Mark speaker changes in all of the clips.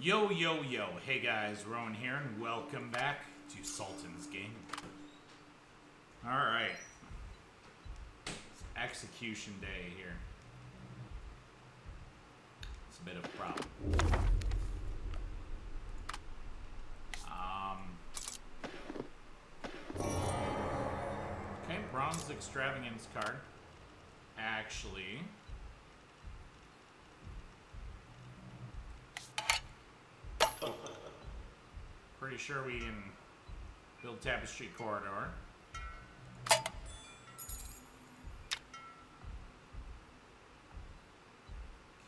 Speaker 1: Yo, yo, yo. Hey guys, Roawyn here, and welcome back to Sultan's game. Alright. It's execution day here. It's a bit of a problem. Okay, bronze extravagance card. Actually... pretty sure we can build tapestry corridor.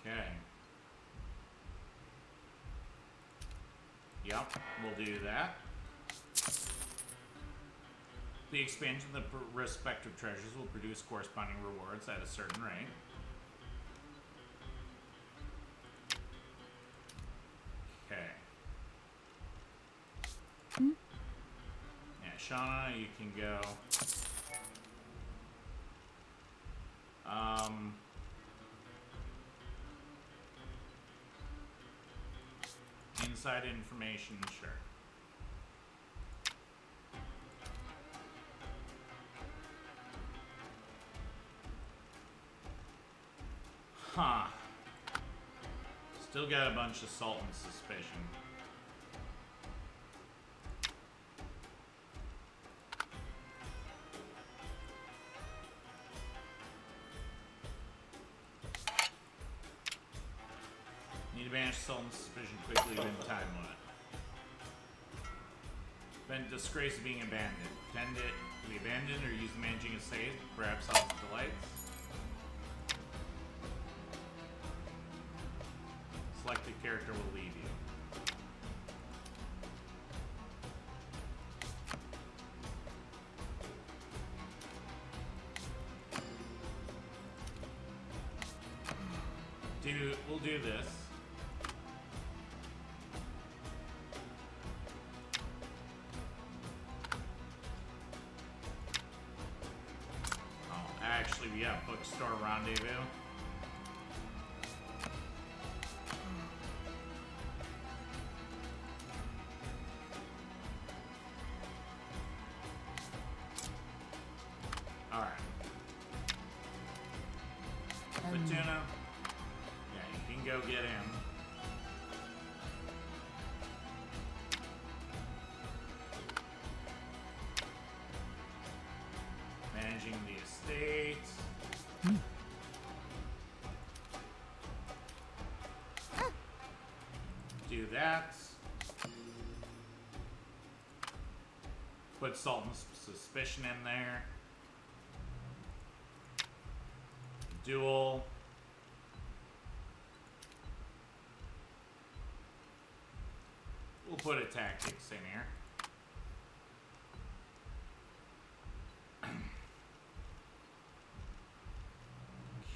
Speaker 1: Okay. Yep, we'll do that. The expansion of the respective treasures will produce corresponding rewards at a certain rate. Okay. Yeah, Shauna, you can go. Inside information, sure. Huh. Still got a bunch of Sultan suspicion. Need to banish Sultan's suspicion quickly within time limit. Prevent disgrace of being abandoned. Pretend it to be abandoned or use managing a save, perhaps House of Delights. Selected character will leave you. We'll do this. Oh, actually, we got bookstore rendezvous. Alright. Fortuna. Go get him. Managing the estate. Do that. Put Sultan's suspicion in there. Duel. We'll put a tactics in here.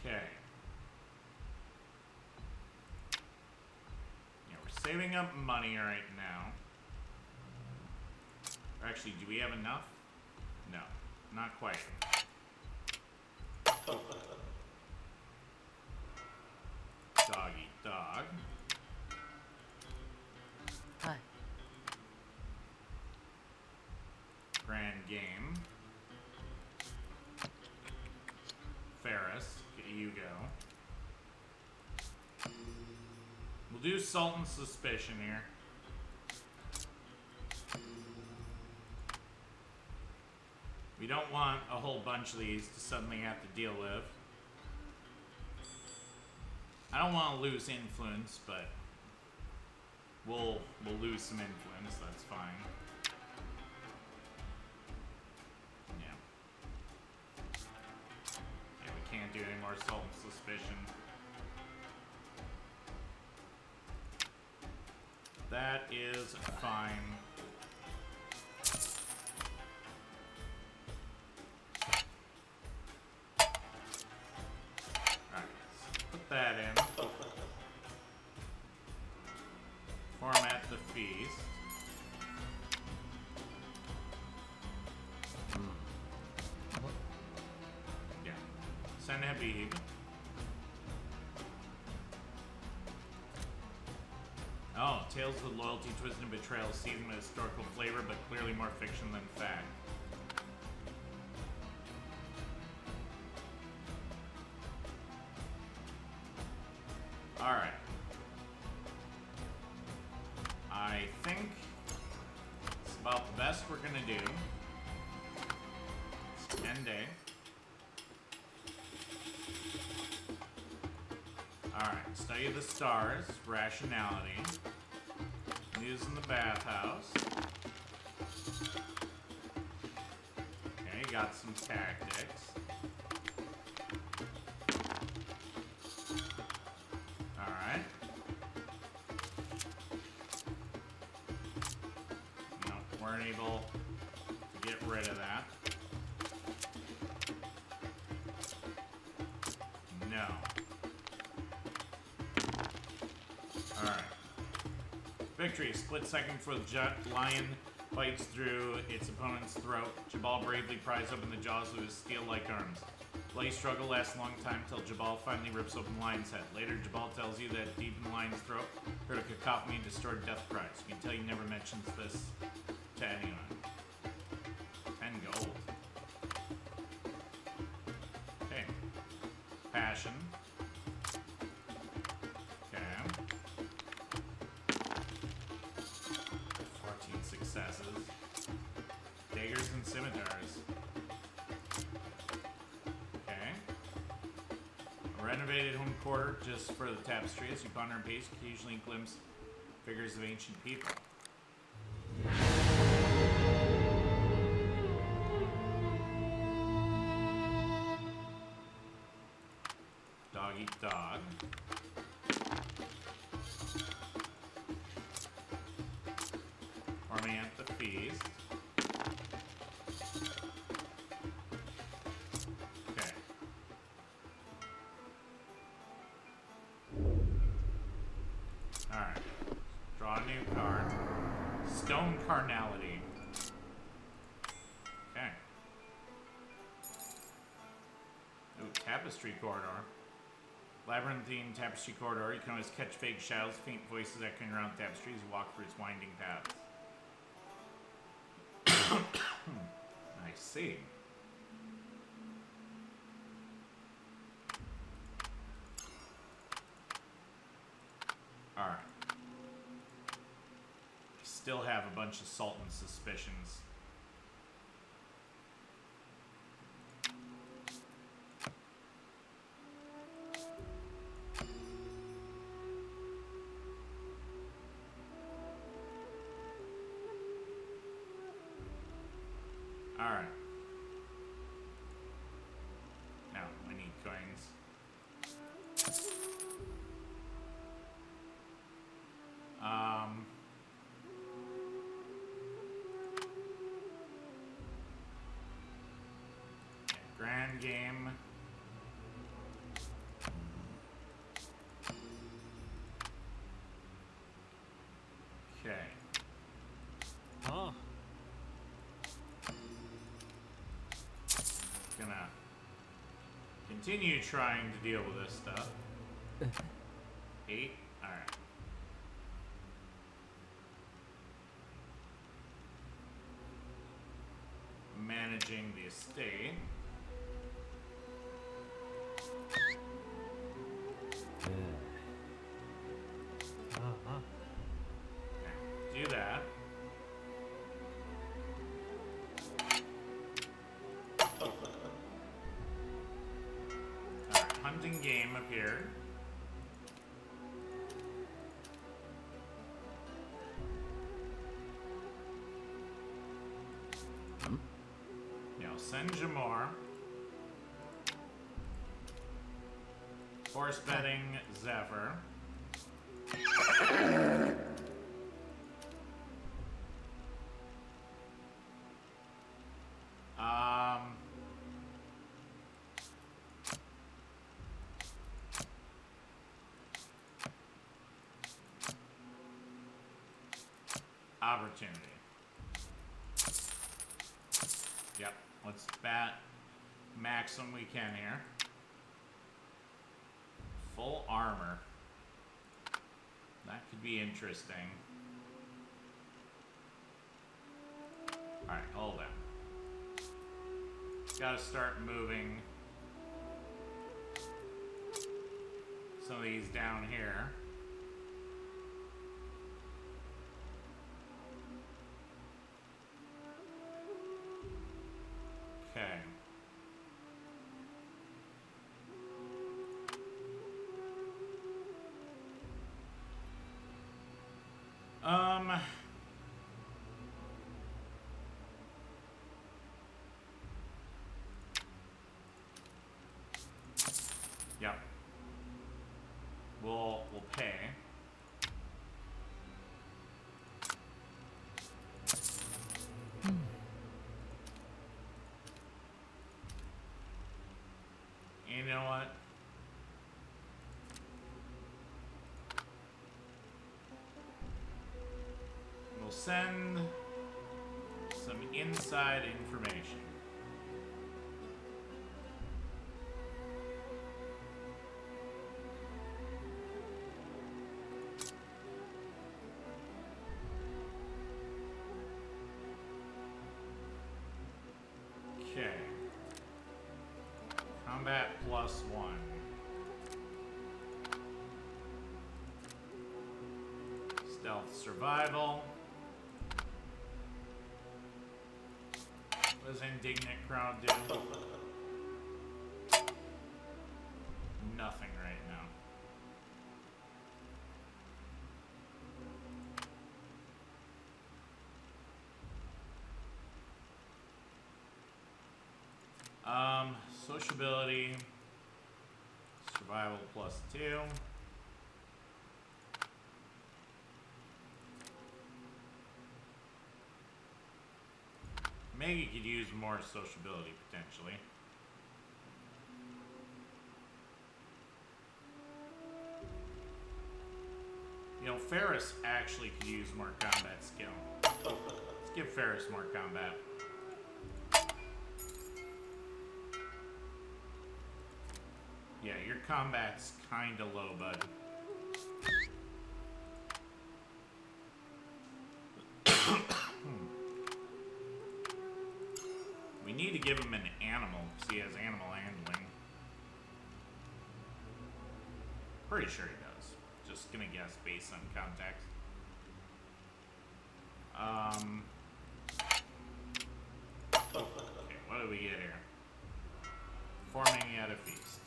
Speaker 1: Okay. Yeah, we're saving up money right now. Or actually, do we have enough? No, not quite. Dog eat dog.
Speaker 2: Hi.
Speaker 1: Grand game. Ferris, you go. We'll do Sultan's suspicion here. We don't want a whole bunch of these to suddenly have to deal with. I don't want to lose influence, but we'll lose some influence, that's fine. Yeah. Yeah, we can't do any more Sultan suspicion. That is fine. Alright, let's put that in. Format the feast. Yeah. Send Habib. Oh, tales with loyalty, twist, and betrayal, seasoned with historical flavor, but clearly more fiction than fact. Alright. I think it's about the best we're gonna do. It's 10 day. Alright, study the stars, rationality, news in the bathhouse. Okay, got some tactics. Alright. No, weren't able to get rid of that. No. Alright. Victory. Split second for the lion bites through its opponent's throat. Jabal bravely pries open the jaws with his steel-like arms. Bloody struggle lasts a long time till Jabal finally rips open the lion's head. Later, Jabal tells you that deep in the lion's throat, heard a cacophony and distorted death cries. You can tell he never mentions this to anyone. 10 gold. Okay. Passion. 14 successes. Daggers and scimitars. Okay. A renovated home quarter just for the tapestry. As you ponder and pace, you occasionally glimpse figures of ancient people. Dog eat dog. Ornament the feast. Okay. Alright. Draw a new card. Stone Carnality. Okay. Ooh, Tapestry Corridor. Labyrinthine Tapestry Corridor. You can always catch vague shadows, faint voices echoing around tapestries, walk through its winding paths. I see. Alright. Still have a bunch of Sultan suspicions. Alright. Now, I need coins. Yeah, grand game. Okay.
Speaker 2: Huh.
Speaker 1: Gonna continue trying to deal with this stuff. 8. Alright. Managing the estate. Do that. Alright, hunting game appeared. Now send Jamar. Horse betting Zephyr. Opportunity. Yep, let's bat maximum we can here. Full armor. That could be interesting. Alright, hold on. Gotta start moving some of these down here. Okay. Yep. We'll pay. You know what? We'll send some inside information. Okay. Combat +1. Stealth survival. What does Indignant Crowd do? Nothing right now. Sociability, survival +2. Maybe you could use more sociability potentially. You know, Ferris actually could use more combat skill. Let's give Ferris more combat. Yeah, your combat's kinda low, bud. We need to give him an animal, because he has animal handling. Pretty sure he does. Just gonna guess based on context. Okay, what do we get here? Forming at a feast.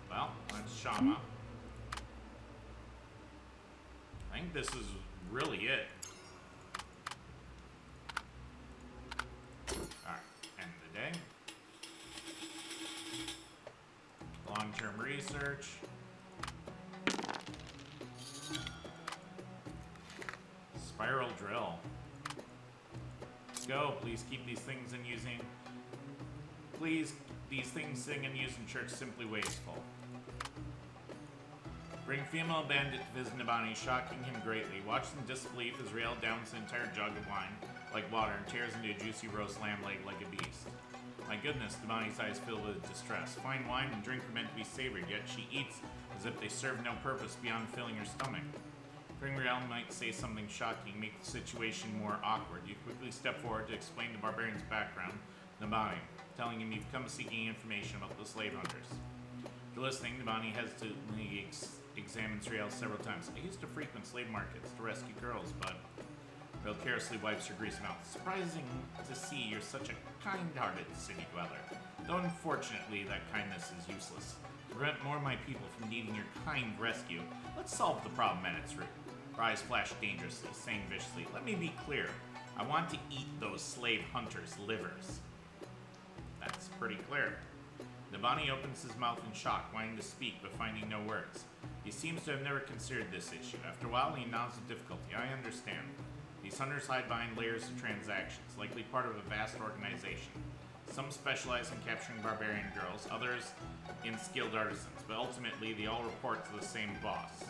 Speaker 1: Well, that's Shama. I think this is really it. Alright, end of the day. Long-term research. Spiral drill. Let's go. Please keep these things in using. Please, these things sing and use in church simply wasteful. Bring female bandit to visit Nabani, shocking him greatly. Watch in disbelief as Rael downs an entire jug of wine like water and tears into a juicy roast lamb leg like a beast. My goodness, Nabani's eyes fill with distress. Fine wine and drink are meant to be savored, yet she eats as if they serve no purpose beyond filling her stomach. Bring Rael might say something shocking, make the situation more awkward. You quickly step forward to explain the barbarian's background, Nabani, telling him you've come seeking information about the slave hunters. After listening, Nabani hesitantly examines Rael several times. I used to frequent slave markets to rescue girls, but Rael carelessly wipes her greasy mouth. Surprising to see you're such a kind-hearted city dweller. Though unfortunately, that kindness is useless. To prevent more of my people from needing your kind rescue, let's solve the problem at its root. Her eyes flash dangerously, saying viciously, let me be clear. I want to eat those slave hunters' livers. That's pretty clear. Nabani opens his mouth in shock, wanting to speak, but finding no words. He seems to have never considered this issue. After a while, he nods with difficulty. I understand. These hunters hide behind layers of transactions, likely part of a vast organization. Some specialize in capturing barbarian girls, others in skilled artisans, but ultimately they all report to the same boss.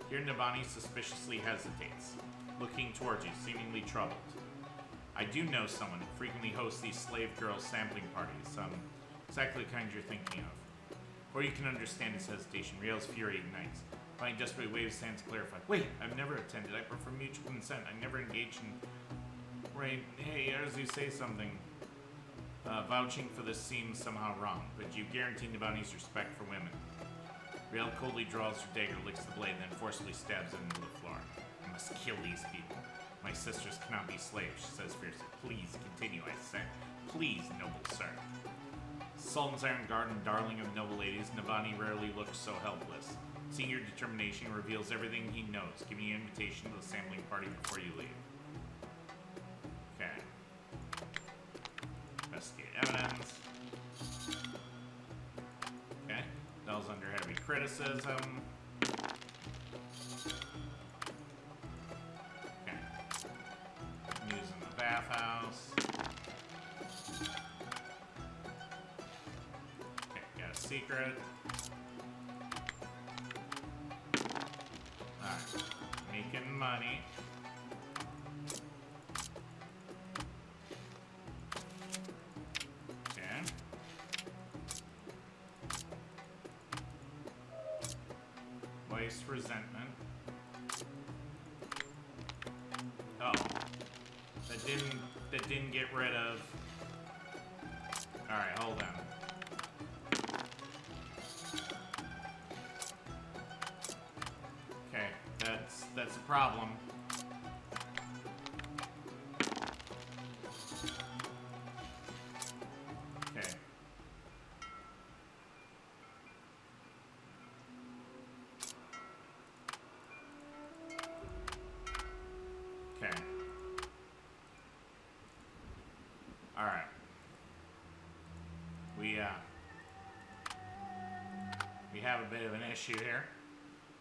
Speaker 1: Here Nabani suspiciously hesitates, looking towards you, seemingly troubled. I do know someone who frequently hosts these slave girl sampling parties, exactly the kind you're thinking of. Or you can understand his hesitation. Riel's fury ignites. Finding desperate waves his hands clarify. Wait, I've never attended. I prefer mutual consent. I never engage in... Right, hey, Arzu, say something. Vouching for this seems somehow wrong, but you guarantee Navani's respect for women. Riel coldly draws her dagger, licks the blade, then forcibly stabs it into the floor. I must kill these people. My sisters cannot be slaves, she says fiercely. Please, continue, I say. Please, noble sir. Sultan's Iron Guard and darling of noble ladies, Navani rarely looks so helpless. Seeing your determination reveals everything he knows, giving you an invitation to the sampling party before you leave. Okay. Investigate evidence. Okay. Bell's under heavy criticism. Okay. News in the bathhouse. Okay, got a secret. Alright. Making money. Resentment. Oh. That didn't get rid of... Alright, hold on. Okay, that's a problem. Okay. Okay. Alright. We have a bit of an issue here.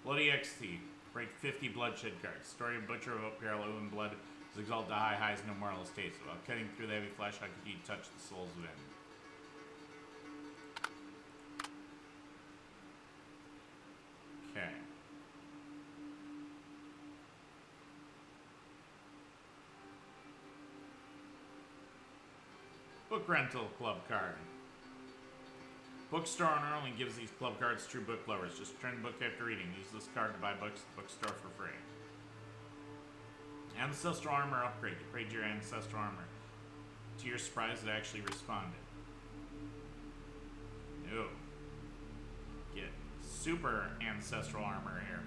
Speaker 1: Bloody XT. Break 50 bloodshed cards. Story of Butcher of Roawyn blood is exalted to high highs, no mortal estates. While cutting through the heavy flesh, how could you touch the souls within? Okay. Book rental club card. Bookstore owner only gives these club cards to true book lovers. Just return the book after reading. Use this card to buy books at the bookstore for free. Ancestral armor upgrade. You upgrade your ancestral armor. To your surprise, it actually responded. No. Get super ancestral armor here.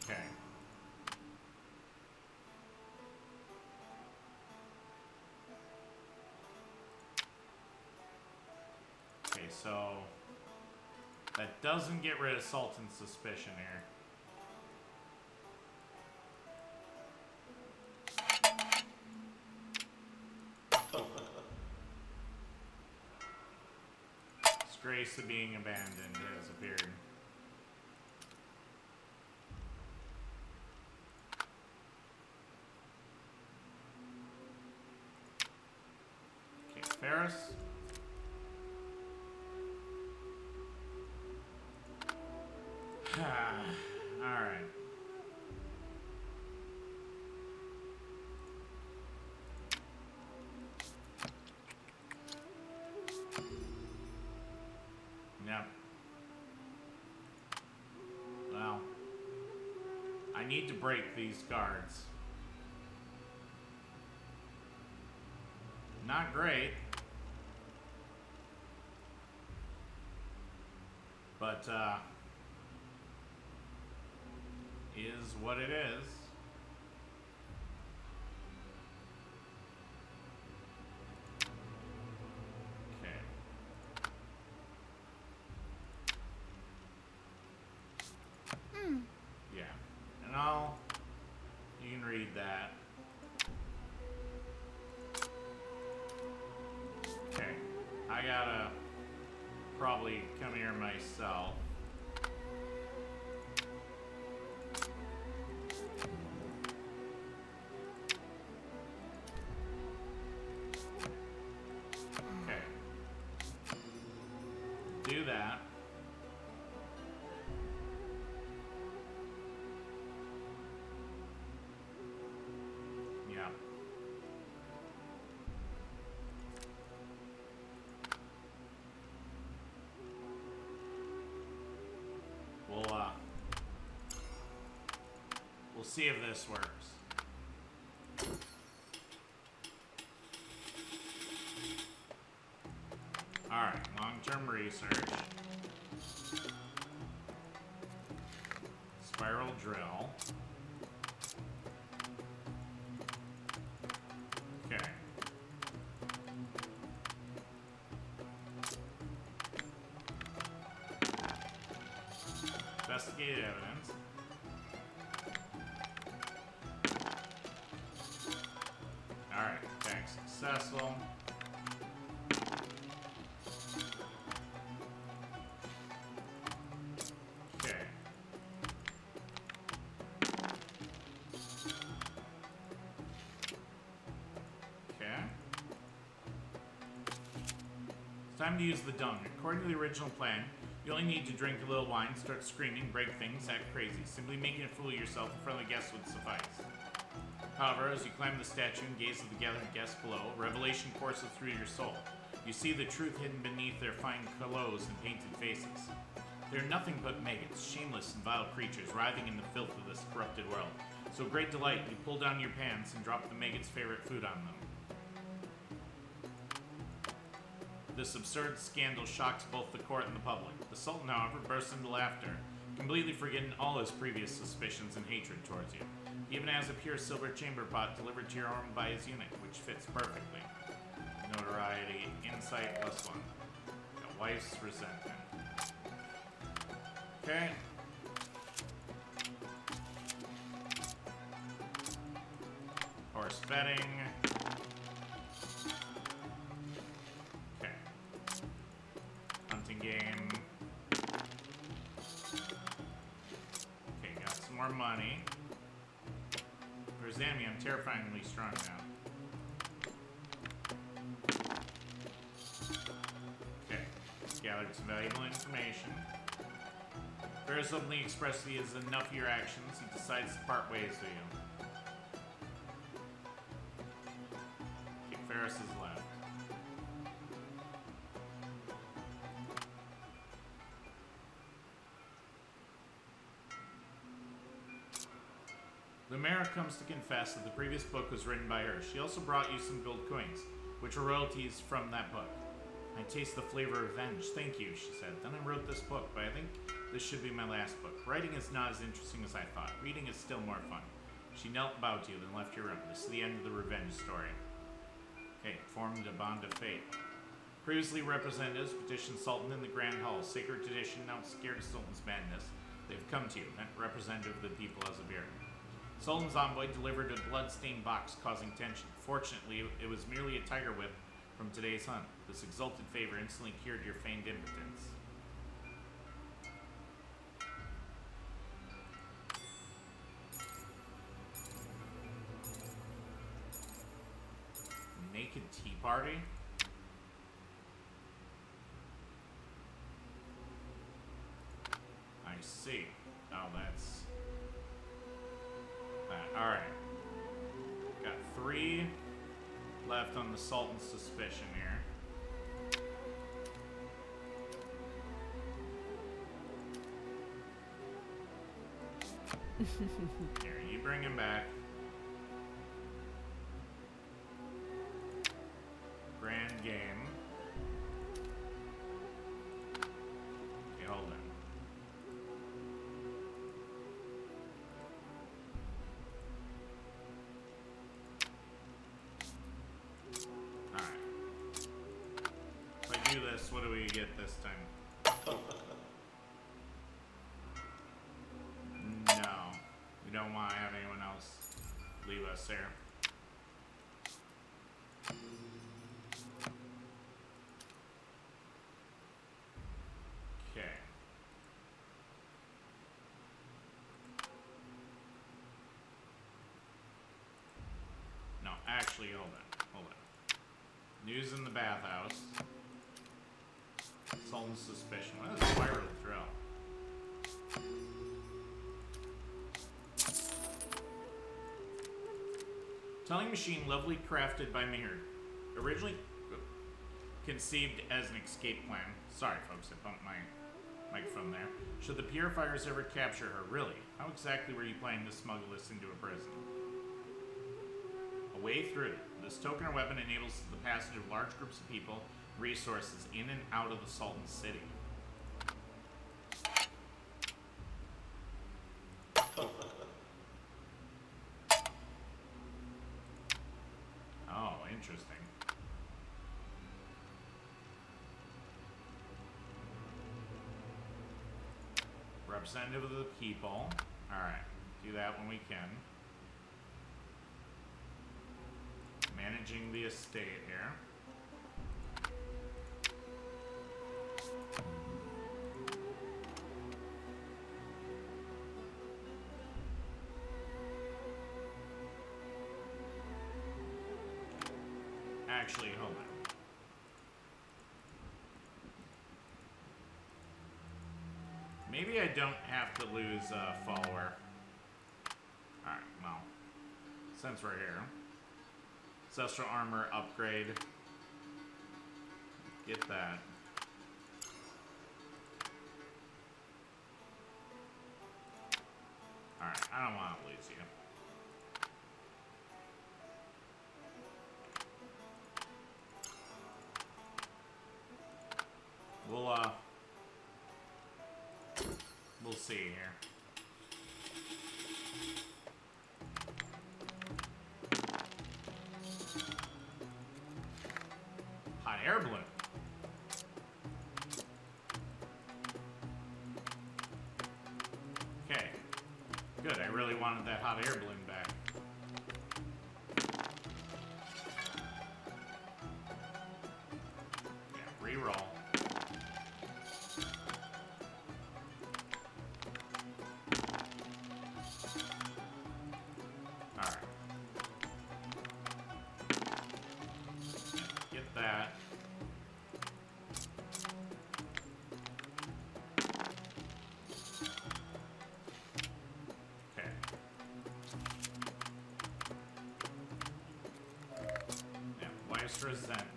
Speaker 1: Okay. Okay, so that doesn't get rid of Sultan's suspicion here. Disgrace of being abandoned has appeared. Okay, Ferris. Alright. Yep. Well, I need to break these guards. Not great. But, is what it is. Okay. Yeah. And you can read that. Okay. I gotta probably come here myself. Do that. Yeah. see if this works. Alright, long-term research. Spiral drill. Okay. Investigate evidence. Alright, attack successful. Okay. Okay. It's time to use the dung. According to the original plan, you only need to drink a little wine, start screaming, break things, act crazy. Simply making a fool of yourself in front of the guests would suffice. However, as you climb the statue and gaze at the gathered guests below, revelation courses through your soul. You see the truth hidden beneath their fine clothes and painted faces. They are nothing but maggots, shameless and vile creatures, writhing in the filth of this corrupted world. So great delight, you pull down your pants and drop the maggots' favorite food on them. This absurd scandal shocks both the court and the public. The Sultan, however, bursts into laughter, completely forgetting all his previous suspicions and hatred towards you. He even has a pure silver chamber pot delivered to your home by his eunuch, which fits perfectly. Notoriety, insight +1. Got wife's resentment. Okay. Horse betting. Okay. Hunting game. Okay, got some more money. For Zami, I'm terrifyingly strong now. Okay. Gathered some valuable information. Ferris openly expressed he has enough of your actions. He decides to part ways with you. Okay, Ferris is left. The mayor comes to confess that the previous book was written by her. She also brought you some gold coins, which were royalties from that book. I taste the flavor of revenge. Thank you, she said. Then I wrote this book, but I think this should be my last book. Writing is not as interesting as I thought. Reading is still more fun. She knelt, bowed to you, then left your room. This is the end of the revenge story. Okay, formed a bond of fate. Previously representatives petitioned Sultan in the Grand Hall. Sacred tradition now scared of Sultan's madness. They've come to you, representative of the people as a beer. Sultan's envoy delivered a blood-stained box, causing tension. Fortunately, it was merely a tiger whip from today's hunt. This exalted favor instantly cured your feigned impotence. Naked tea party? I see. Oh, that's that. Alright. Got 3 left on the Sultan's suspicion here. Here, you bring him back. Grand game. Okay, hold on. Alright. If I do this, what do we get this time? No. We don't want to have anyone else leave us there. Okay. No, actually, hold on. Hold on. News in the bathhouse. Sultan's suspicion. What is spiral drill? Telling machine lovely crafted by Mihir. Originally conceived as an escape plan. Sorry folks, I bumped my microphone there. Should the purifiers ever capture her? Really? How exactly were you planning to smuggle this into a prison? A way through. This token or weapon enables the passage of large groups of people, resources in and out of the Sultan city. Oh, interesting. Representative of the people. Alright, do that when we can. Managing the estate here. Actually, hold on. Maybe I don't have to lose a follower. Alright, well, since we're here. Ancestral armor upgrade. Get that. Alright, I don't want to lose you. We'll see here. Hot air balloon. Okay. Good, I really wanted that hot air balloon back. Yeah, reroll. That. Okay. Yeah, wife's resentment.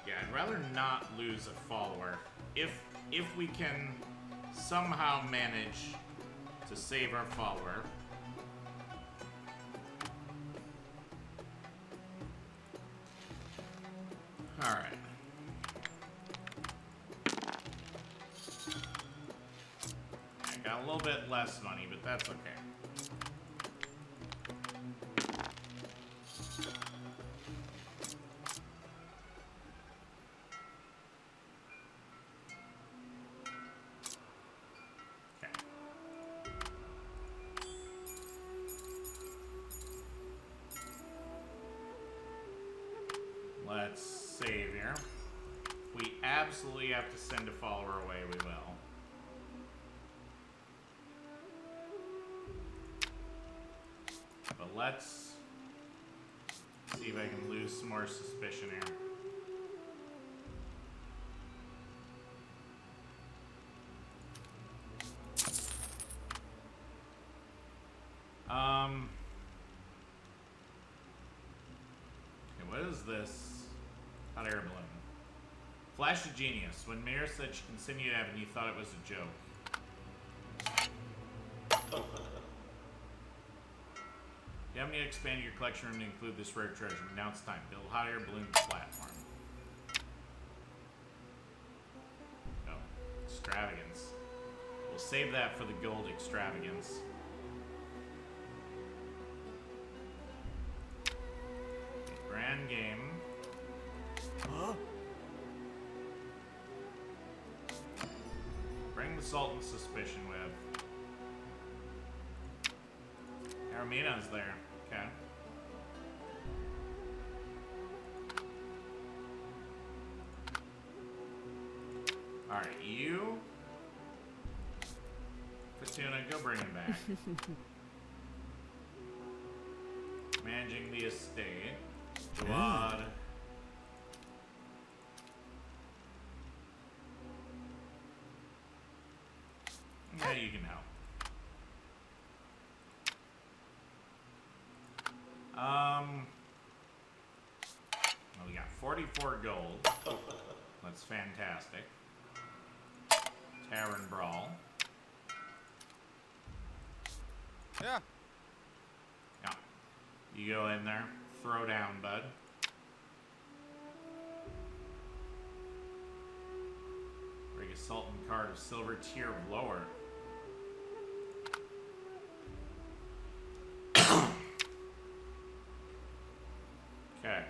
Speaker 1: Yeah, I'd rather not lose a follower if we can somehow manage to save our follower. Alright. I got a little bit less money, but that's okay. Let's save here. If we absolutely have to send a follower away, we will. But let's see if I can lose some more suspicion here. Okay, what is this? Hot air balloon. Flash of genius. When Mayor said she continued having, you thought it was a joke. You have me expand your collection room to include this rare treasure. Now it's time. Build hot air balloon platform. Oh, extravagance. We'll save that for the gold extravagance. Grand game.
Speaker 2: Huh?
Speaker 1: Bring the Sultan's suspicion with. Aramina's there. Okay. Alright, you. Fatuna, go bring him back. Managing the estate. Jawad. Yeah, you can help. Well, we got 44 gold. That's fantastic. Tavern Brawl.
Speaker 2: Yeah.
Speaker 1: Yeah. You go in there. Throw down, bud. Bring a Sultan card of silver tier of lower. Okay.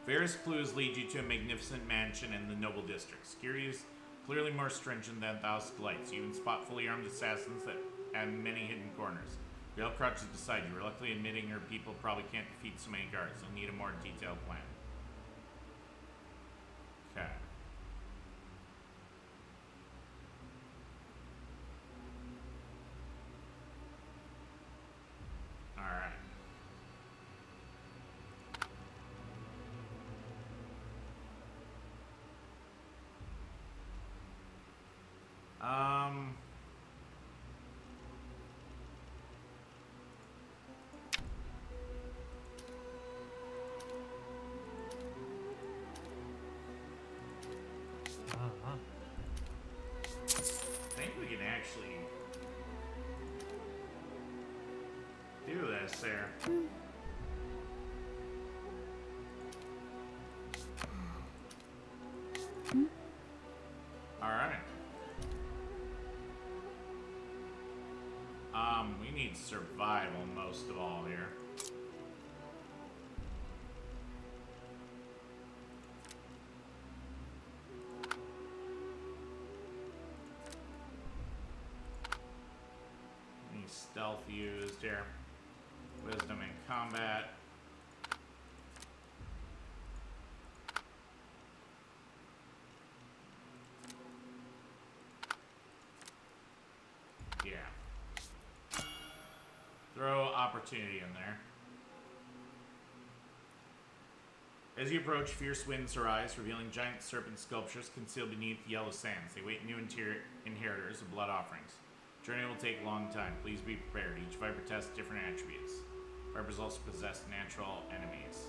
Speaker 1: Various clues lead you to a magnificent mansion in the noble district. Security is clearly more stringent than Thousand Lights. You even spot fully armed assassins that have many hidden corners. Rail crouches beside you, reluctantly admitting her people probably can't defeat so many guards. You'll need a more detailed plan. Okay. Alright. I think we can actually do this there. Alright. We need survival most of all here. Any stealth used here. Wisdom in combat. Yeah. Throw opportunity in there. As you approach, fierce winds arise, revealing giant serpent sculptures concealed beneath the yellow sands. They wait new inheritors of blood offerings. Journey will take a long time. Please be prepared. Each viper tests different attributes. Vipers also possess natural enemies.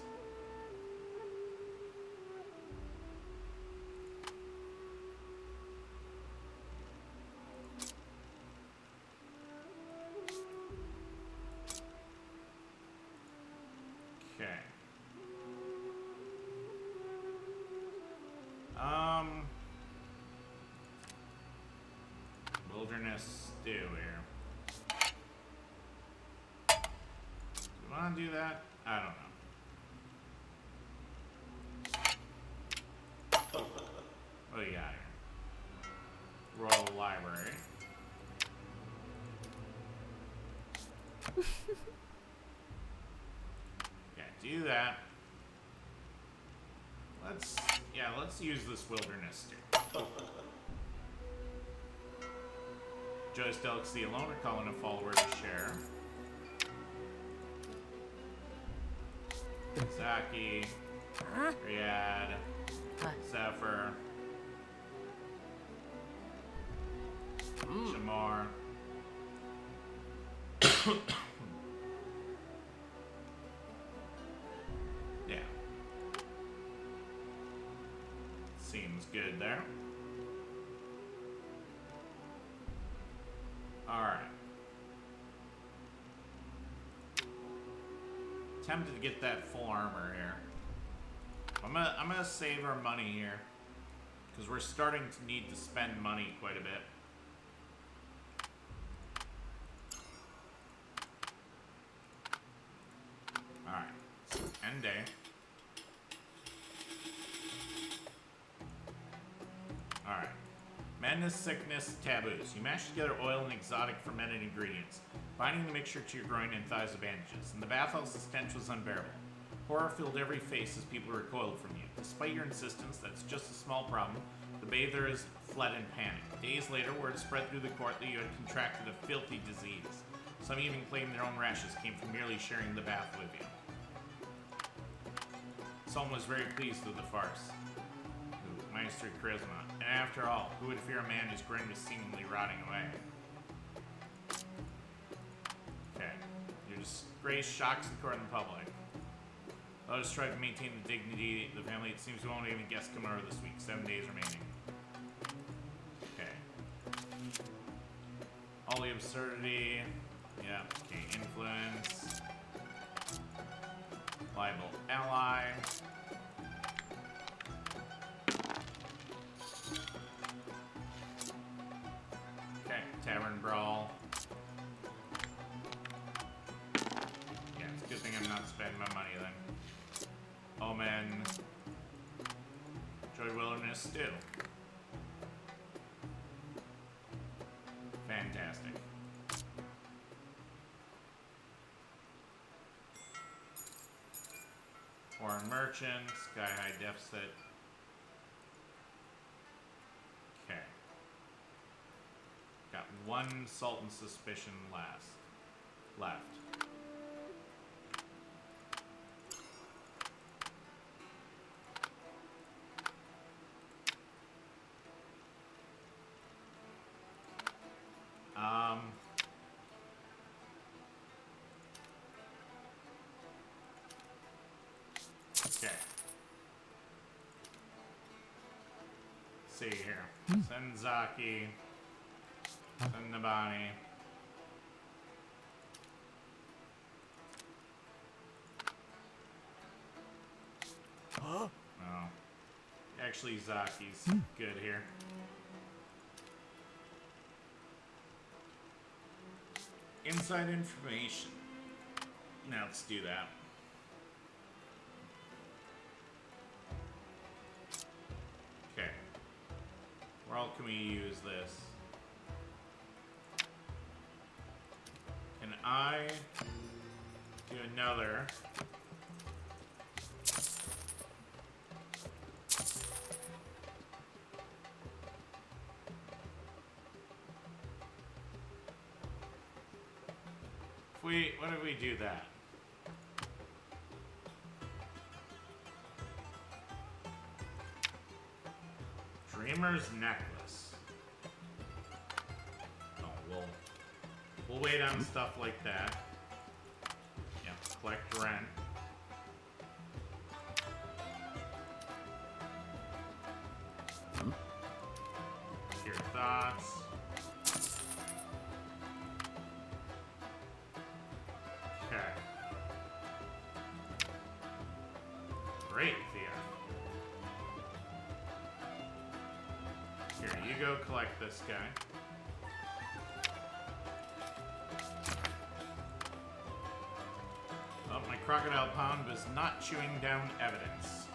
Speaker 1: Okay. Wilderness stew here. Do we want to do that? I don't know. What do you got here? Royal Library. Yeah, do that. Let's use this wilderness stew. Joyous Delicacy alone are calling a follower to share. Zaki, Riyadh, Zephyr, Shamar. Yeah. Seems good there. Alright. Tempted to get that full armor here. I'm gonna save our money here. Because we're starting to need to spend money quite a bit. Alright. So end day. Alright. Madness, sickness, taboos. You mash together oil and exotic fermented ingredients, binding the mixture to your groin and thighs with bandages. In the bathhouse, the stench was unbearable. Horror filled every face as people recoiled from you. Despite your insistence that's just a small problem, the bathers fled in panic. Days later, word spread through the court that you had contracted a filthy disease. Some even claimed their own rashes came from merely sharing the bath with you. Sultan was very pleased with the farce. Minus 3 charisma. And after all, who would fear a man whose brain was seemingly rotting away? Okay. You're whose grace shocks the court and the public. Let us try to maintain the dignity of the family. It seems we won't even guests come over this week. 7 days remaining. Okay. All the absurdity. Yeah. Okay. Influence. Liable ally. Okay. Tavern brawl. Yeah, it's a good thing I'm not spending my money then. Omen. Joy Wilderness Stew. Fantastic. Foreign merchant, sky high deficit. Okay. Got one Sultan suspicion left. Okay. See here. Senzaki. Sennabani. Oh. Actually, Zaki's good here. Inside information. Now let's do that. Okay. Where else can we use this? Can I do another? What if we do that? Dreamer's necklace. Oh, we'll wait on stuff like that. Yeah, collect rent. Your thoughts. Okay. Great, Thea. Here, you go collect this guy. Oh, my crocodile pound was not chewing down evidence.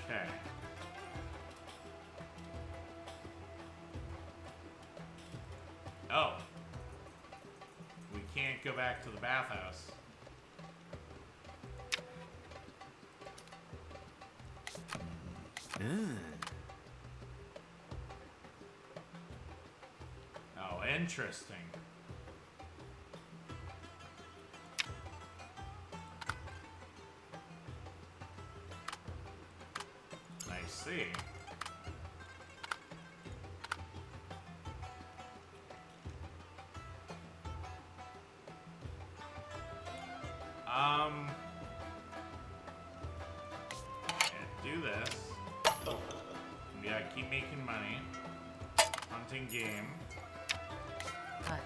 Speaker 1: Okay. Oh. We can't go back to the bathhouse. Oh, interesting. I see. Yeah, do this. We gotta keep making money. Hunting game.
Speaker 3: Hi.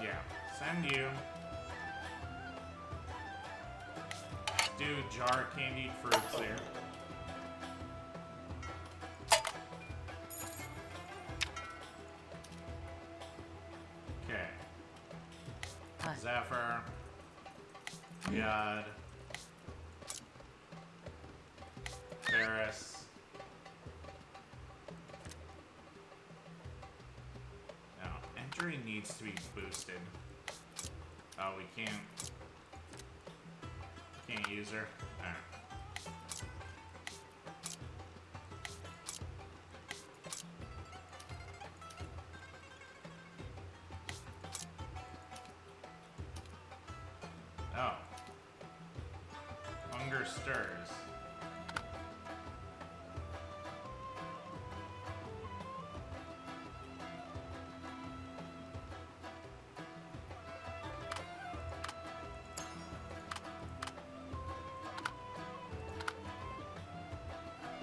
Speaker 1: Yeah, send you. Let's do jar candied fruits there. Okay.
Speaker 3: Hi.
Speaker 1: Zephyr. Yad. Ferris. Now, Archery needs to be boosted. Oh, we can't. Can't use her. Alright. Oh. Hunger stirs.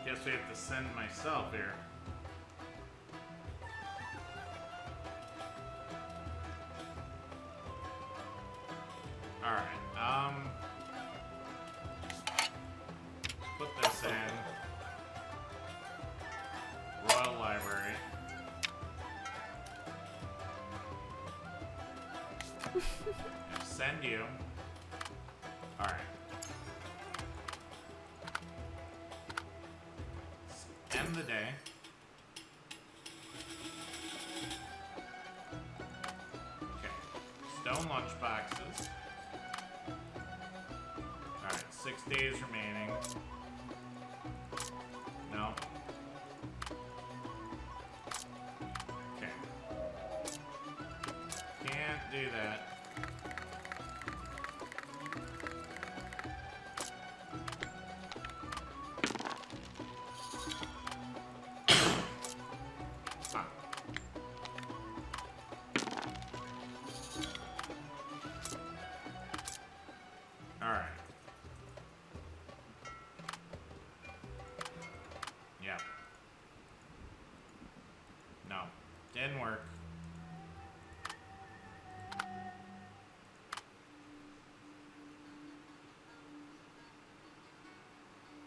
Speaker 1: Guess we have to send myself here. Alright, put this in. Royal Library. Send you. Alright. End the day. Okay. Stone lunch boxes. Alright, 6 days remaining. No. Okay. Can't do that. Alright. Yep. No. Didn't work.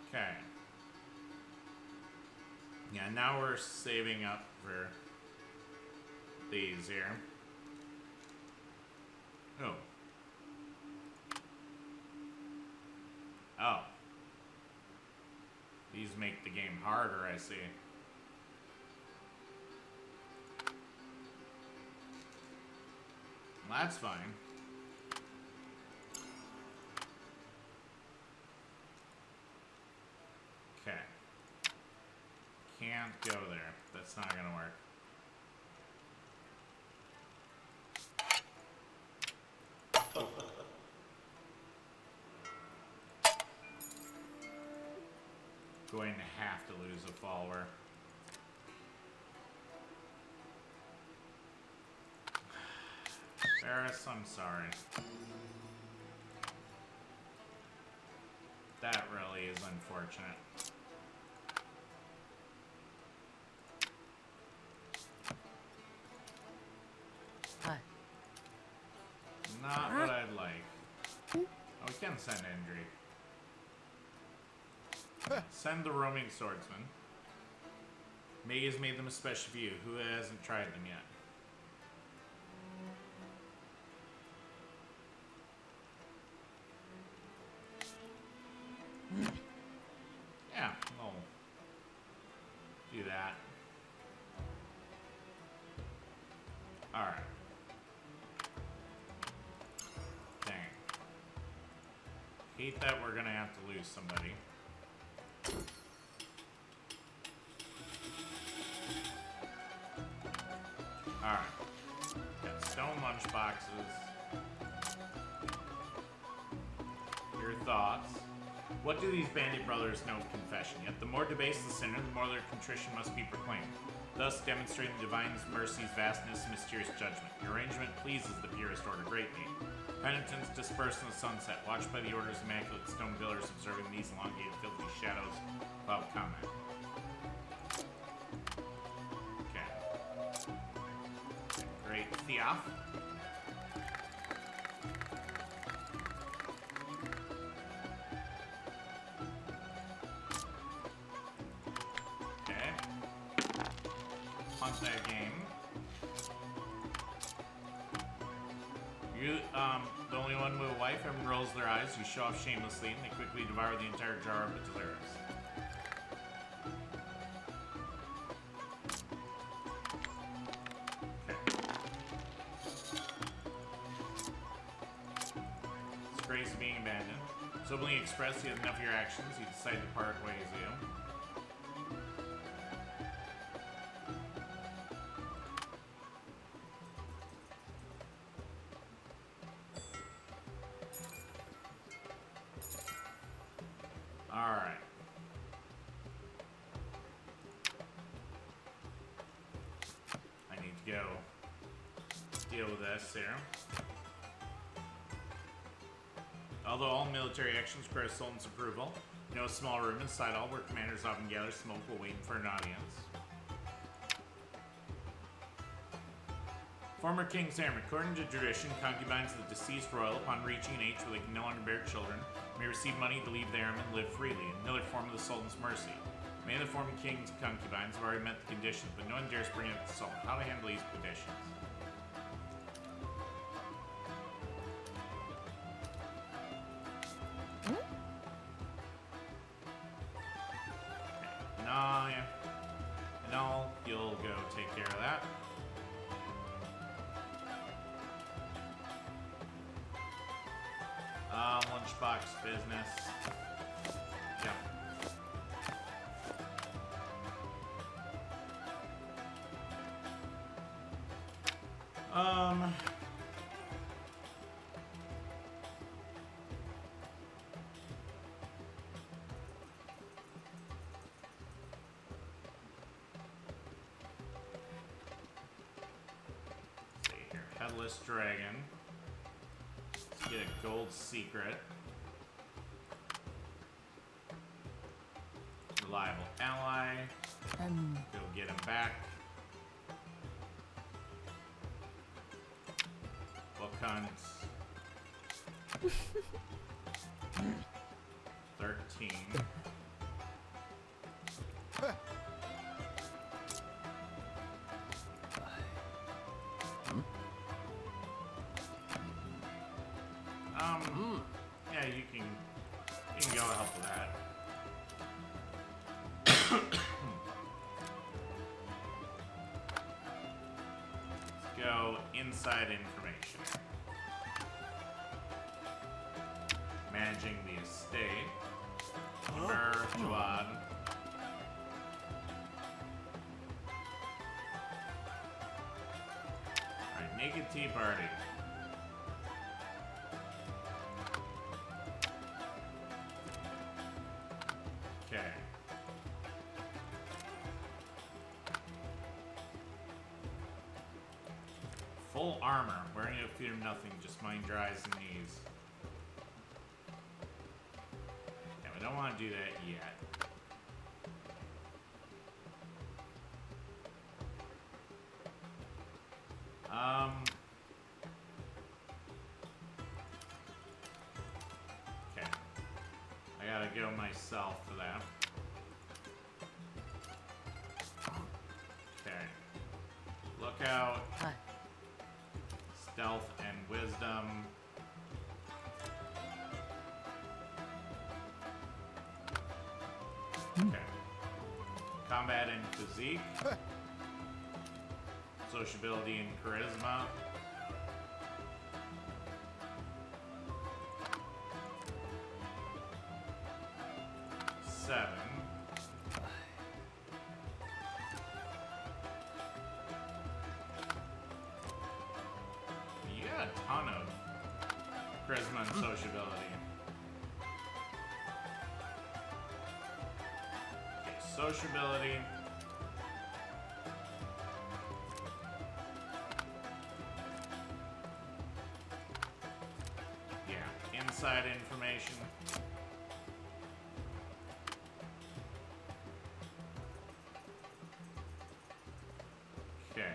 Speaker 1: Okay. Yeah, now we're saving up for these here. Oh. Oh. These make the game harder, I see. Well, that's fine. Okay. Can't go there. That's not gonna work. Going to have to lose a follower. Ferris, I'm sorry. That really is unfortunate.
Speaker 3: What?
Speaker 1: Not what I'd like. Oh, we can send Indri. Send the roaming swordsman. May has made them especially for you. Who hasn't tried them yet? Yeah, we'll do that. Alright. Dang. Hate that we're gonna have to lose somebody. Alright. Got stone lunch boxes. Your thoughts. What do these bandit brothers know of confession? Yet the more debased the sinner, the more their contrition must be proclaimed, thus demonstrating the divine mercy's vastness and mysterious judgment. Your arrangement pleases the purest order greatly. Penitents dispersed in the sunset, watched by the order's immaculate stone pillars, observing these elongated, filthy shadows without comment. Okay. Great. Theof. Okay. Hunt that game. You, the only one with a wife, everyone rolls their eyes, you show off shamelessly, and they quickly devour the entire jar of its lyrics. Okay. praise of being abandoned. So openly expressed he has enough of your actions, he decided to part ways with you. Alright. I need to go deal with this here. Although all military actions require Sultan's approval, you know a small room inside all where commanders often gather smoke while waiting for an audience. Former King's Heir. According to tradition, concubines of the deceased royal, upon reaching an age where they can no longer bear children, may receive money to leave the harem and live freely, another form of the Sultan's mercy. Many of the former king's concubines have already met the conditions, but no one dares bring it up to the Sultan. How to handle these conditions? No, you'll go take care of that. Lunchbox business. Yep. See here. Headless Dragon. Let's get a gold secret. Reliable ally. Go get him back. What kinds? 13. Yeah, you can go help with that. Let's go inside information. Managing the estate. Jawad. Alright, Naked Tea Party. Okay. Full armor. Wearing a fear of nothing, just mind your eyes and knees. Yeah, we don't want to do that yet. Okay. I gotta go myself for that. Okay. Look out.
Speaker 3: Hi.
Speaker 1: Stealth and wisdom. Okay. Combat and physique. Sociability and charisma. Seven. You got a ton of charisma and sociability. Okay, sociability. Yeah, inside information. Okay.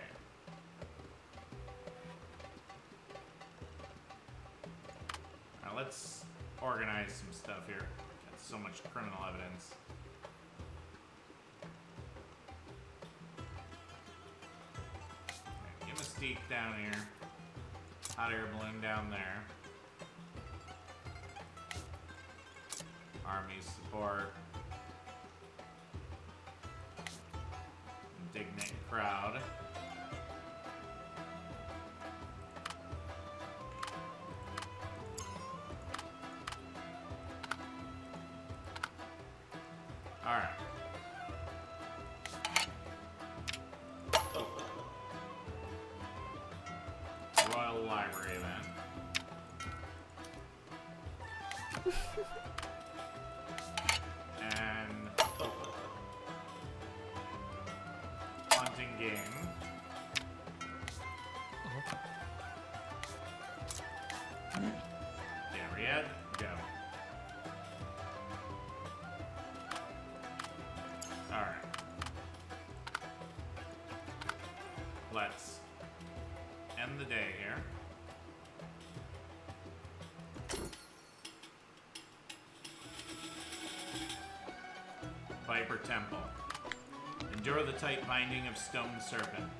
Speaker 1: Now let's organize some stuff here. Got so much criminal evidence. Okay, get Mystique down here. Hot air balloon down there. Army support. Indignant crowd. Royal Library then. And hunting game. Yeah, Riyadh, go. Alright. Let's end the day here. Viper Temple. Endure the tight binding of Stone Serpent.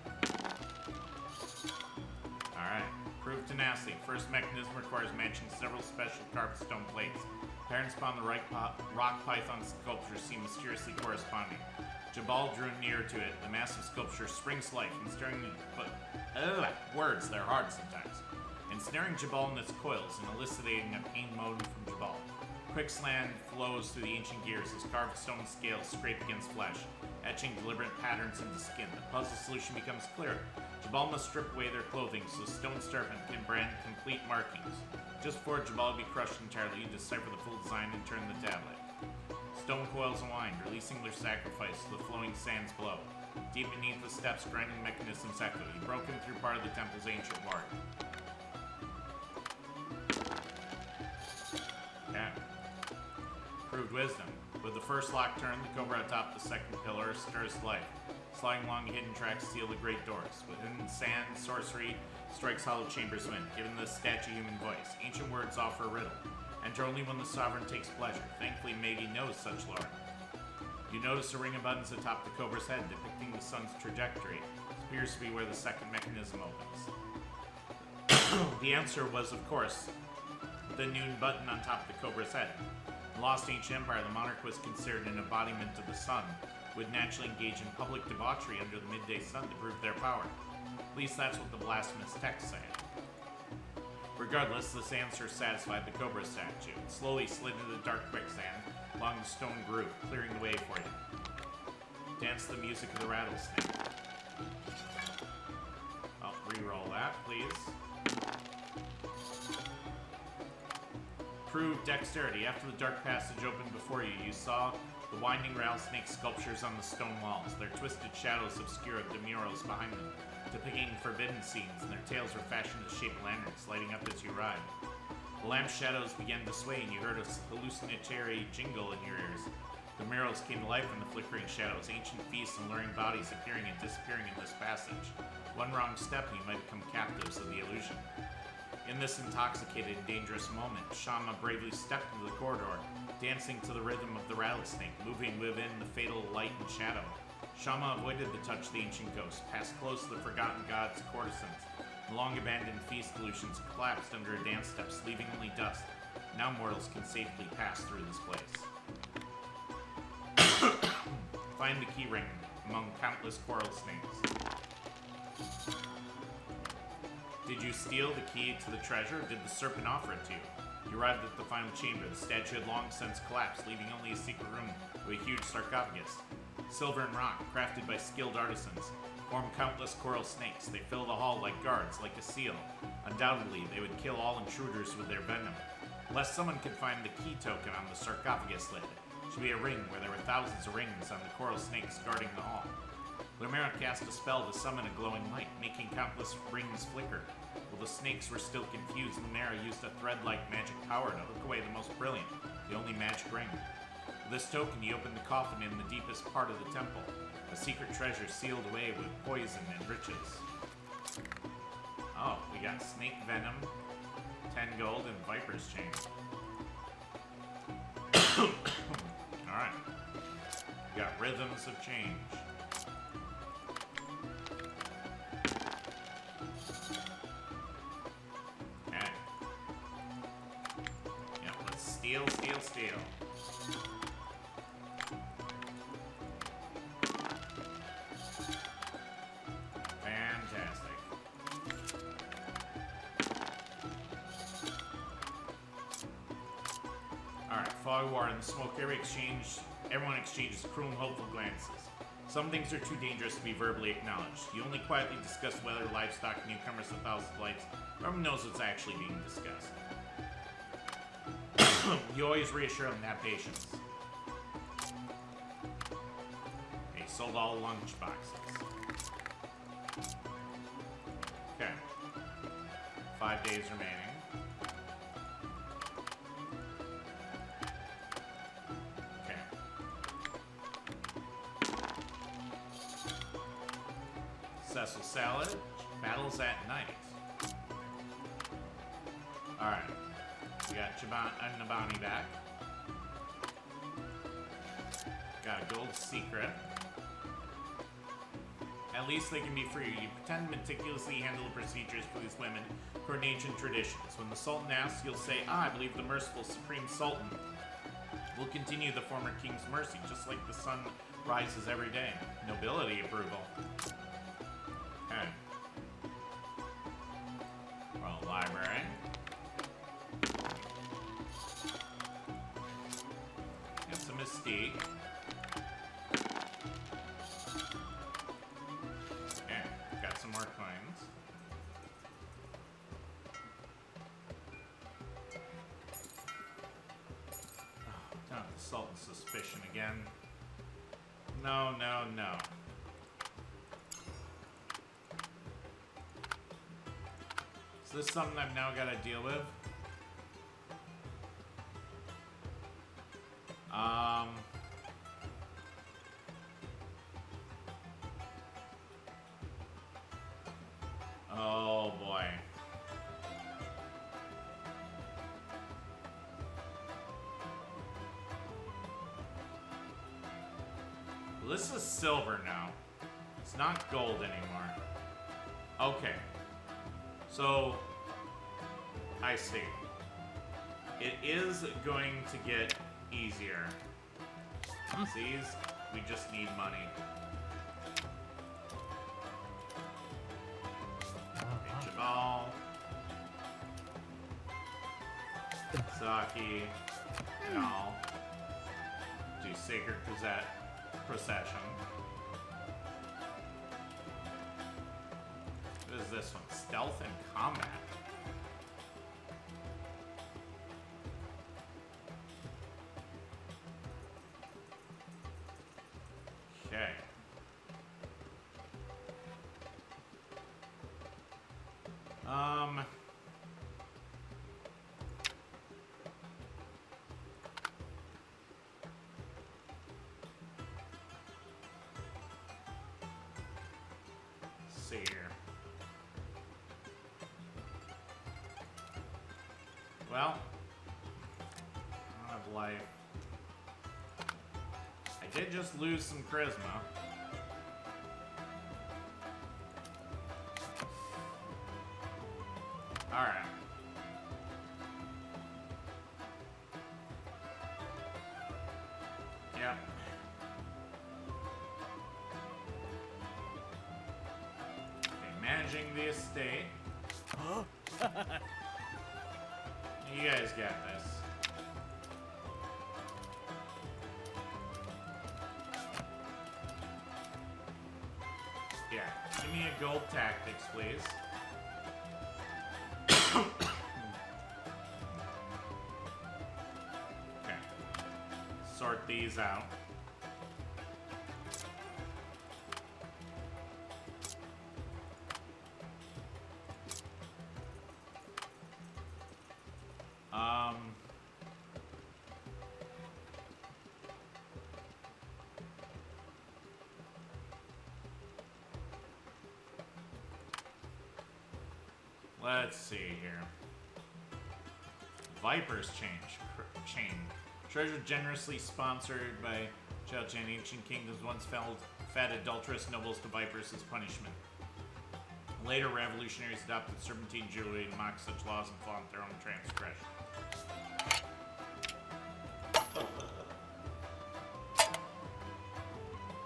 Speaker 1: Alright. Prove tenacity. First mechanism requires matching several special carved stone plates. Parents upon the rock python sculpture seem mysteriously corresponding. Jabal drew near to it. The massive sculpture springs to life, words, they're hard sometimes. Ensnaring Jabal in its coils and eliciting a pain moan from Jabal. Quicksand flows through the ancient gears as carved stone scales scrape against flesh, etching deliberate patterns into skin. The puzzle solution becomes clearer. Jabal must strip away their clothing so Stone Serpent can brand complete markings. Just before Jabal be crushed entirely, you decipher the full design and turn the tablet. Stone coils unwind, releasing their sacrifice to the flowing sands below. Deep beneath the steps, grinding mechanisms echo. You've broken through part of the temple's ancient ward. Okay. Proved wisdom. With the first lock turned, the cobra atop the second pillar stirs life. Sliding along hidden tracks seal the great doors. Within sand, sorcery strikes hollow chambers wind, giving the statue human voice. Ancient words offer a riddle. Enter only when the sovereign takes pleasure. Thankfully, Maggie knows such lore. You notice a ring of buttons atop the cobra's head, depicting the sun's trajectory. It appears to be where the second mechanism opens. The answer was, of course, the noon button on top of the cobra's head. In the Lost Ancient Empire, the monarch was considered an embodiment of the sun, would naturally engage in public debauchery under the midday sun to prove their power. At least that's what the blasphemous texts say. Regardless, this answer satisfied the cobra statue. It slowly slid into the dark quicksand along the stone groove, clearing the way for you. Dance the music of the rattlesnake. I'll re-roll that, please. Prove dexterity. After the dark passage opened before you, you saw the winding rattlesnake sculptures on the stone walls. Their twisted shadows obscured the murals behind them, depicting forbidden scenes, and their tails were fashioned to shape lanterns, lighting up as you ride. The lamp's shadows began to sway, and you heard a hallucinatory jingle in your ears. The murals came to life in the flickering shadows, ancient feasts and luring bodies appearing and disappearing in this passage. One wrong step, and you might become captives of the illusion. In this intoxicated and dangerous moment, Shama bravely stepped into the corridor, dancing to the rhythm of the rattlesnake, moving within the fatal light and shadow. Shama avoided the touch of the ancient ghost, passed close to the forgotten god's courtesans. The long-abandoned feast illusions collapsed under her dance steps, leaving only dust. Now mortals can safely pass through this place. Find the key ring among countless coral snakes. Did you steal the key to the treasure, or did the serpent offer it to you? You arrived at the final chamber. The statue had long since collapsed, leaving only a secret room with a huge sarcophagus. Silver and rock, crafted by skilled artisans, form countless coral snakes. They fill the hall like guards, like a seal. Undoubtedly, they would kill all intruders with their venom. Lest someone could find the key token on the sarcophagus lid. It should be a ring where there were thousands of rings on the coral snakes guarding the hall. Lumera cast a spell to summon a glowing light, making countless rings flicker. While the snakes were still confused, Lumera used a thread-like magic power to hook away the most brilliant, the only magic ring. With this token, he opened the coffin in the deepest part of the temple, a secret treasure sealed away with poison and riches. Oh, we got snake venom, 10 gold, and viper's chain. Alright. We got rhythms of change. Okay. Yeah, let's steal, steal, steal. Fantastic. Alright, fog war in the smoke area everyone exchanges cruel and hopeful glances. Some things are too dangerous to be verbally acknowledged. You only quietly discuss whether livestock, newcomers, a thousand lights. Everyone knows what's actually being discussed. You always reassure them to have patience. They sold all lunch boxes. Okay. 5 days remaining. Okay. Cecil salad. Battles at night. Alright. We got Nabani back. Got a gold secret. At least they can be free. You pretend to meticulously handle the procedures for these women according to ancient traditions. When the Sultan asks, you'll say, I believe the merciful Supreme Sultan will continue the former king's mercy, just like the sun rises every day. Nobility approval. Okay. Well, library. Got some mystique. More coins. Oh, not the Sultan's suspicion again. No, no, no. Is this something I've now got to deal with? Oh boy. Well, this is silver now. It's not gold anymore. Okay. So, I see. It is going to get easier. These, we just need money. Jabal. Saki. And all. Do Sacred Procession. What is this one? Stealth and Combat. Okay. Let's see here. Well, I don't have life. I did just lose some charisma. Alright. Yep. Okay, managing the estate. You guys got this. Yeah, give me a gold tactics, please. Okay. Sort these out. Let's see here. Viper's Chain. Treasure generously sponsored by Jalchan. Ancient kingdoms once fed adulterous nobles to vipers as punishment. Later, revolutionaries adopted serpentine jewelry to mock such laws and flaunt their own transgression.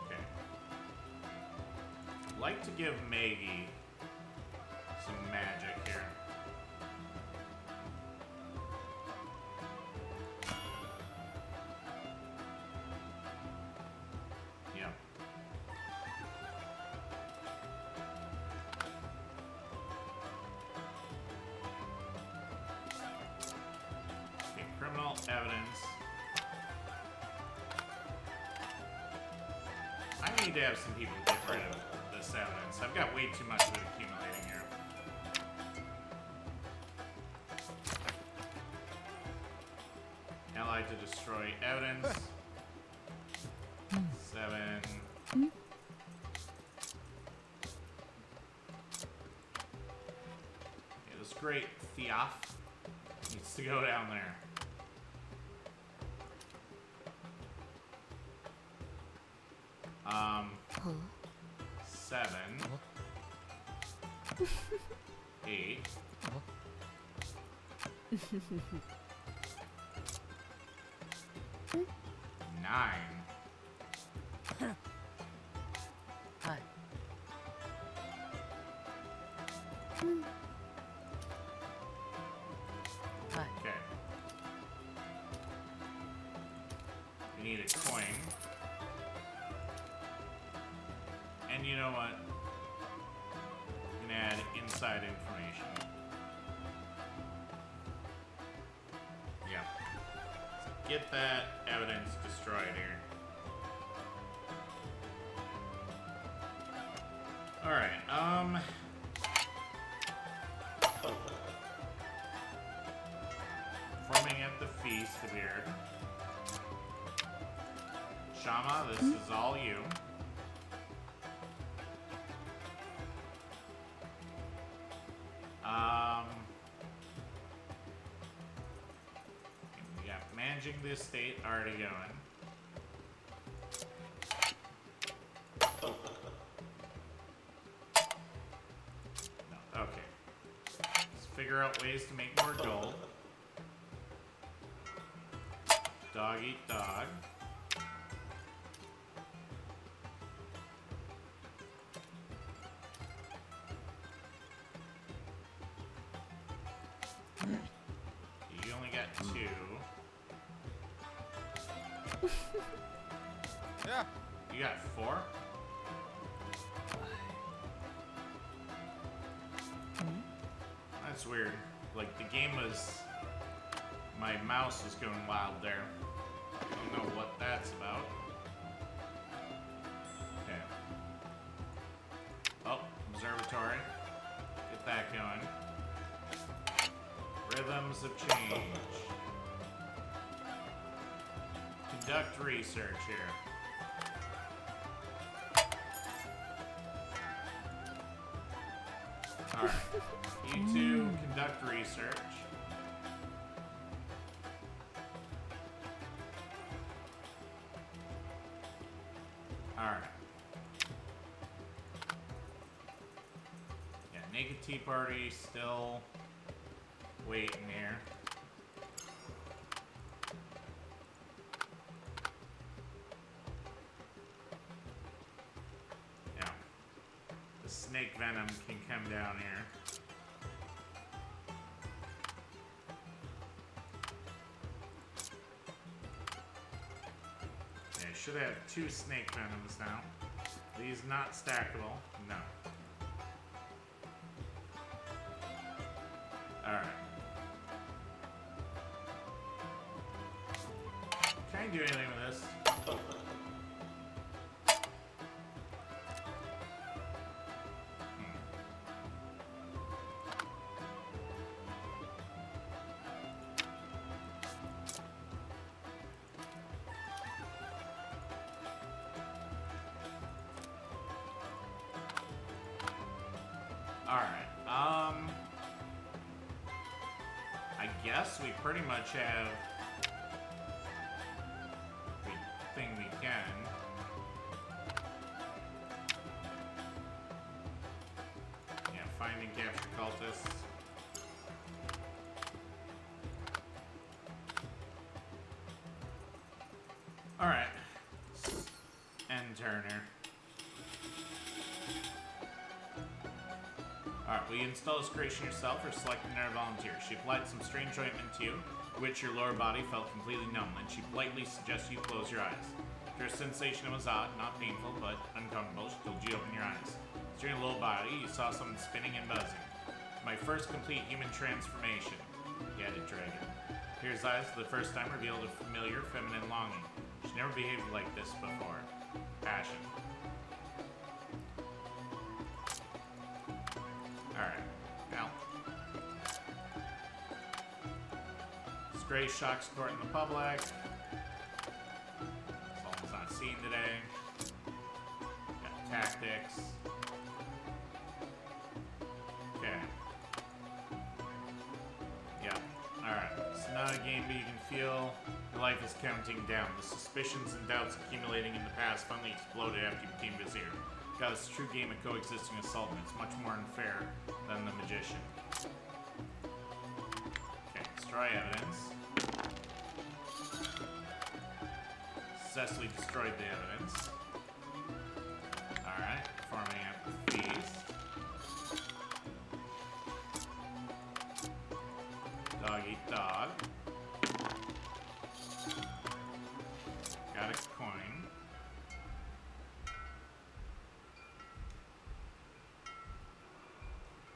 Speaker 1: Okay. I'd like to give Maggie some magic here. Yep. evidence. I need to have some people get rid of this evidence. I've got way too much of it accumulating here. Allied to destroy evidence. 7. Yeah, this great Theof needs to go down there.
Speaker 3: Huh?
Speaker 1: 7. 8. 9.
Speaker 3: Hi. Hi.
Speaker 1: Okay. We need a coin. And you know what? We can add inside information. Yeah. So get that evidence destroyed here. Alright, forming at the feast here. Shama, this is all you. We got managing the estate already going. No, okay. Let's figure out ways to make more gold. Dog eat dog. You only got 2.
Speaker 2: Yeah.
Speaker 1: You got 4? That's weird. Like, the game was... My mouse was going wild there. I don't know what that's about. Okay. Oh, observatory. Get that going. Rhythms of change. Conduct research here. Alright. You two conduct research. Alright. Yeah, Naked Tea Party still waiting here. Yeah. The snake venom can come down here. Yeah, should have 2 snake venoms now. These not stackable? No. Alright. Can I do anything with this? Alright, I guess we pretty much have everything we can. Yeah, find and capture cultists. Alright. End turner. Alright, will you install this creation yourself or select another volunteer? She applied some strange ointment to you, which your lower body felt completely numb, and she politely suggested you close your eyes. Her sensation was odd, not painful, but uncomfortable. She told you to open your eyes. During your lower body, you saw something spinning and buzzing. My first complete human transformation, the added dragon. Here's eyes for the first time revealed a familiar feminine longing. She never behaved like this before. Passion. Alright. Now. Disgrace shocks court in the public. Sultan's not seen today. Got tactics. Okay. Yeah. Alright. It's not a game, but you can feel your life is counting down. The suspicions and doubts accumulating in the past finally exploded after you became Vizier. God, it's a true game of coexisting with Sultan. It's much more unfair than the Magician. Okay, destroy evidence. Successfully destroyed the evidence. Alright, performing a feast. Dog eat dog. Got a coin.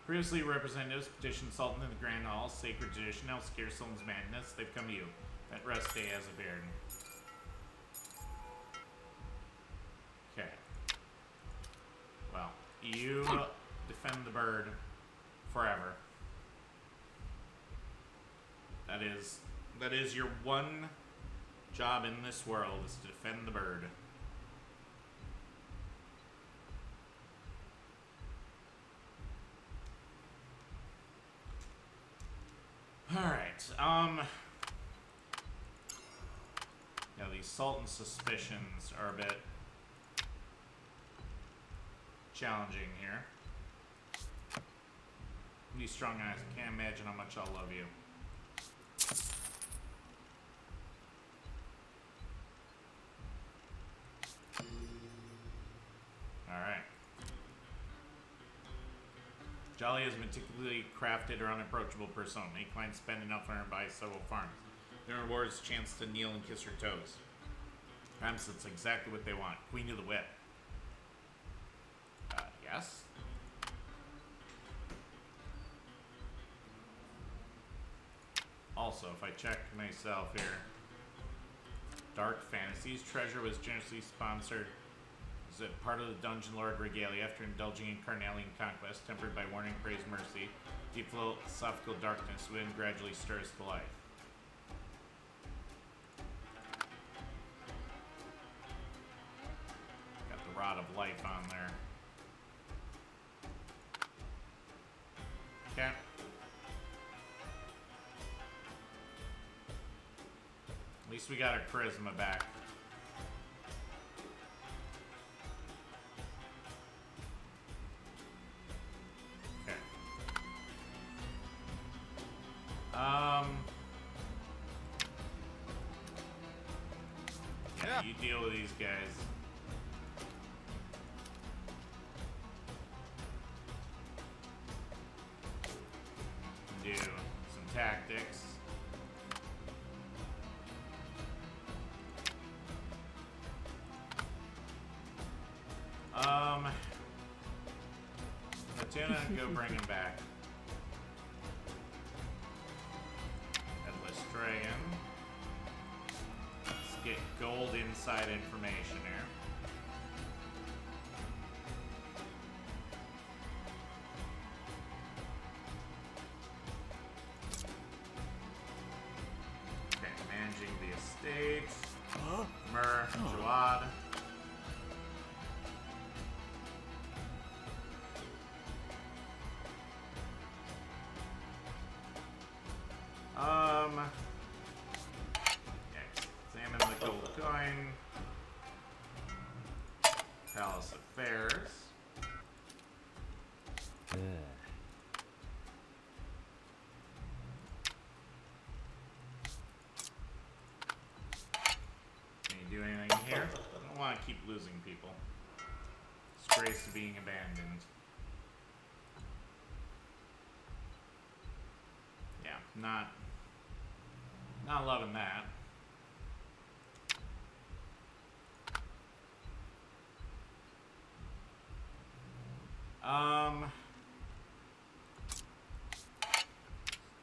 Speaker 1: Previously, representatives petitioned Sultan in the Grand Hall, sacred tradition, now scare Sultan's madness. They've come to you. That rest day has appeared. Okay. Well, you defend the bird forever. That is your one job in this world, is to defend the bird. Alright, yeah, these Sultan suspicions are a bit challenging here. These strong eyes, I can't imagine how much I'll love you. Alright. Jolly is a meticulously crafted or unapproachable persona. Make clients spend enough on her to buy several farms. Their reward is a chance to kneel and kiss her toes. Perhaps that's exactly what they want. Queen of the Whip. Yes? Also, if I check myself here, Dark Fantasies Treasure was generously sponsored. Is it part of the Dungeon Lord regalia after indulging in Carnality and Conquest, tempered by warning, praise, mercy, deep philosophical darkness within gradually stirs to life. Got the Rod of Life on there. Okay. At least we got our charisma back. Okay. Yeah, you deal with these guys. Do some tactics. Tuna, go bring him back. Headless Dragon. Let's get gold inside information here. Okay, managing the estate. Mur, Jawad. Examine the gold coin. Palace Affairs. Can you do anything here? I don't want to keep losing people. Disgrace to being abandoned. Yeah, not loving that.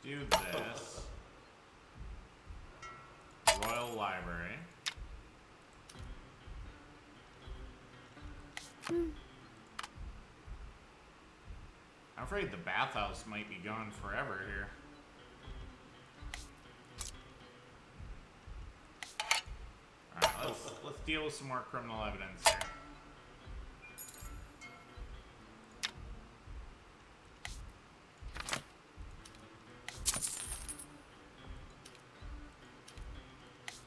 Speaker 1: Do this. the library. I'm afraid the bathhouse might be gone forever here. Alright, let's deal with some more criminal evidence here.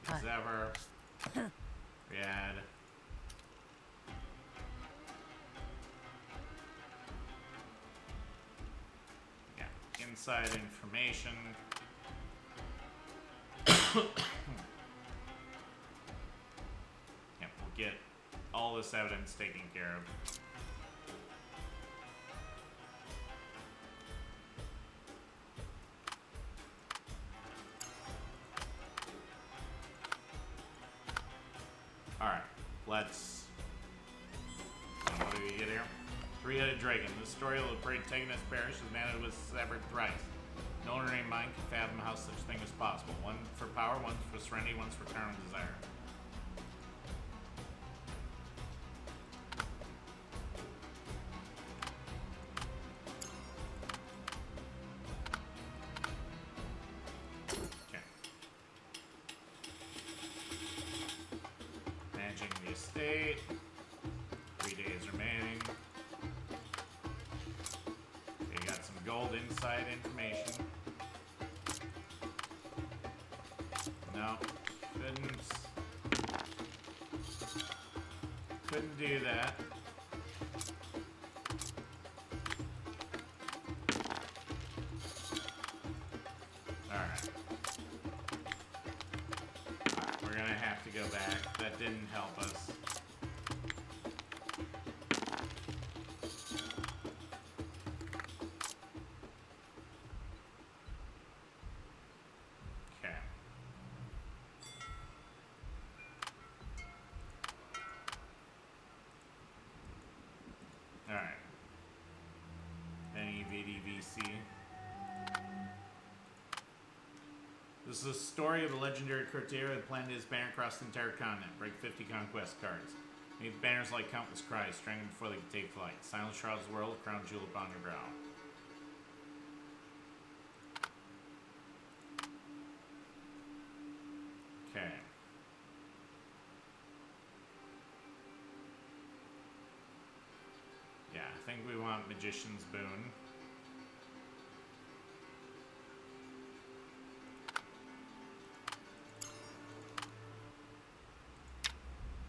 Speaker 1: As ever, we had inside information. Yeah, we'll get all this evidence taken care of. Alright, let's... what do we get here? Three-headed dragon. The story of the protagonist parish is managed with severed thrice. No ordinary mind can fathom how such a thing is possible. One for power, one for serenity, one for carnal desire. Okay. Managing the estate. 3 days remaining. Okay, got some gold inside information. No, couldn't do that. Alright, we're gonna have to go back. That didn't help us. Okay. Alright. Any VDVC. This is a story of a legendary courtier that planted his banner across the entire continent. Break 50 conquest cards. Make banners like countless cries, strangling before they can take flight. Silence shrouds the world, crown jewel upon your brow. Okay. Yeah, I think we want Magician's Boon.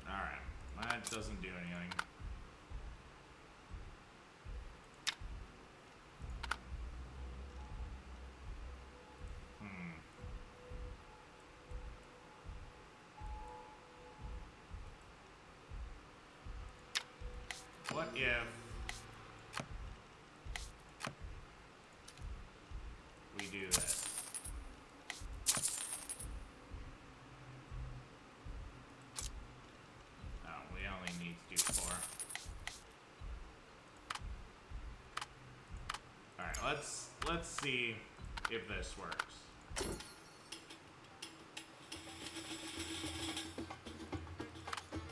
Speaker 1: Alright, that doesn't do anything. What if we do this? Oh, we only need to do 4. Alright, let's see if this works.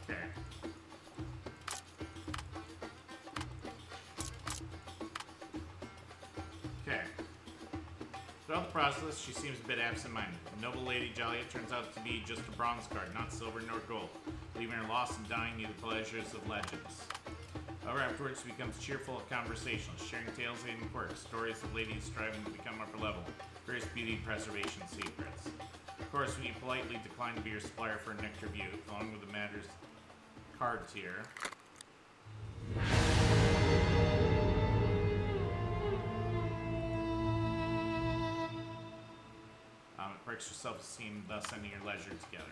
Speaker 1: Okay. Okay. Throughout the process, she seems a bit absent-minded. The noble Lady Joliet turns out to be just a bronze card, not silver nor gold, leaving her lost and dying near the pleasures of legends. However, afterwards, she becomes cheerful and conversational, sharing tales and quirks, stories of ladies striving to become upper level, various beauty preservation secrets. Of course, when you politely decline to be your supplier for a nectar view, along with the matter's card tier. It breaks your self-esteem, thus ending your leisure together.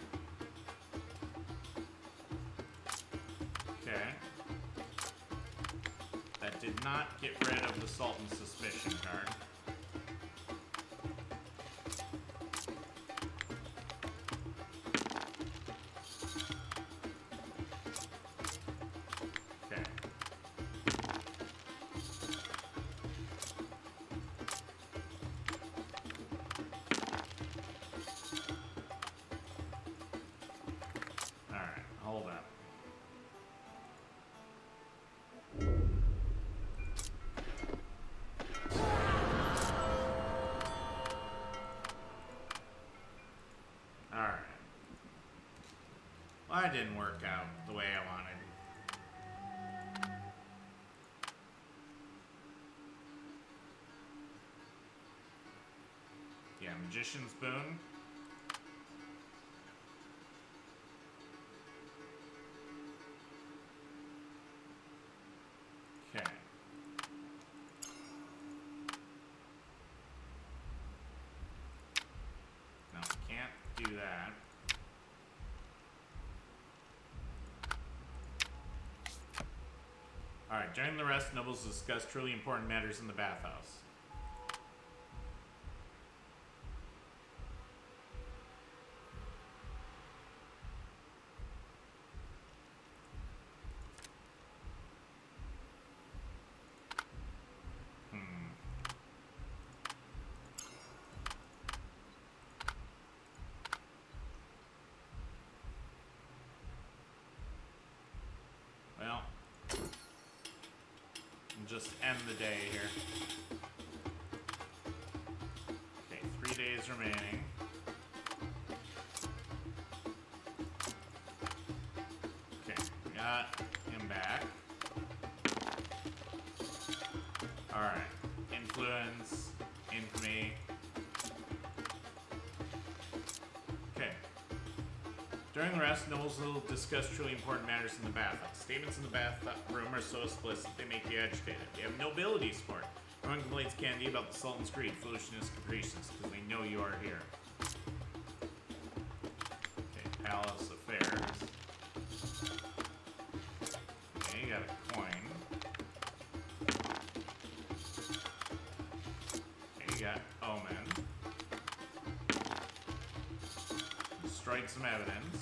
Speaker 1: Okay. That did not get rid of the Sultan's suspicion card. Okay. Well, that didn't work out the way I wanted. Yeah, Magician's Boon. Okay. No, can't do that. Alright, during the rest, nobles discuss truly important matters in the bathhouse. Well, we'll just end the day here. Okay, 3 days remaining. Okay, got him back. Alright, influence, infamy. Okay. During the rest, nobles will discuss truly important matters in the bathhouse. Statements in the bathroom are so explicit they make you agitated. They have nobility support. Everyone complains candy about the Sultan's greed, foolishness, capriciousness, because they know you are here. Okay, palace affairs. Okay, you got a coin. Okay, you got omen. Strike some evidence.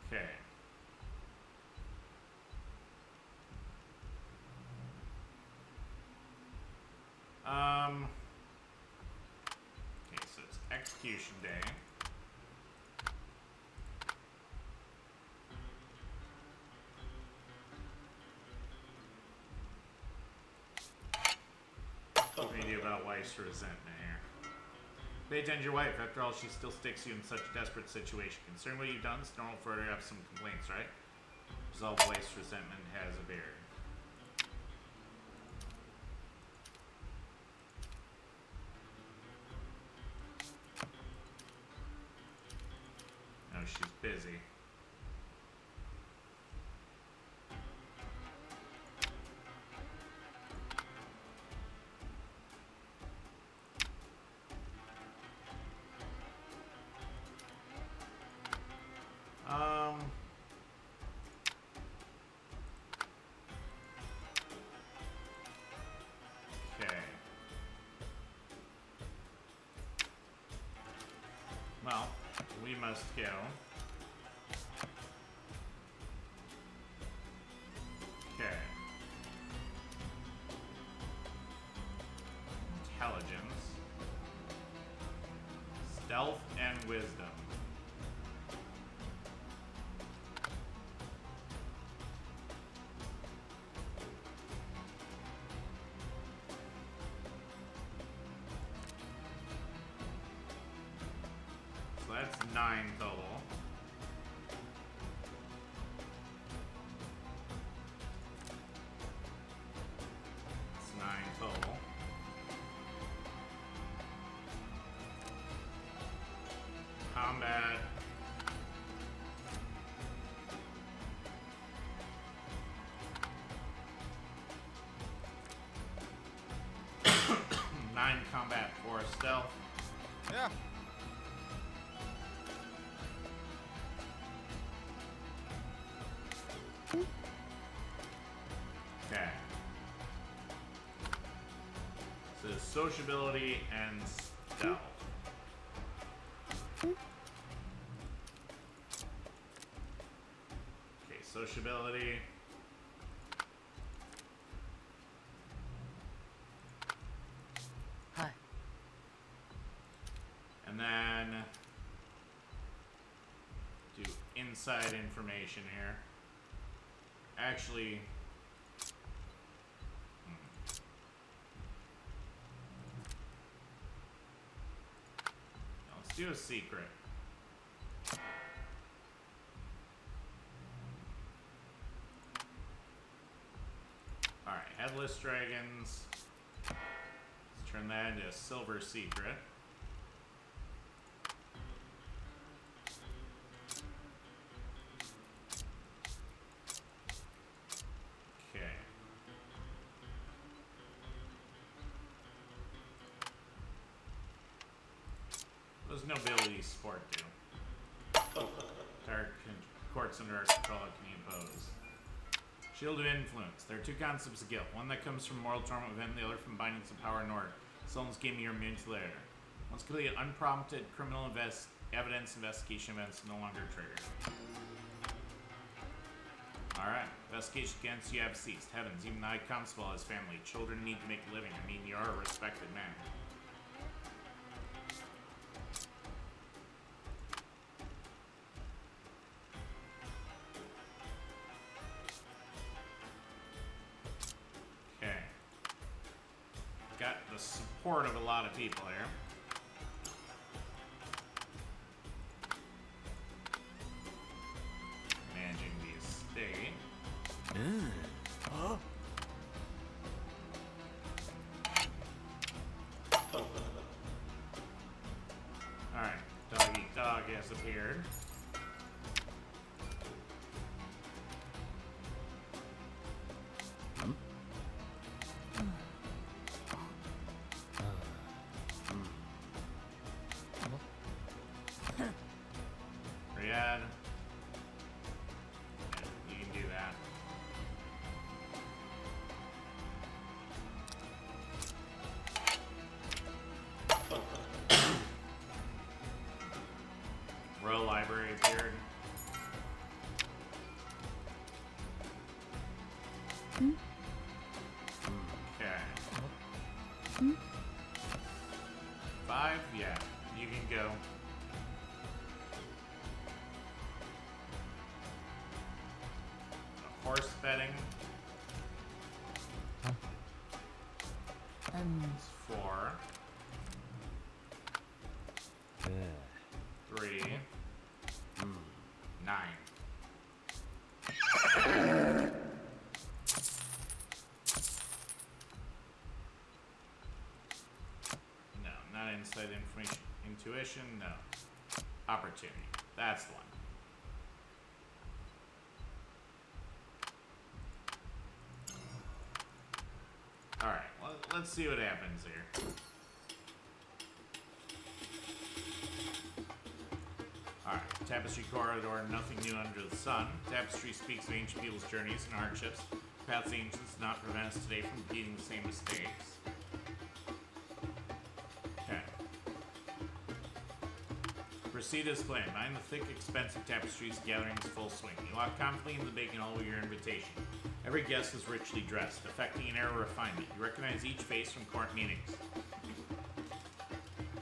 Speaker 1: Okay. Okay, so it's execution day. What can you do about wife's resentment here? Pay attention to your wife. After all, she still sticks you in such a desperate situation. Considering what you've done, it's normal for her to have some complaints, right? Resolve wife's resentment has a beard. No, she's busy. Okay. Well, we must go. Okay. Intelligence. Stealth and wisdom. So that's 9 total. That's 9 total. Combat. Nine combat, 4 stealth.
Speaker 2: Yeah.
Speaker 1: Okay. So sociability and stealth. Okay, sociability.
Speaker 3: Hi.
Speaker 1: And then do inside information here. Actually, Let's do a secret. Alright, headless dragons. Let's turn that into a silver secret. Okay. What does nobility sport do? Dark courts under our control can you oppose? Shield of Influence. There are two concepts of guilt. One that comes from moral torment within, the other from bindings of power and order. Sultan's game you're immune to later. Once completed, unprompted criminal evidence investigation events no longer triggered. Alright. Investigation against you have ceased. Heavens, even the High Constable has family. Children need to make a living. I mean, you're a respected man. Got the support of a lot of people here. Managing the estate. Alright, dog eat dog has appeared. Riyadh. Yeah, you can do that. Royal Library appeared. Okay. 5? Yeah, you can go. Horse betting. It's 4. 3. 9. No, not insight information. Intuition, no. Opportunity. That's the one. Alright, well, let's see what happens here. Alright, Tapestry Corridor, nothing new under the sun. Tapestry speaks of ancient people's journeys and hardships. Paths of ancients do not prevent us today from repeating the same mistakes. Okay. Proceed as planned. Behind the thick, expensive tapestries, gathering is full swing. You walk confidently in the bacon hall with your invitation. Every guest is richly dressed, affecting an air of refinement. You recognize each face from court meetings.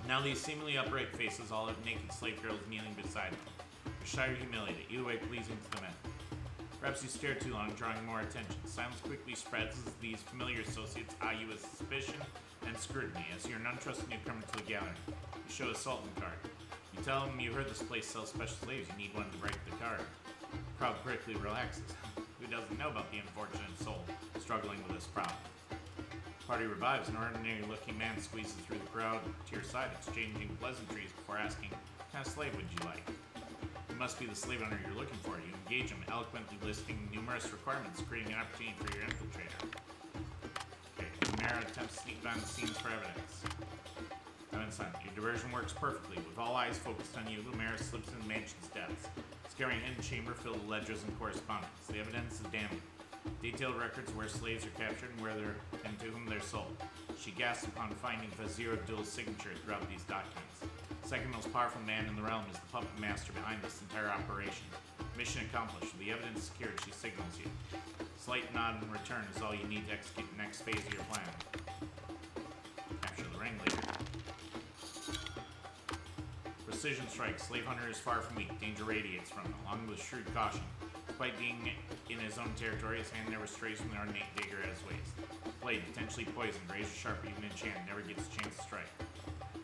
Speaker 1: Now these seemingly upright faces all have naked slave girls kneeling beside them. You're shy or humiliated, either way pleasing to the men. Perhaps you stare too long, drawing more attention. Silence quickly spreads as these familiar associates eye you with suspicion and scrutiny as you're an untrusted newcomer to the gathering. You show a Sultan card. You tell them you heard this place sells special slaves, you need one to break the card. The crowd quickly relaxes. Who doesn't know about the unfortunate soul struggling with this problem? Party revives. An ordinary-looking man squeezes through the crowd to your side, exchanging pleasantries before asking, "What kind of slave would you like?" You must be the slave owner you're looking for. You engage him, eloquently listing numerous requirements, creating an opportunity for your infiltrator. Okay, Lumera attempts to sneak behind the scenes for evidence. Evidence on your diversion works perfectly. With all eyes focused on you, Lumera slips into the mansion's depths, scaring a hidden chamber filled with ledgers and correspondence. The evidence is damning. Detailed records where slaves are captured and where they're and to whom they're sold. She gasps upon finding Vizier Abdul's signature throughout these documents. The second most powerful man in the realm is the puppet master behind this entire operation. Mission accomplished. With the evidence secured, she signals you. Slight nod in return is all you need to execute the next phase of your plan. Capture the ringleader. Precision strike. Slave hunter is far from weak. Danger radiates from him, along with shrewd caution. Despite being in his own territory, his hand never strays from the ornate dagger at his waist. Blade, potentially poisoned, razor sharp, even enchanted, never gets a chance to strike.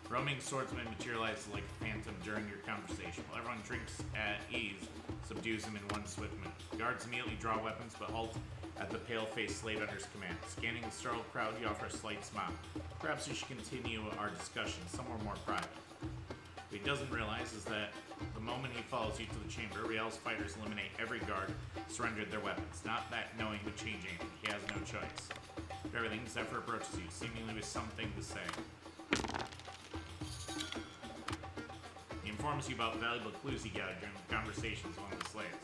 Speaker 1: Roaming swordsman materializes like a phantom during your conversation. While everyone drinks at ease, subdues him in one swift move. Guards immediately draw weapons, but halt at the pale-faced slave hunter's command. Scanning the startled crowd, you offer a slight smile. Perhaps we should continue our discussion somewhere more private. What he doesn't realize is that the moment he follows you to the chamber, Riel's fighters eliminate every guard, surrendered their weapons. Not that knowing would change anything. He has no choice. For everything, Zephyr approaches you, seemingly with something to say. He informs you about valuable clues he gathered during the conversations among the slaves.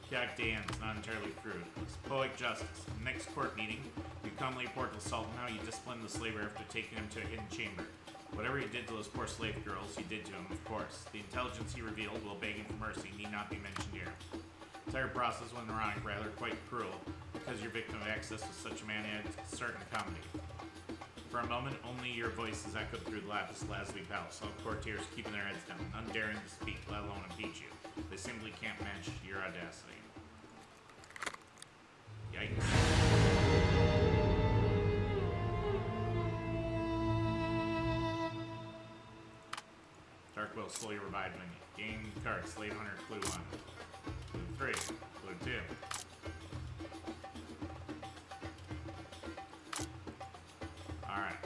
Speaker 1: Chaotic day ends, not entirely crude. It's poetic justice. In the next court meeting, you calmly report to Sultan how you disciplined the slaver after taking him to a hidden chamber. Whatever he did to those poor slave girls, he did to him, of course. The intelligence he revealed, while begging for mercy, need not be mentioned here. The entire process went ironic, rather quite cruel, because your victim of access to such a man had certain comedy. For a moment, only your voice is echoed through the lapis lazuli palace, all courtiers keeping their heads down, none daring to speak, let alone impeach you. They simply can't match your audacity. Yikes. Dark will slowly revive when you gain card, Slave Hunter, Clue 1. Clue 3. Clue 2. Alright.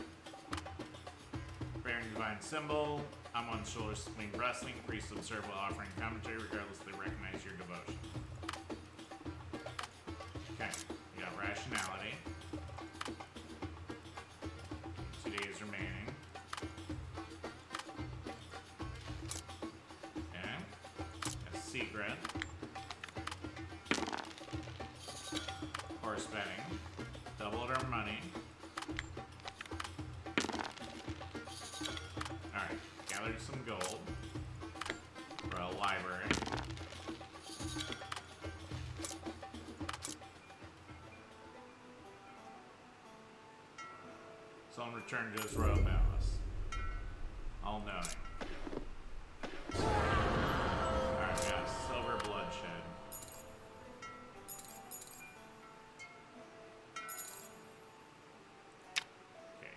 Speaker 1: Bearing Divine Symbol. On one's shoulders, swing wrestling. Priests observe while offering commentary, regardless they recognize your devotion. Okay. We got Rationality. 2 days remaining. Secret. Horse betting. Doubled our money. Alright, gathered some gold for a library. Someone returned to his royal palace. All knowing. Bloodshed. Okay.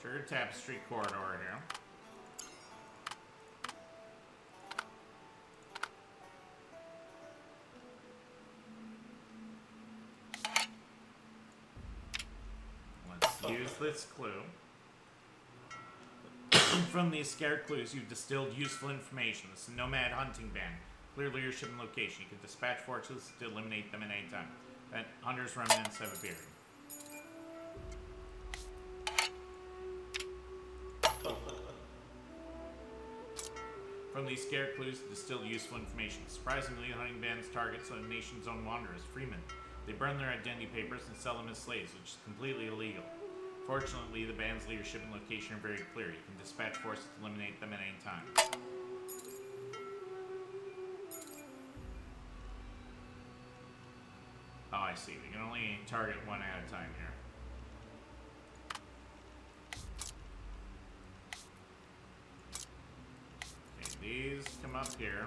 Speaker 1: Trigger tapestry corridor here. Let's use this clue. From these scared clues, you've distilled useful information. This is a nomad hunting band. Clear leadership and location. You can dispatch forces to eliminate them at any time. That hunter's remnants have appeared. From these scared clues, distilled useful information. Surprisingly, the hunting band's targets are the nation's own wanderers, freemen. They burn their identity papers and sell them as slaves, which is completely illegal. Fortunately, the band's leadership and location are very clear. You can dispatch forces to eliminate them at any time. Oh, I see. We can only target one at a time here. Okay, these come up here.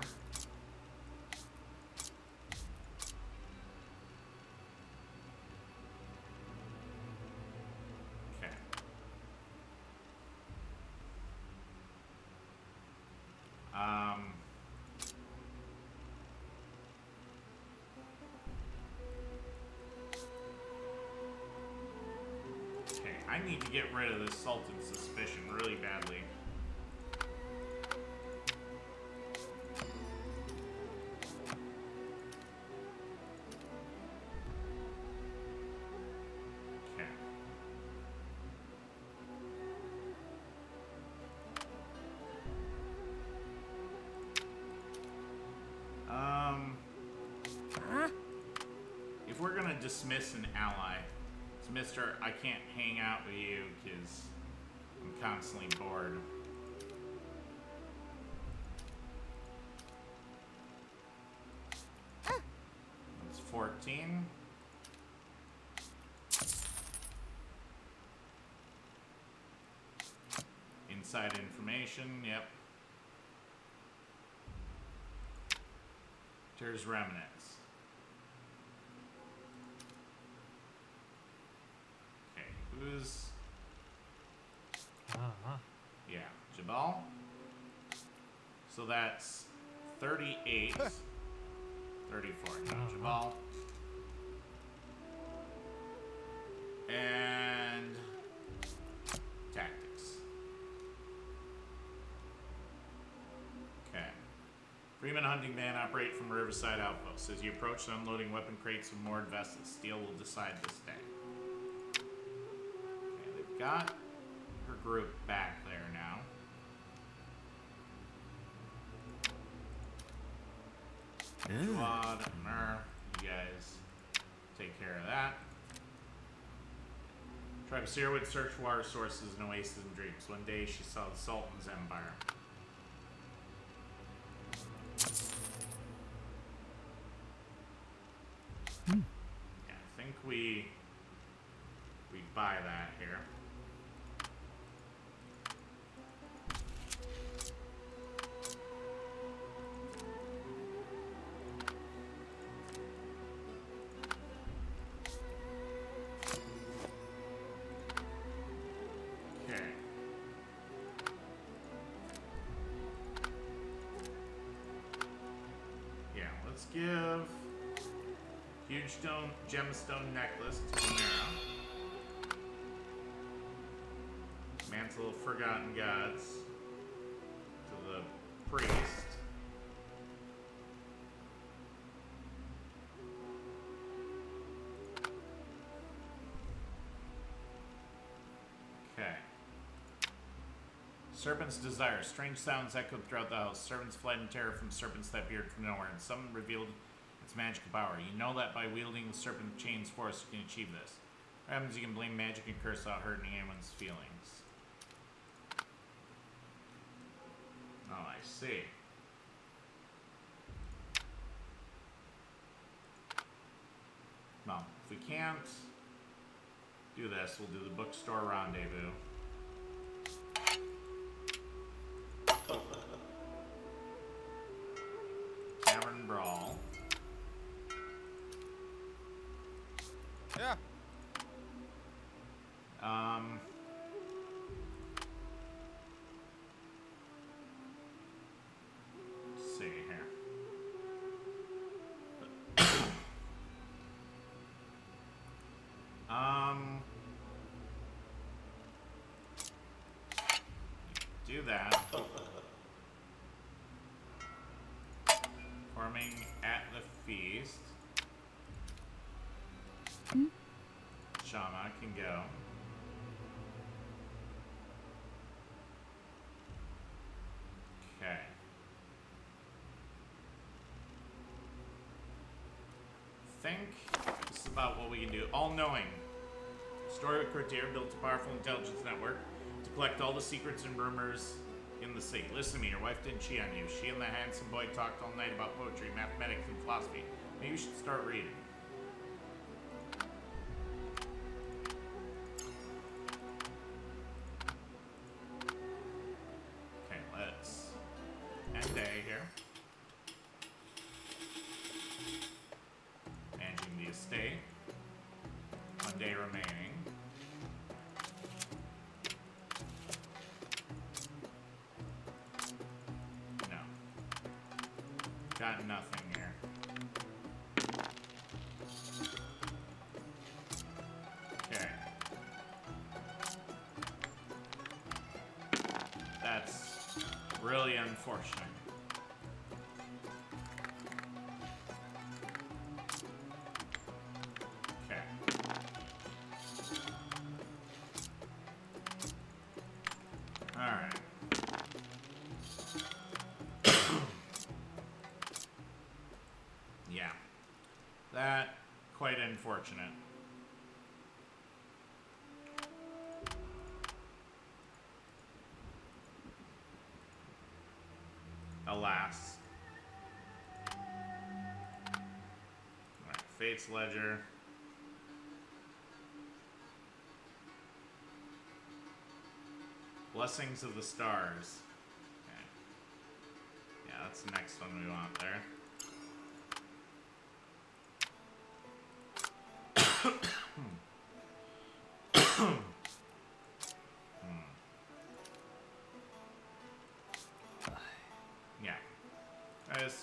Speaker 1: Okay. I need to get rid of this Sultan's suspicion really badly. Okay. If we're gonna dismiss an ally, Mr. I can't hang out with you because I'm constantly bored. That's 14. Inside information, yep. There's remnants. Who's... Yeah, Jabal. So that's 38. 34. No, Jabal. And tactics. Okay. Freeman hunting van operate from Riverside Outpost. As you approach the unloading weapon crates with moored vessels, Steel will decide this day. Okay, they've got her group back there now. Claude, Mer, you guys take care of that. Tribe of Seer would search water sources and oases and dreams. One day she saw the Sultan's empire. Yeah, I think we buy that here. Okay. Yeah, let's give huge stone gemstone necklace to Amara. Mantle of Forgotten Gods to the priest. Okay. Serpent's Desire. Strange sounds echoed throughout the house. Serpents fled in terror from serpents that appeared from nowhere, and some revealed its magical power. You know that by wielding the serpent chain's force, you can achieve this. What happens, you can blame magic and curse without hurting anyone's feelings. Oh, I see. Well, if we can't do this, we'll do the bookstore rendezvous. Tavern Brawl.
Speaker 2: Yeah.
Speaker 1: Let's see here. Do that. Forming at the feast. Shama can go. Okay. Think this is about what we can do. All-knowing. Story of Courtier built a powerful intelligence network to collect all the secrets and rumors in the city. Listen to me, your wife didn't cheat on you. She and the handsome boy talked all night about poetry, mathematics, and philosophy. Maybe you should start reading. Okay, let's end day here. Managing the estate. 1 day remaining. No. Got nothing here. Okay. That's really unfortunate. Okay. Alright. Yeah. That, quite unfortunate. Alas. Alright, Fate's Ledger. Blessings of the Stars. Okay. Yeah, that's the next one we want there.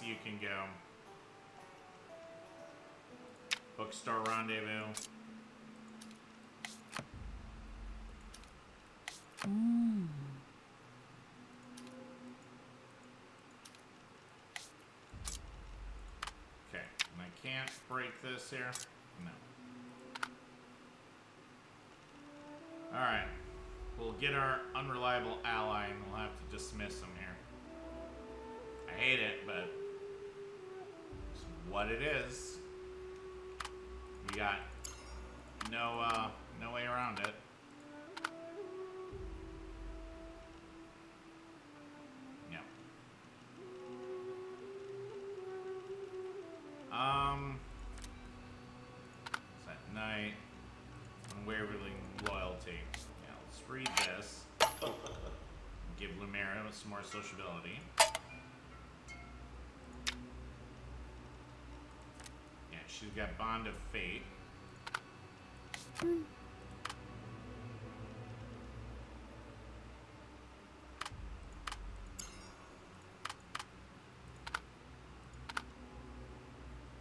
Speaker 1: you can go. Bookstore rendezvous. Okay, and I can't break this here. No. Alright. We'll get our unreliable ally and we'll have to dismiss him here. I hate it, but it's what it is. We got no way around it. Yep. It's at night. Unwavering loyalty. Yeah, let's read this. Give Lumera some more sociability. Yeah, she's got Bond of Fate.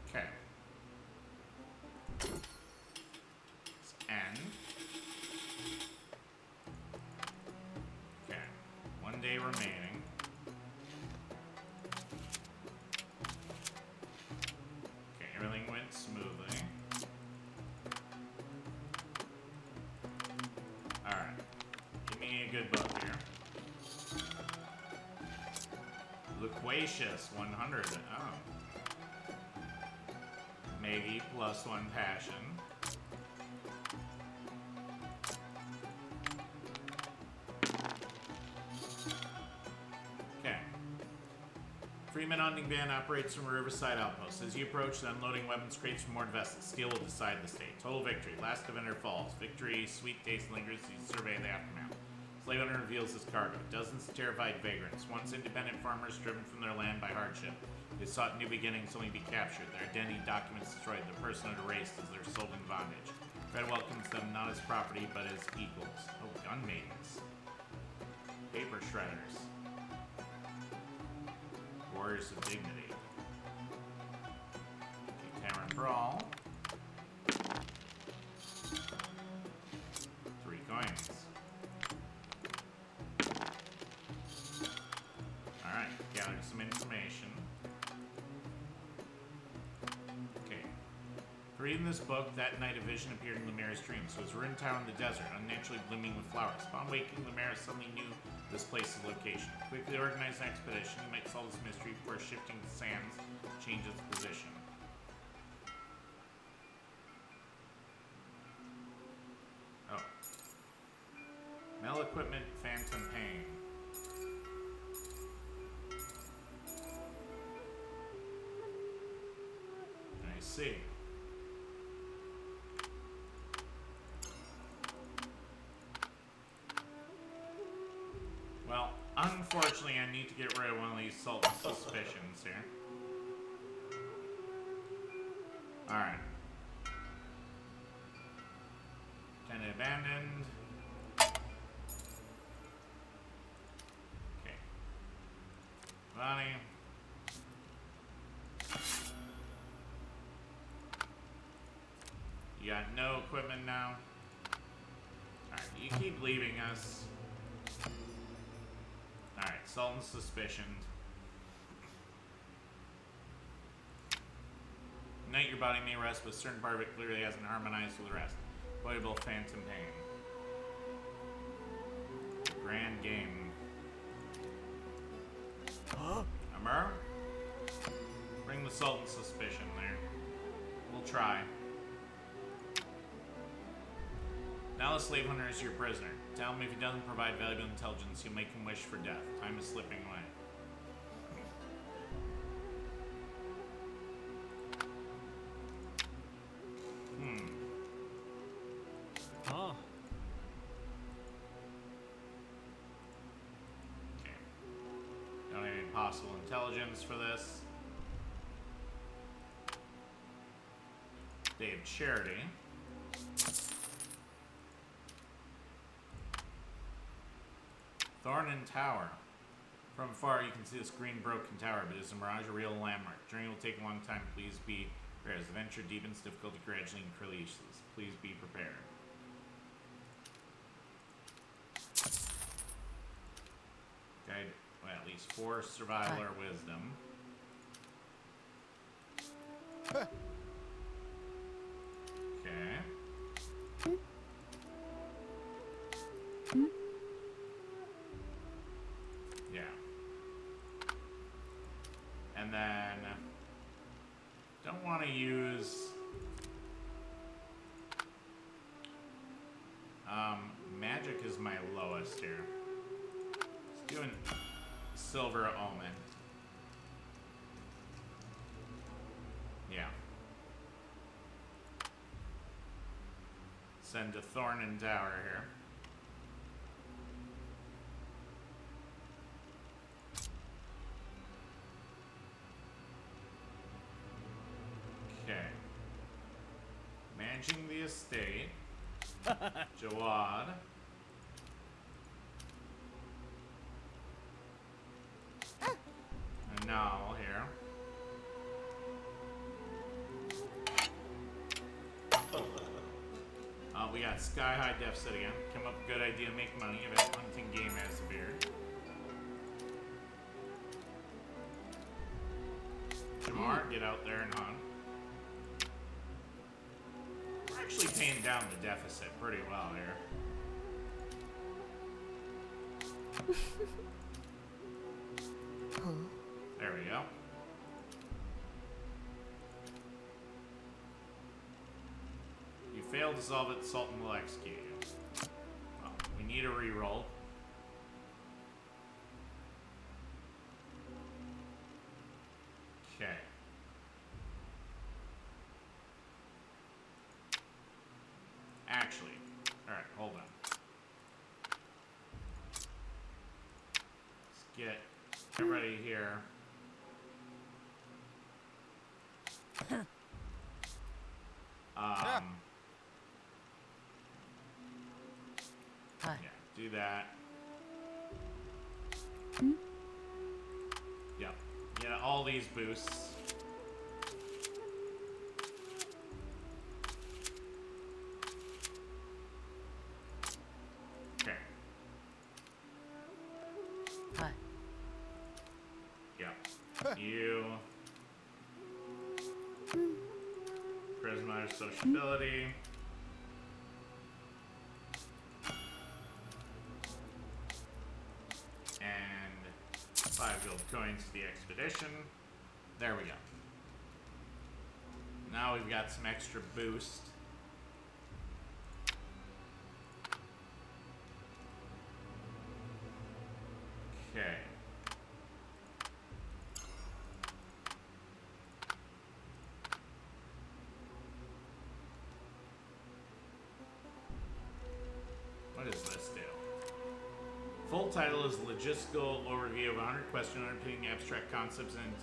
Speaker 1: Okay. Let's end. Okay. 1 day remaining. Okay, everything went smoothly. Alright. Give me a good book here. Loquacious 100. Oh. Maggie +1 passion. Okay. Freeman Hunting Band operates from a riverside outpost. As you approach, the unloading weapons crates from more vessels. Steel will decide the state. Total victory. Last defender falls. Victory. Sweet taste lingers. You survey the aftermath. Slave owner reveals his cargo. Dozens of terrified vagrants. Once independent farmers driven from their land by hardship. They sought new beginnings only to be captured. Their identity documents destroyed. Their personhood erased as they're sold in bondage. Fred welcomes them not as property, but as equals. Oh, gun maidens. Paper shredders. Warriors of dignity. Okay, Tavern Brawl. 3 coins. Alright, gather some information. Okay. Reading this book, that night a vision appeared in Lumera's dreams. It was a ruined town in the desert, unnaturally blooming with flowers. Upon waking, Lumera suddenly knew this place's location. Quickly organized an expedition. You might solve this mystery before shifting the sands change its position. Oh. Mel equipment, phantom pain. I see. Well, unfortunately, I need to get rid of one of these Sultan suspicions here. Alright. Tenant abandoned. Okay. Bonnie. You got no equipment now. Alright, you keep leaving us. Alright, Sultan's suspicioned. Night, your body may rest, but a certain part of it clearly hasn't harmonized with the rest. Avoidable phantom pain. Grand game. Amur? Bring the Sultan's suspicion there. We'll try. Now the slave hunter is your prisoner. Tell him if he doesn't provide valuable intelligence, you'll make him wish for death. Time is slipping away.
Speaker 4: Oh.
Speaker 1: Okay. Don't have any possible intelligence for this. Day of Charity. Thorn and Tower. From afar, you can see this green broken tower, but it's a mirage, a real landmark. Journey will take a long time. Please be prepared. As the venture deepens, difficulty gradually increases. Please be prepared. Guide, well, at least 4 survival or wisdom. Okay. Yeah. And then don't want to use magic is my lowest here. Let's do an silver omen. Yeah. Send a thorn and tower here. Okay. Managing the estate. Jawad. And now here. We got sky high deficit again. Come up with a good idea, make money. About hunting game has a beard. Jamar, get out there and hunt. We're actually paying down the deficit pretty well here. There we go. You failed to solve it, Sultan will execute you. Well, we need a reroll. Okay. Actually, alright, hold on. Let's get ready here. Yeah, do that. Yep. Yeah, all these boosts. Okay.
Speaker 3: Hi.
Speaker 1: Yep. You. Charisma, sociability. And 5 gold coins to the expedition. There we go. Now we've got some extra boost. Okay. What does this do? Full title is Logistical Overview of 100 Questions Underpinning Abstract Concepts and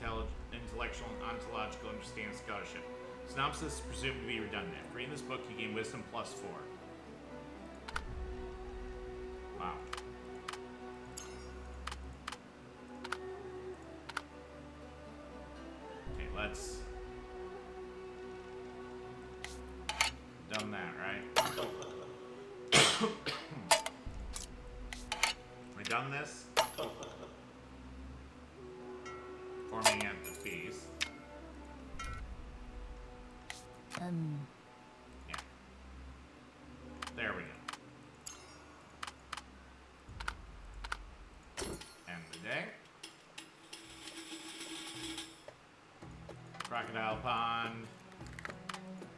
Speaker 1: Intellectual and Ontological Understanding Scholarship. Synopsis is presumed to be redundant. Reading this book, you gain Wisdom +4. Wow. Okay, let's... Done that, right? We done this? Forming at the fees. Yeah. There we go. End the day. Crocodile Pond.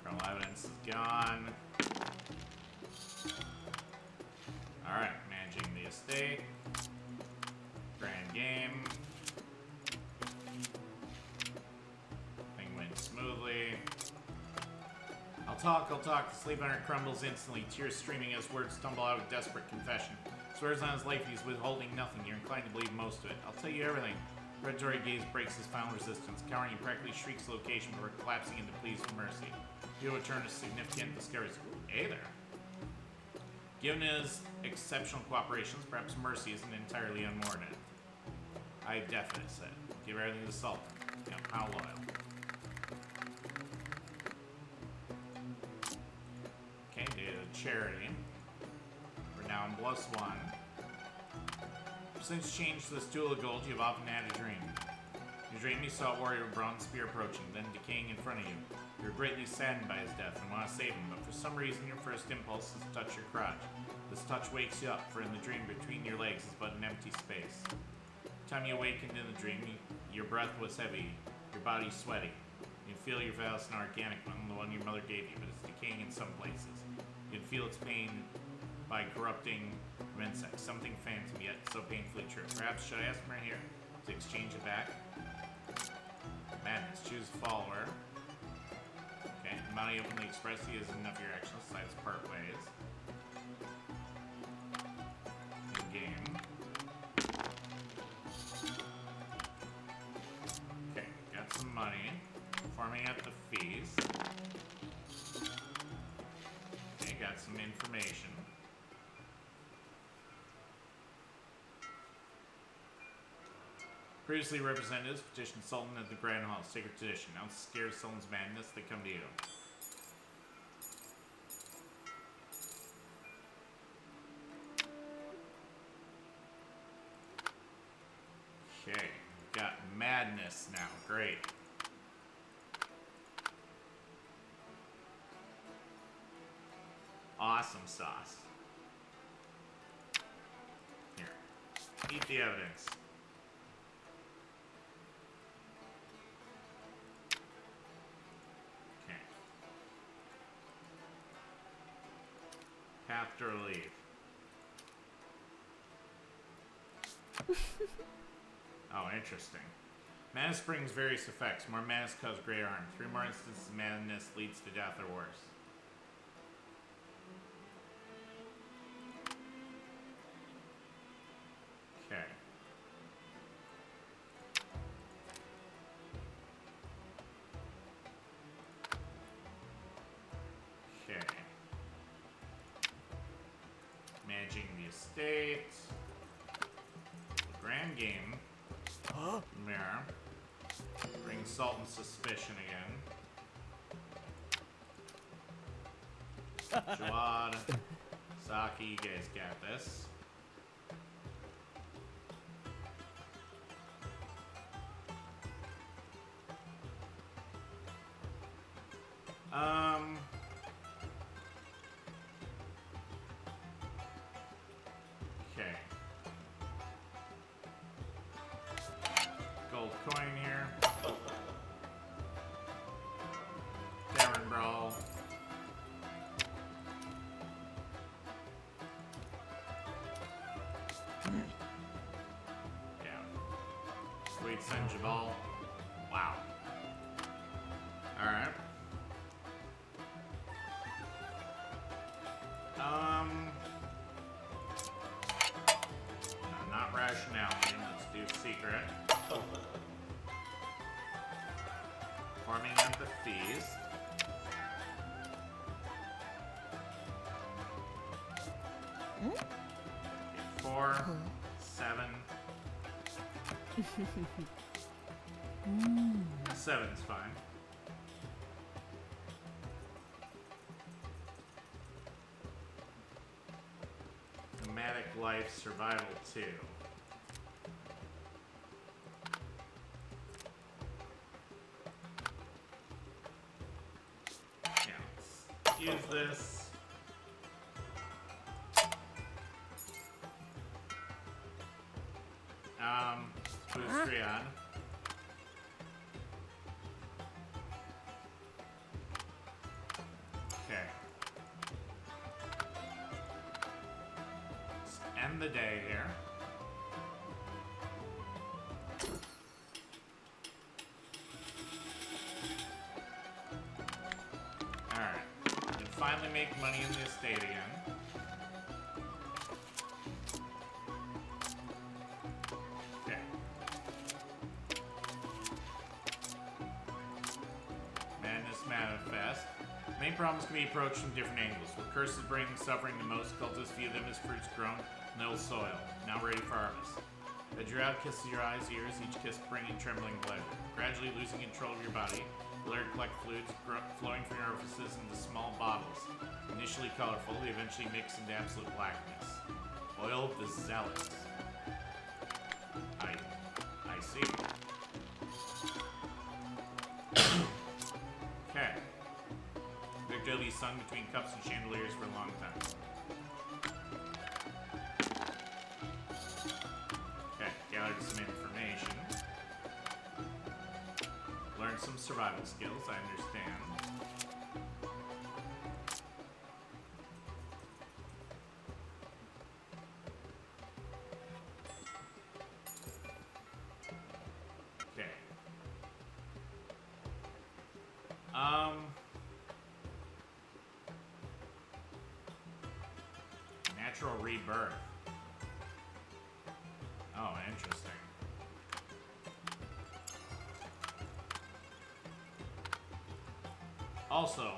Speaker 1: Criminal evidence is gone. Alright, managing the estate. Grand game. Thing went smoothly. I'll talk. The sleep under crumbles instantly, tears streaming as words tumble out of desperate confession. Swears on his life he's withholding nothing. You're inclined to believe most of it. I'll tell you everything. Predatory gaze breaks his final resistance. Cowering, he practically shrieks location before collapsing into pleas for mercy. He'll return to significant discoveries. Hey there. Given his exceptional cooperations, perhaps mercy isn't entirely unwarranted. High deficit. Give everything to Sultan. Yeah, how loyal. Okay, do charity. We're now in +1. Since change to this duel of gold, you have often had a dream. You dream you saw a warrior with a bronze spear approaching, then decaying in front of you. You're greatly saddened by his death and want to save him, but for some reason your first impulse is to touch your crotch. This touch wakes you up, for in the dream between your legs is but an empty space. The time you awakened in the dream, your breath was heavy, your body sweaty. You can feel your vows an organic one, the one your mother gave you, but it's decaying in some places. You can feel its pain by corrupting from insects, something phantom yet so painfully true. Perhaps should I ask him right here to exchange it back? Madness. Choose follower. Okay. The amount you openly express is enough of your actions, decides part ways. In game. Okay. Got some money. Farming at the fees. Okay. Got some information. Previously representatives petitioned Sultan at the Grand Hall, sacred tradition. Now it's scared Sultan's madness, they come to you. Okay, got madness now. Great. Awesome sauce. Here, eat the evidence. Path to relief. Oh, interesting. Madness brings various effects. More madness causes gray arm. 3 more instances of madness leads to death or worse. Okay. Okay. Managing the estate. The grand game. Mirror. Bring Sultan suspicion again. Jawad. Saki, you guys got this. Okay. Gold coin here. Tavern Brawl. Yeah. Sweet Senjabal. Wow. Alright. Not rationality. Let's do secret. Farming at the fees. Okay, 4, 7. 7's fine. Nomadic life, survival 2. Yeah, let's use this. Boost Rion. Okay. Let's end the day here. Alright. We can finally make money in the estate again. Main problems can be approached from different angles. What curses bring suffering the most, cultists view them as fruits grown in the old soil, now ready for harvest. A drought kisses your eyes, ears, each kiss bringing trembling pleasure. Gradually losing control of your body, you learn to collect fluids flowing from your orifices into small bottles. Initially colorful, they eventually mix into absolute blackness. Oil of the Zealots. I see. Okay. Victor will be sung between cups and chandeliers for a long time. Okay, gathered some information. Learned some survival skills, I understand. Okay. Natural rebirth. Oh, interesting. Also,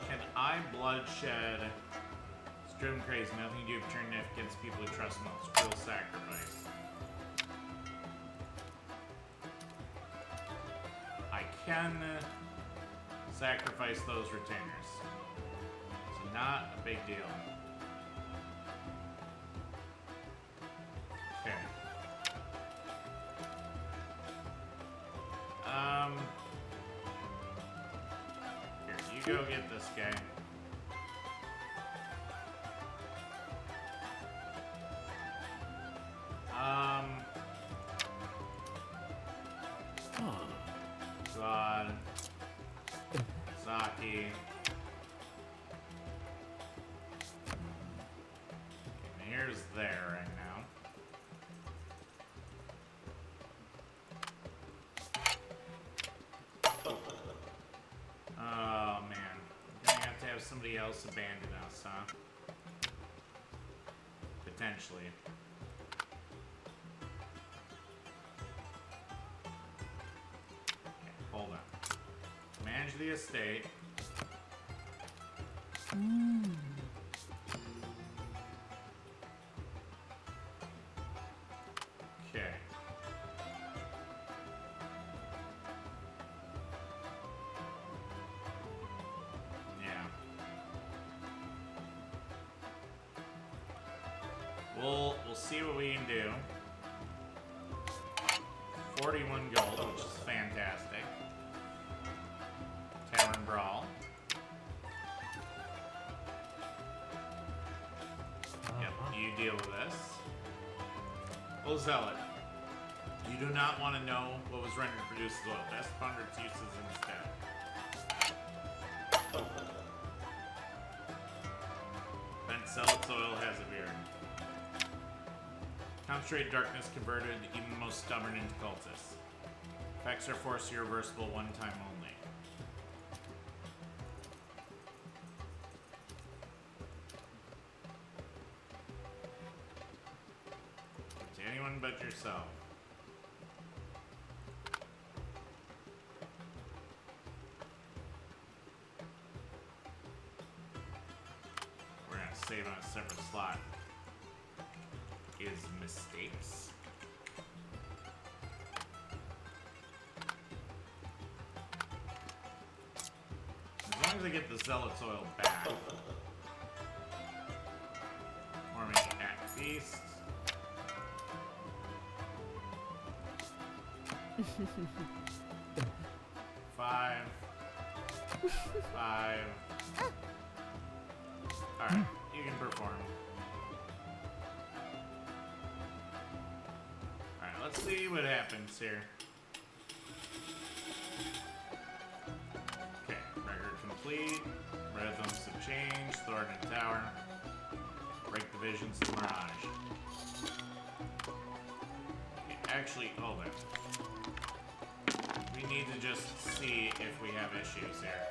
Speaker 1: can I bloodshed Strim crazy? Nothing you do turn knife against people who trust most. Cruel sacrifice. I can sacrifice those retainers. So not a big deal. Okay. Here, you go get this guy. God. Saki. And here's there right now. Oh man. I'm gonna have to have somebody else abandon us, huh? Potentially. Okay, hold on. Manage the estate. Okay. Yeah. We'll see what we can do. 41 gold, which is fantastic. Tavern Brawl. Yep, you deal with this. Well, Zealot, you do not want to know what was rendered to produce the oil. Best ponder its uses instead. Then Zealot's oil has a beard. Concentrated darkness converted even the most stubborn into cultists. Effects are forced irreversible one time only. To anyone but yourself. We're gonna save on a separate slot. Is mistakes. As long as I get the Zealot's oil back. Forming at feast. Five. Alright, you can perform. Alright, let's see what happens here. Okay, record complete. Rhythms have changed. Thornton Tower. Break the visions of Mirage. Okay, actually, hold it. We need to just see if we have issues here.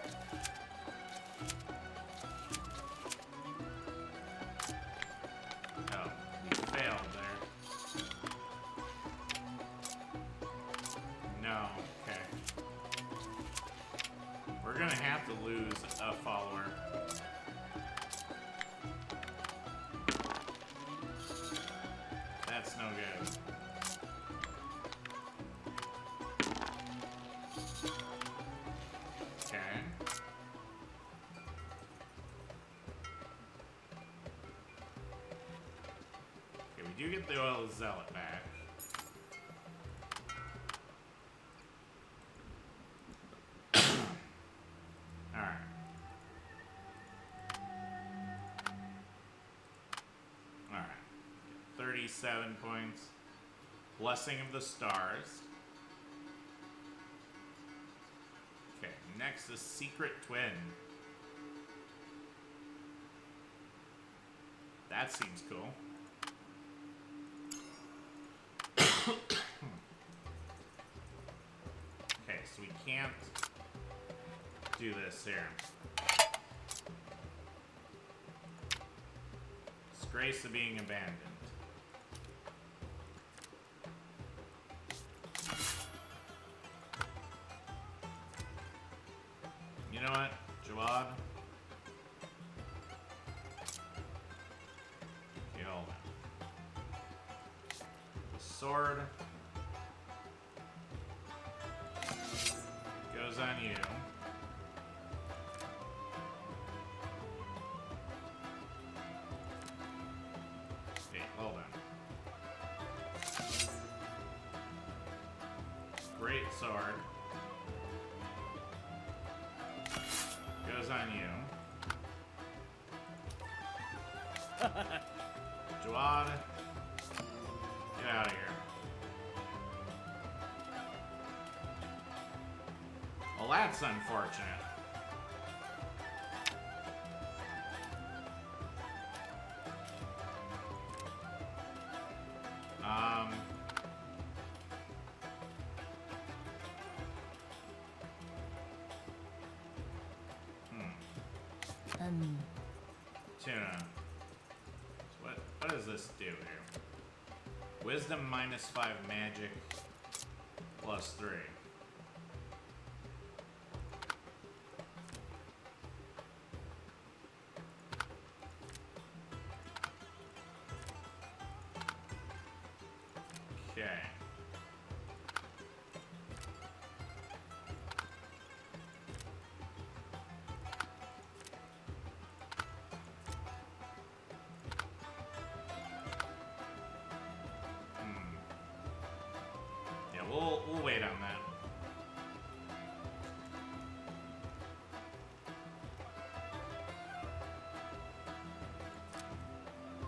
Speaker 1: Oh, we failed there. No, okay. We're gonna have to lose a follower. no good. Okay. Okay, we do get the oil zealot back. Alright. Alright. 37 points. Blessing of the Stars. Okay, next is Secret Twin. That seems cool. Okay, so we can't do this here. Disgrace of being abandoned. You know what, Jawad? Okay, hold on. The sword goes on you. Okay, hold on. Great sword goes on you. Jawad, get out of here. Well, that's unfortunate. Tuna. So what does this do here? Wisdom -5 magic +3. Okay. Yeah, we'll wait on that.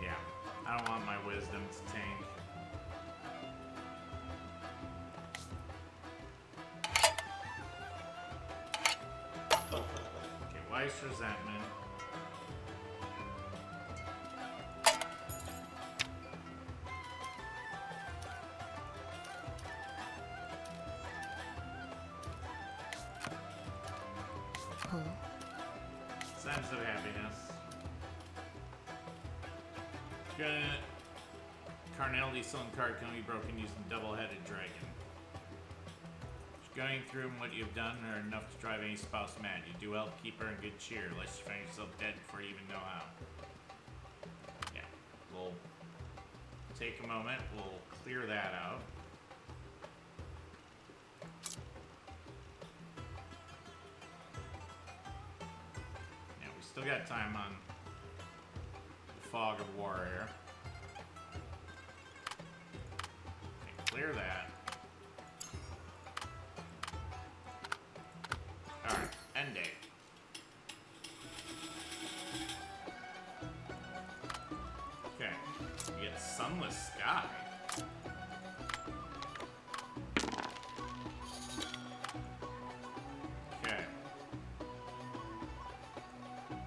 Speaker 1: Yeah, I don't want my wisdom to tank. Okay, Wife's Resentment. Sense of Happiness. Carnality Sultan card can be broken using double-headed dragon. Going through what you've done are enough to drive any spouse mad. You do well to keep her in good cheer, lest you find yourself dead before you even know how. Yeah, we'll take a moment, we'll clear that out. Yeah, we still got time on the Fog of War here. Okay, clear that. Alright, end date. Okay, we get Sunless Sky. Okay.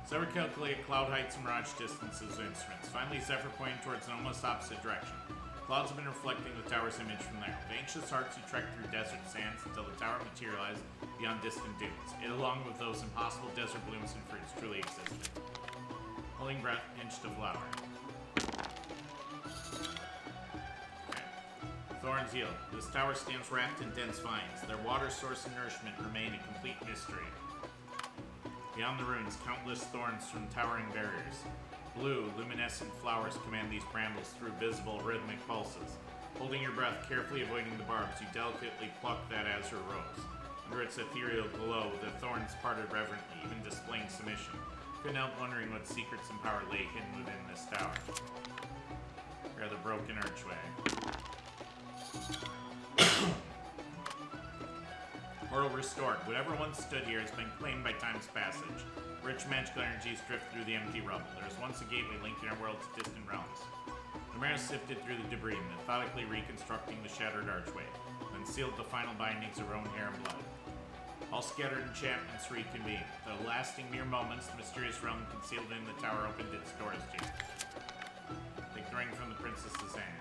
Speaker 1: Zephyr calculate cloud heights and mirage distances of instruments. Finally, Zephyr pointing towards an almost opposite direction. Clouds have been reflecting the tower's image from there. With anxious hearts, you trek through desert sands until the tower materialized beyond distant dunes. It, along with those impossible desert blooms and fruits, truly existed. Holding breath, pinched a flower. Okay. Thorns yield. This tower stands wrapped in dense vines. Their water source and nourishment remain a complete mystery. Beyond the ruins, countless thorns from towering barriers. Blue, luminescent flowers command these brambles through visible rhythmic pulses. Holding your breath, carefully avoiding the barbs, you delicately pluck that azure rose. Under its ethereal glow, the thorns parted reverently, even displaying submission. Couldn't help wondering what secrets and power lay hidden within this tower. Or the broken archway. Portal restored. Whatever once stood here has been claimed by time's passage. Rich magical energies drift through the empty rubble. There is once a gateway linking our world to distant realms. Romero sifted through the debris, methodically reconstructing the shattered archway, then sealed the final bindings of her own hair and blood. All scattered enchantments reconvened. Though lasting mere moments, the mysterious realm concealed in the tower opened its doors to you. Take the ring from the princess's hand.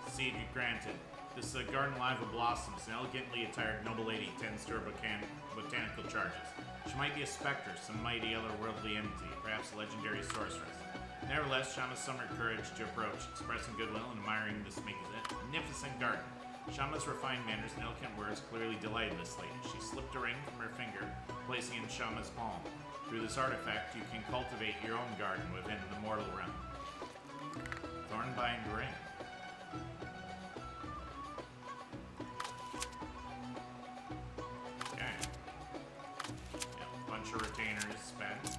Speaker 1: Seed granted. This garden alive with blossoms. An elegantly attired noble lady tends to her botanical charges. She might be a specter, some mighty otherworldly entity, perhaps a legendary sorceress. Nevertheless, Shama summoned courage to approach, expressing goodwill and admiring this magnificent garden. Shama's refined manners and eloquent words clearly delighted this lady. She slipped a ring from her finger, placing it in Shama's palm. Through this artifact, you can cultivate your own garden within the mortal realm. Thornbind ring. Retainers spent.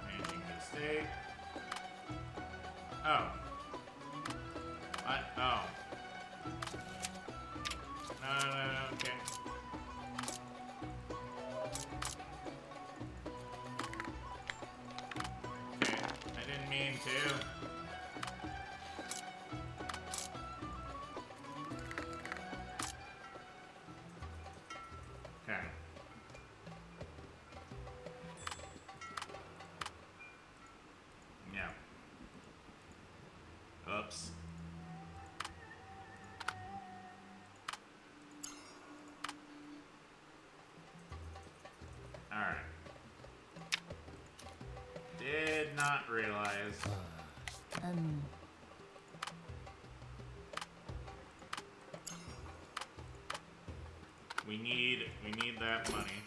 Speaker 1: Managing the estate. Oh. What? Oh. No, okay. Okay, I didn't mean to. Okay. Oops. Alright. Did not realize. We need that money.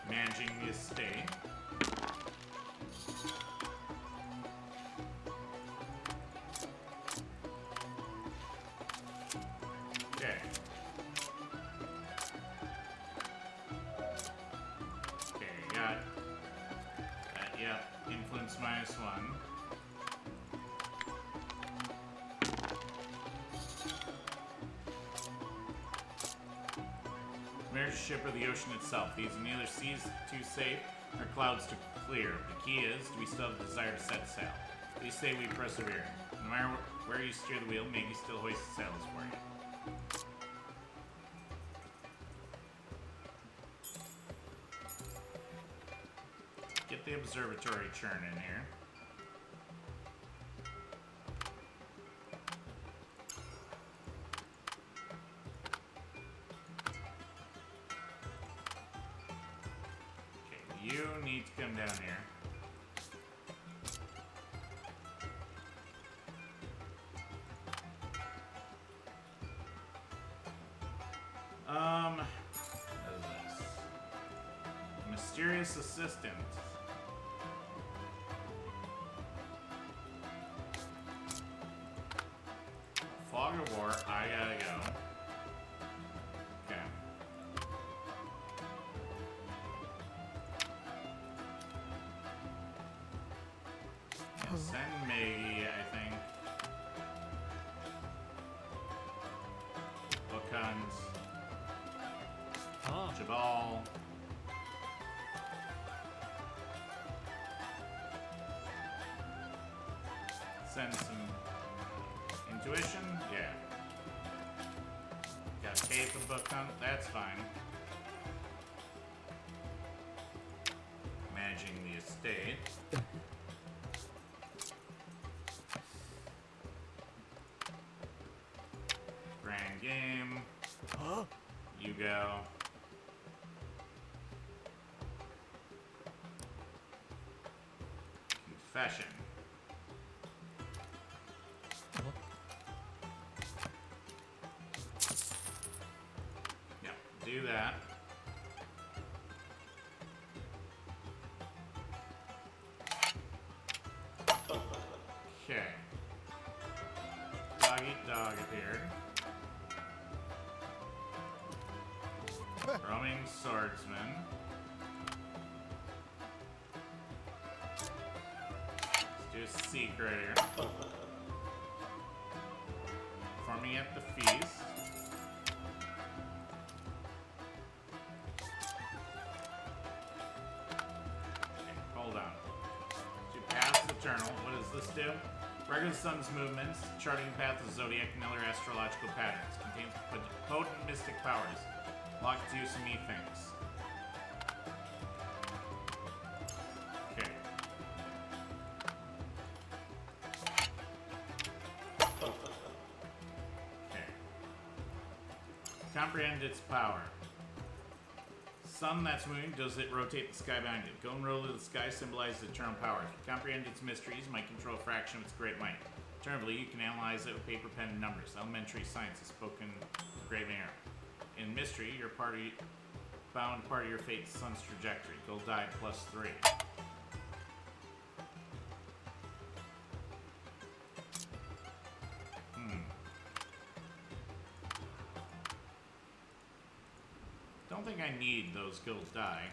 Speaker 1: Managing the estate. Okay. Okay, got that, yep. Influence -1. Ship or the ocean itself. These are neither seas too safe nor clouds too clear. The key is, do we still have the desire to set sail? Please say we persevere. No matter where you steer the wheel, may we still hoist the sails for you. Get the observatory churn in here. You need to come down here. What is this? Mysterious assistant. Fog of War, I gotta go. Okay. Send Maggie, I think. Bookhunt. Jabal. spend some intuition. Yeah. Got to pay for book hunt. That's fine. Managing the estate. Grand game.
Speaker 4: Huh?
Speaker 1: You go. Confession. Yep, do that. Okay. Dog eat dog appeared. Roaming swordsman. Let's do a secret here. Performing at the feast. Okay, hold on. To pass eternal, what does this do? Record the sun's movements, charting the path of zodiac and other astrological patterns. Contains potent mystic powers. Locked use of me things. Okay. Okay. Comprehend its power. Sun that's moving, does it rotate the sky behind it? Golden roll of the sky symbolizes eternal power. If you comprehend its mysteries, you might control a fraction of its great might. Alternatively, you can analyze it with paper, pen, and numbers. Elementary science is spoken engraving error. In mystery, your party bound part of your fate's sun's trajectory. Gold die +3. Don't think I need those gold die.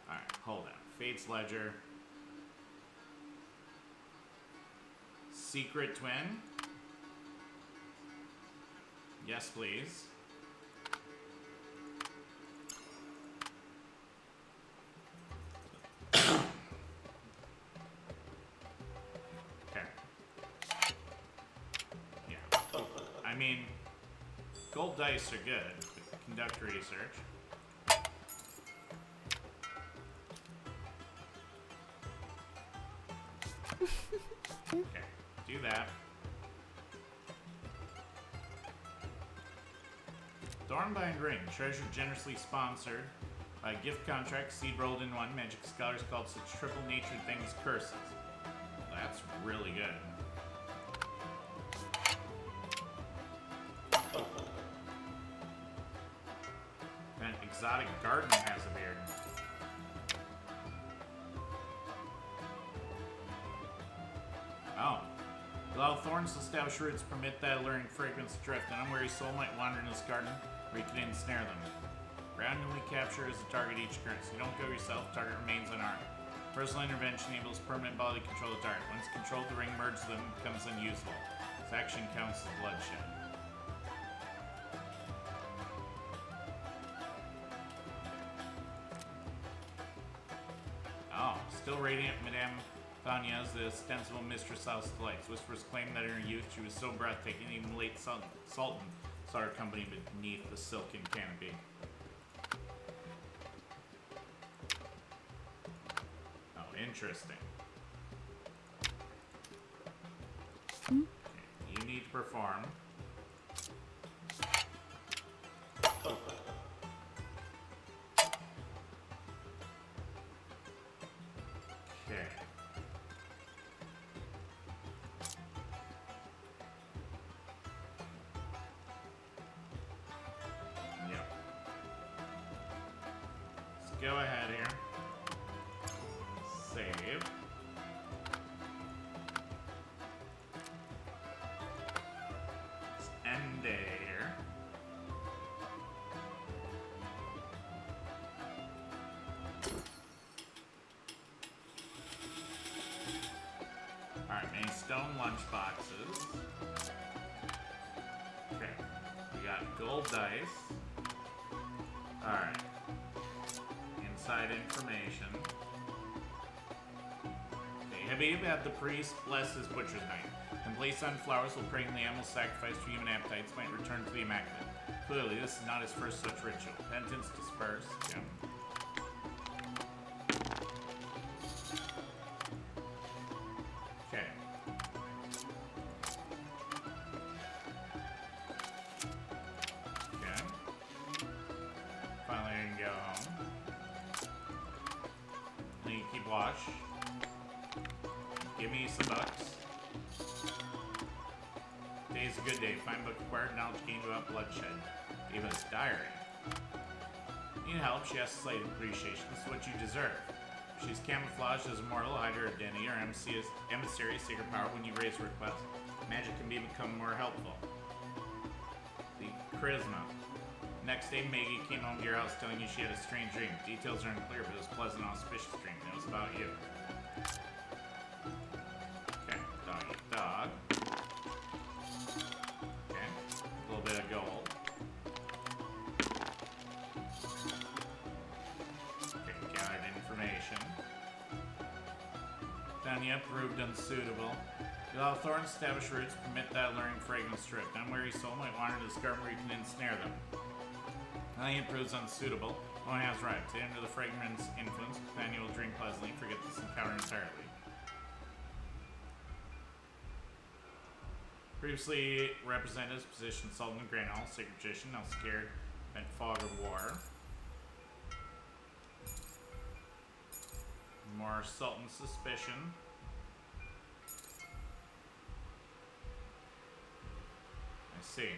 Speaker 1: Alright, hold on. Fate's Ledger. Secret Twin. Yes, please. Okay. Yeah. I mean, gold dice are good. Conduct research. Okay, do that. Thornbind Ring, treasure generously sponsored by gift contract, seed rolled in one. Magic scholars called such triple natured things curses. That's really good. An exotic garden has a beard. Oh. Allow thorns to establish roots, permit that alluring fragrance to drift. An unwary soul might wander in this garden where you can ensnare them. Randomly capture as a target each occurrence. You don't go yourself, target remains unarmed. Personal intervention enables permanent bodily control of the target. Once controlled, the ring merges them and becomes unusable. This action counts as bloodshed. Oh, still radiant, Madame Thanya is the ostensible mistress of delights. Whispers claim that in her youth she was so breathtaking, even the late Sultan saw her company beneath the silken canopy. Oh, interesting. Okay, you need to perform. Okay. Yep. Let's go ahead here. Save. Let's end it here. Alright, many stone lunch boxes. Okay, we got gold dice. Alright. Inside information. Habib had the priest bless his butcher's knife, and place on flowers will praying the animal sacrificed for human appetites might return to the Immaculate. Clearly, this is not his first such ritual. Penitence dispersed. Yeah. Okay. Okay. Finally, I can go home. And you keep watch. Give me some bucks. Today's a good day. Fine book acquired, knowledge gained about Bloodshed. Eva's diary. Need help? She asks slight appreciation. This is what you deserve. She's camouflaged as a mortal, hide her identity, or emissary, sacred power when you raise a request. Magic can become more helpful. The charisma. Next day, Maggie came home to your house telling you she had a strange dream. Details are unclear, but it was a pleasant, auspicious dream. It was about you. Okay, doggy dog. Okay, a little bit of gold. Okay, gathered information. Tanya proved unsuitable. You allow thorns to establish roots, permit that alluring fragrance drift. Unwary soul might wander to discover where you can ensnare them. Tanya proves unsuitable. One has right. To enter the fragrance influence, Tanya will drink pleasantly, forget this encounter entirely. Previously represented as position Sultan of Grand Hall, sacred tradition, now scared, bent fog of war. More Sultan suspicion. I see.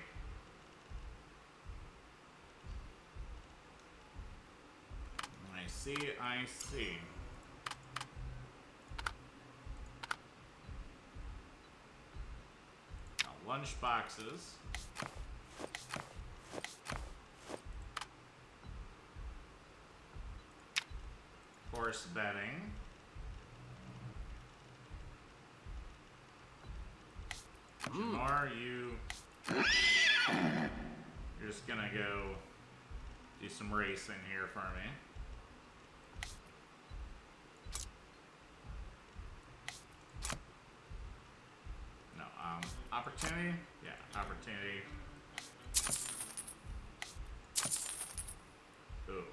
Speaker 1: I see. Now, lunch boxes. Horse betting. Jamar, you're just gonna go do some racing here for me. Opportunity? Yeah, opportunity. Ooh.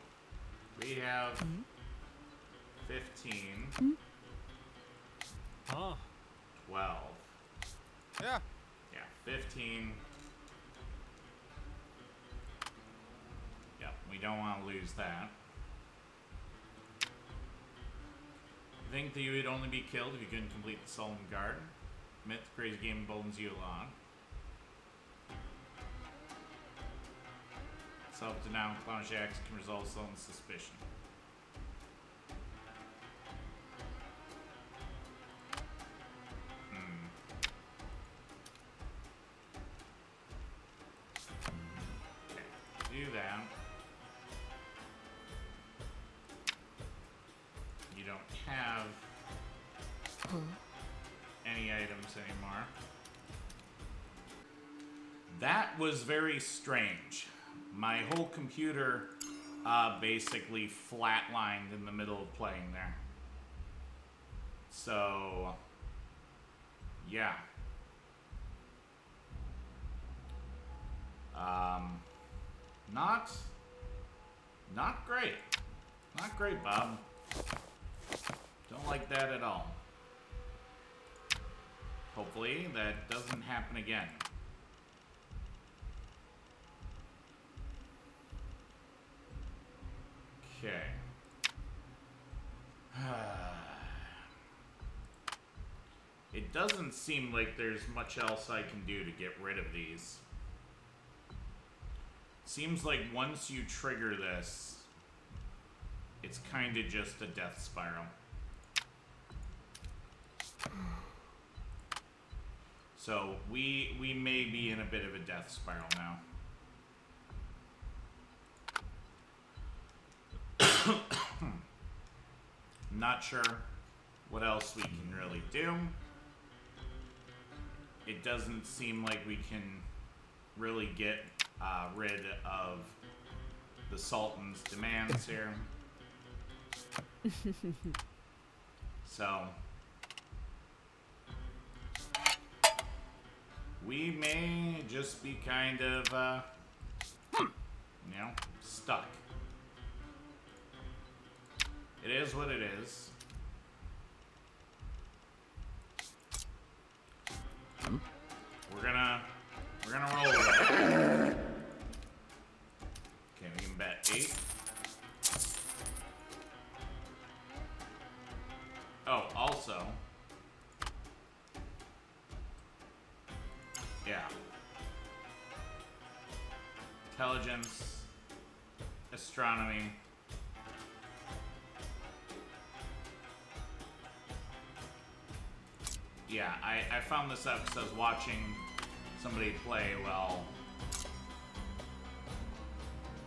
Speaker 1: We have 15. 12.
Speaker 2: Yeah.
Speaker 1: Yeah, 15. Yep, we don't want to lose that. You think that you would only be killed if you couldn't complete the Sultan Guard? Myth, crazy game emboldens you along. Self-denial, clownish acts can resolve Sultan's suspicion. Okay, do that. You don't have any items anymore. That was very strange. My whole computer basically flatlined in the middle of playing there. So, yeah. Not great. Not great, Bob. Don't like that at all. Hopefully that doesn't happen again. Okay. It doesn't seem like there's much else I can do to get rid of these. Seems like once you trigger this, it's kind of just a death spiral. So we may be in a bit of a death spiral now. Not sure what else we can really do. It doesn't seem like we can really get rid of the Sultan's demands here. So, we may just be kind of, you know, stuck. It is what it is. We're gonna roll with it. Okay, we can bet 8. Oh, also, yeah, intelligence, astronomy. Yeah, I found this out because I was watching somebody play while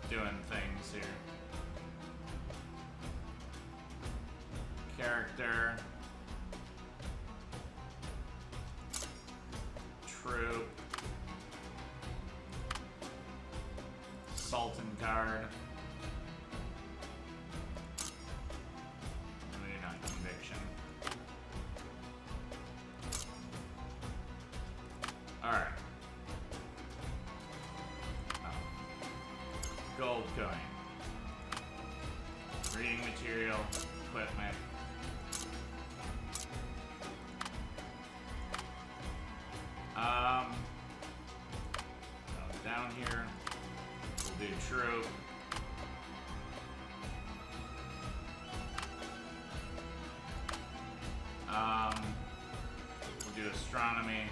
Speaker 1: doing things here. Character. Troop. Sultan card. Maybe not conviction. Alright. Gold coin. Reading material. Equipment. Down here. We'll do troop. We'll do astronomy.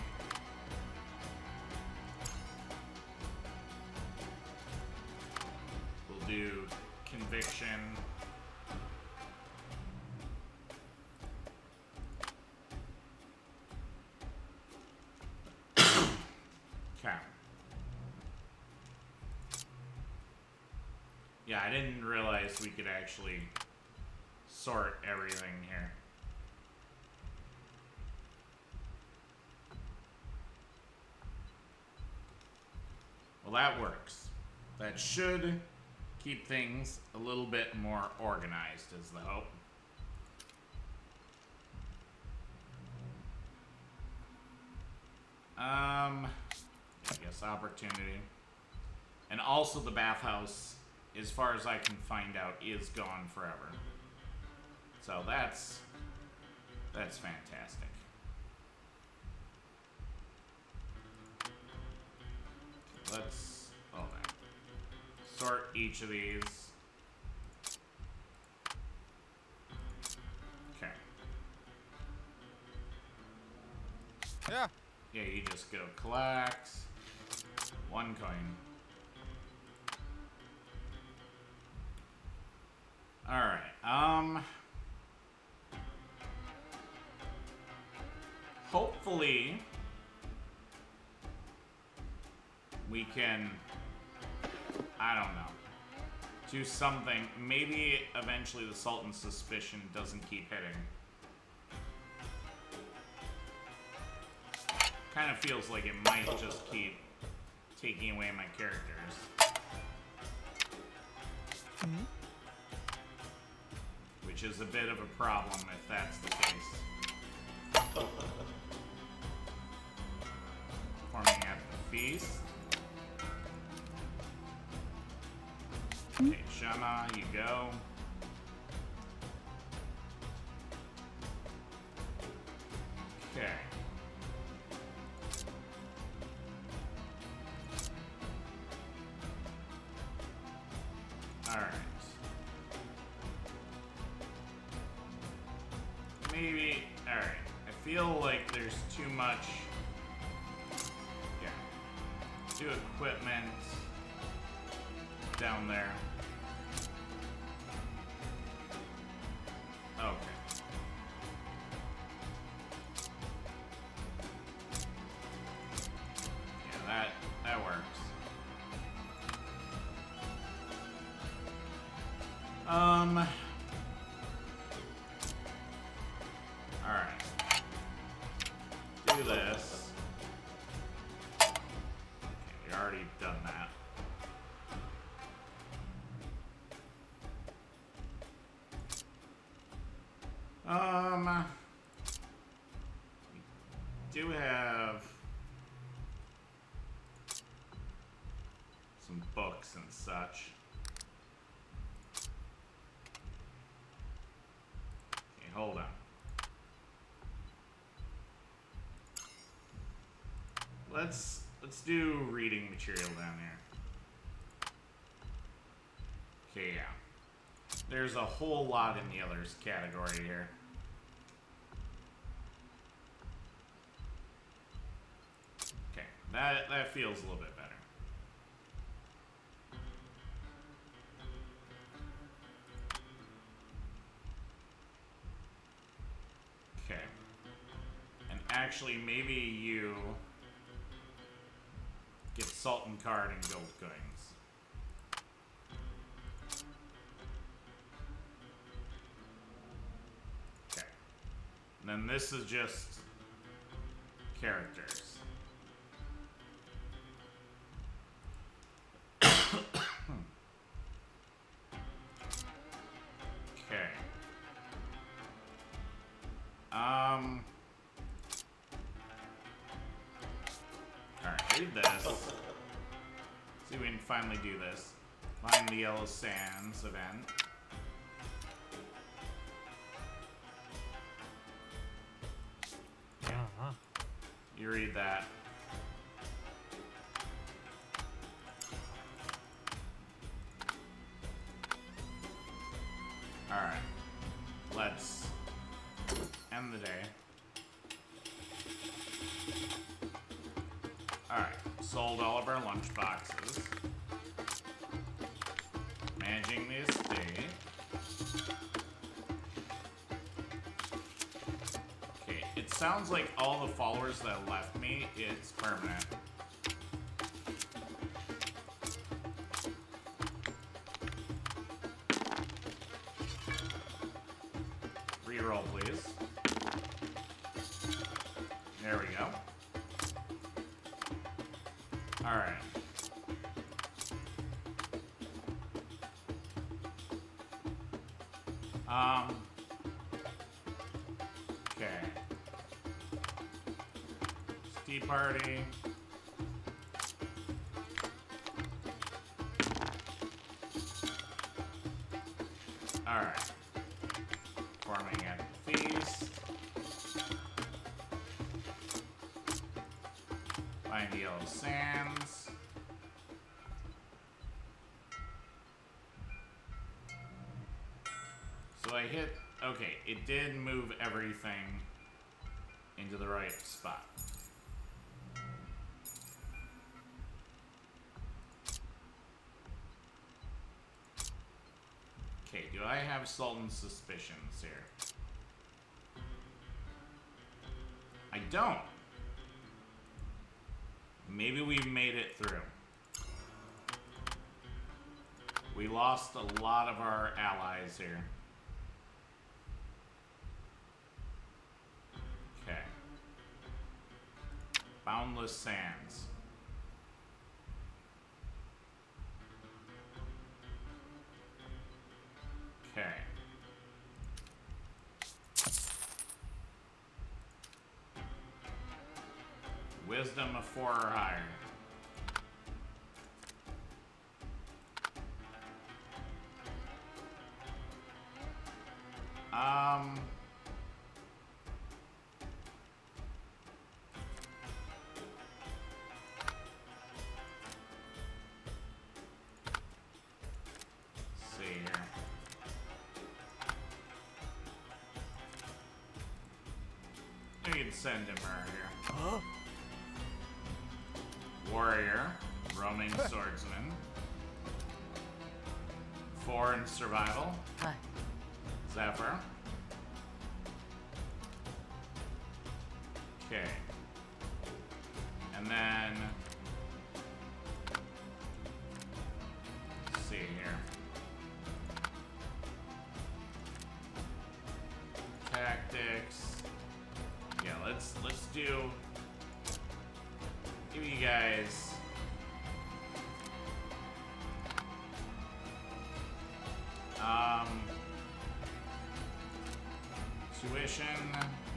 Speaker 1: We'll do conviction. Okay. Yeah, I didn't realize we could actually sort everything here. Well, that works. That should keep things a little bit more organized, is the hope. I guess opportunity. And also the bathhouse, as far as I can find out, is gone forever. So that's fantastic. Let's sort each of these. Okay.
Speaker 2: Yeah.
Speaker 1: Yeah, you just go collect 1 coin. Alright, hopefully we can, I don't know, do something. Maybe eventually the Sultan's suspicion doesn't keep hitting. Kind of feels like it might just keep taking away my characters. Which is a bit of a problem if that's the case. Forming at the feast. Okay, Shama, you go. Okay. Alright. Maybe, alright. I feel like there's too much. Yeah. Do equipment down there. Okay. Yeah, that works. Alright. Do this. Okay, we already done that. We do have some books and such. Okay, hold on. Let's do reading material down here. Okay, yeah. There's a whole lot in the others category here. Okay, that feels a little bit better. Okay. And actually, maybe you get Sultan card and gold coins. Okay. And then this is just characters. Okay. Alright, read this. See if we can finally do this. Find the Yellow Sands event.
Speaker 4: Yeah. Huh.
Speaker 1: You read that. Alright. Let's end the day. Alright. Sold all of our lunch boxes. Managing the estate. Okay, it sounds like all the followers that left me is permanent. Reroll, please. There we go. Alright. Okay. Tea party. Alright. Forming at the feast. Find the Yellow Sands. So I hit... Okay, it did move everything into the right spot. Okay, do I have Sultan's suspicions here? I don't. Maybe we made it through. We lost a lot of our allies here. Okay. Boundless Sands. Okay. Wisdom of 4 or higher. See here. We can send him right here.
Speaker 4: Huh?
Speaker 1: Warrior, roaming swordsman. 4 in survival.
Speaker 3: Hi.
Speaker 1: Zephyr. Okay. And then... let's see here. Tactics. Yeah, let's do... give you guys... tuition?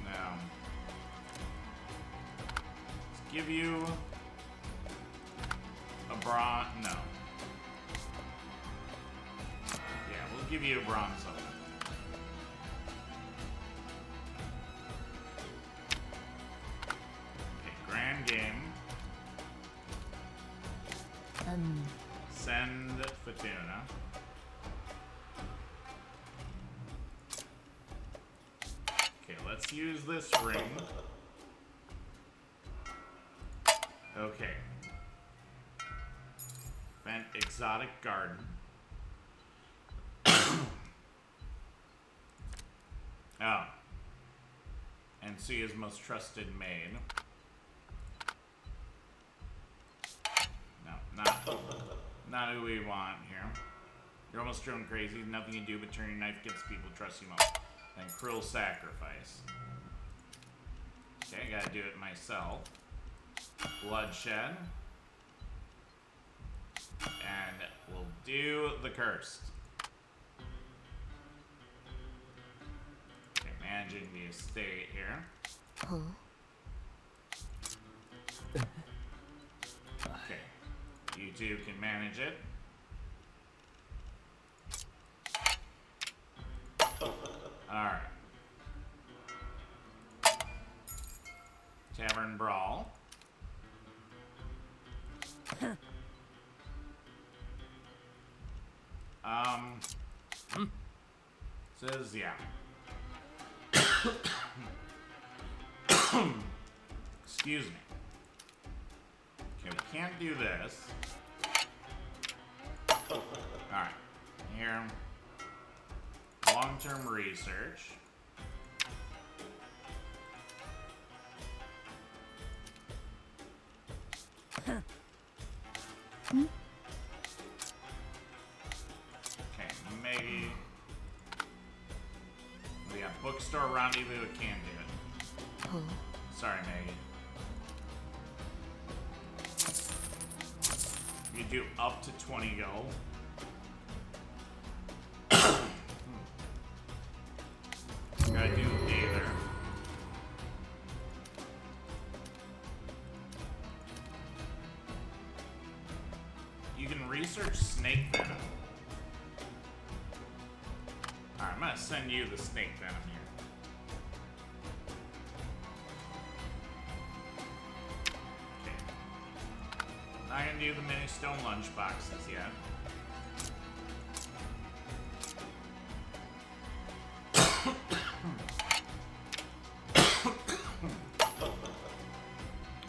Speaker 1: No. Let's give you a bronze. No. Yeah, we'll give you a bronze open. Okay, grand game. Send Fatuna. Okay, let's use this ring. Okay. Vent exotic garden. Oh. And Sia's most trusted maid. No, not who we want here. You're almost driven crazy. Nothing you do but turn your knife against people who trust you most. Then cruel sacrifice. Okay, I gotta do it myself. Bloodshed. And we'll do the cursed. Okay, managing the estate here. Okay, you two can manage it. Alright. Tavern Brawl. Says, yeah. Excuse me. Okay, we can't do this. Alright. Here. Long-term research. Okay, maybe. We got bookstore rendezvous. It can't do it. Sorry, Maggie. You do up to 20 gold. Gotta do either. You can research snake venom. Alright, I'm gonna send you the snake venom here. Okay. Not gonna do the mini stone lunch boxes yet.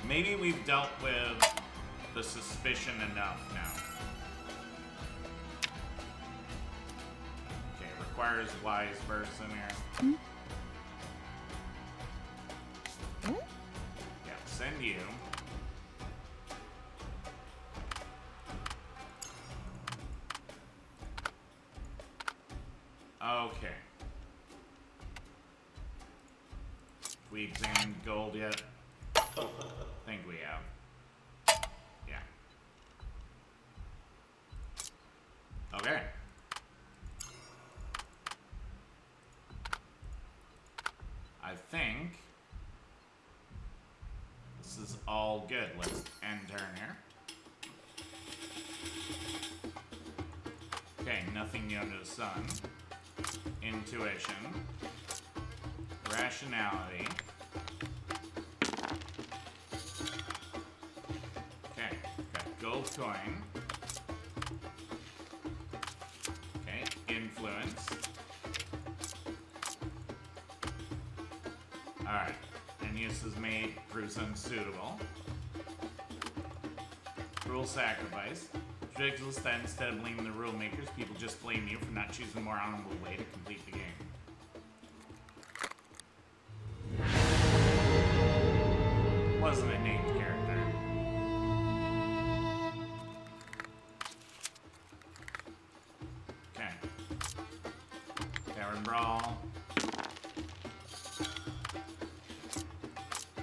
Speaker 1: Maybe we've dealt with the suspicion enough now. Okay, requires wise person here. Yeah, send you. Okay. We examined gold yet? I think we have. Yeah. Okay. I think this is all good. Let's end turn here. Okay, nothing new under the sun. Intuition. Rationality. Okay, got gold coin. Okay, influence. Alright, Ennius is made, proves unsuitable. Rule sacrifice. Ridiculous that instead of blaming the rule makers, people just blame you for not choosing a more honorable way to complete the game. Wasn't a named character. Okay. Tavern Brawl.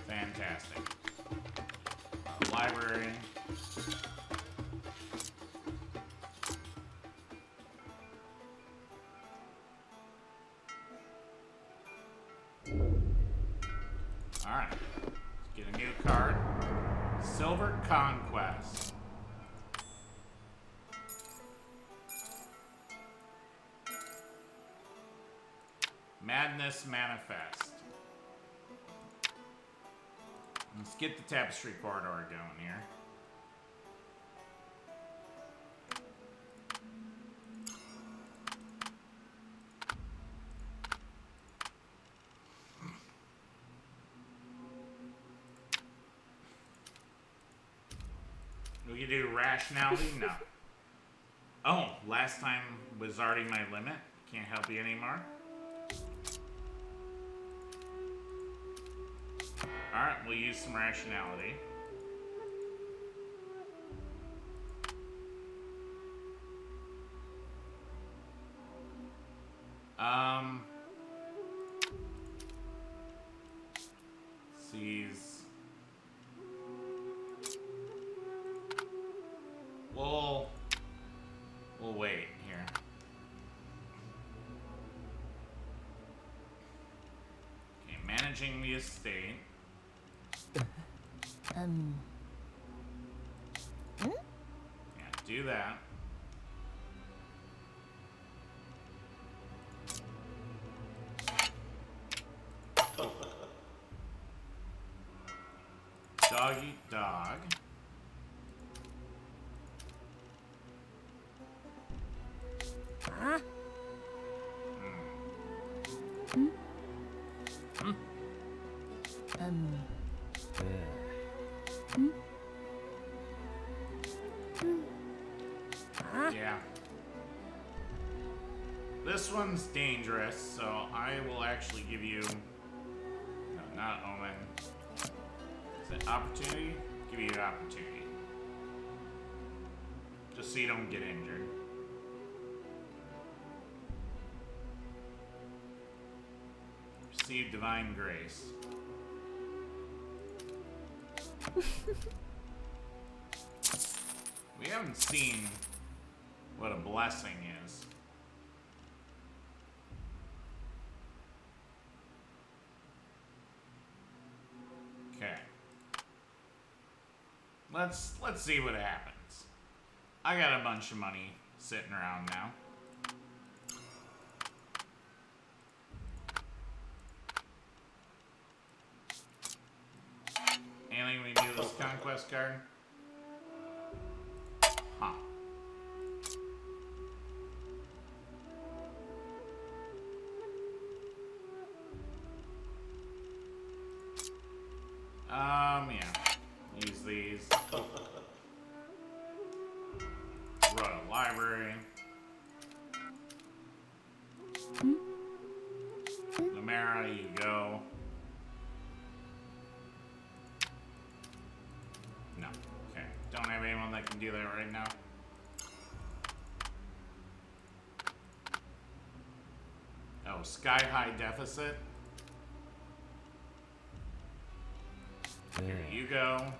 Speaker 1: Fantastic. Library. Alright. Let's get a new card. Silver Conquest. Madness Manifest. Let's get the tapestry corridor going here. We can do rationality? No. Oh, last time was already my limit. Can't help you anymore. Alright, we'll use some rationality. Seize. We'll wait here. Okay, managing the estate. Yeah, do that. Dog eat dog. Yeah. This one's dangerous, so I will actually give you... No, not Omen. Is it opportunity? Give you an opportunity. Just so you don't get injured. Receive divine grace. We haven't seen what a blessing is. Okay. Let's see what happens. I got a bunch of money sitting around now. Anything we do this Conquest card? Huh. Yeah. Use these. Royal Library. Lumera, you go. No. Okay. Don't have anyone that can do that right now. Oh, Sky High Deficit. Here you go.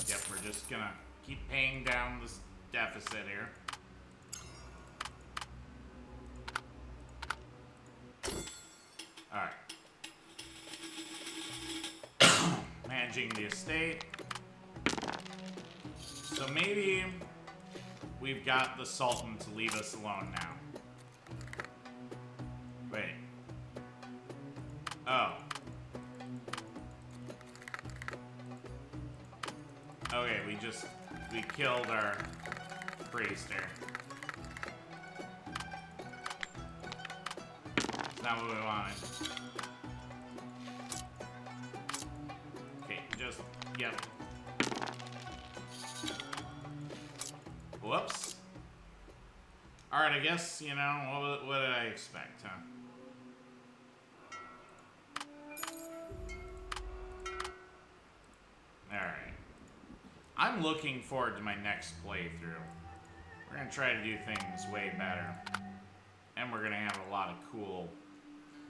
Speaker 1: Yep, we're just gonna keep paying down this deficit here. Alright. Managing the estate. So maybe we've got the Sultan to leave us alone now. Wait. Oh. Okay, we killed our priest here. It's not what we wanted. Okay, yep. Whoops. Alright, I guess, what did I expect, huh? Alright. I'm looking forward to my next playthrough. We're gonna try to do things way better. And we're gonna have a lot of cool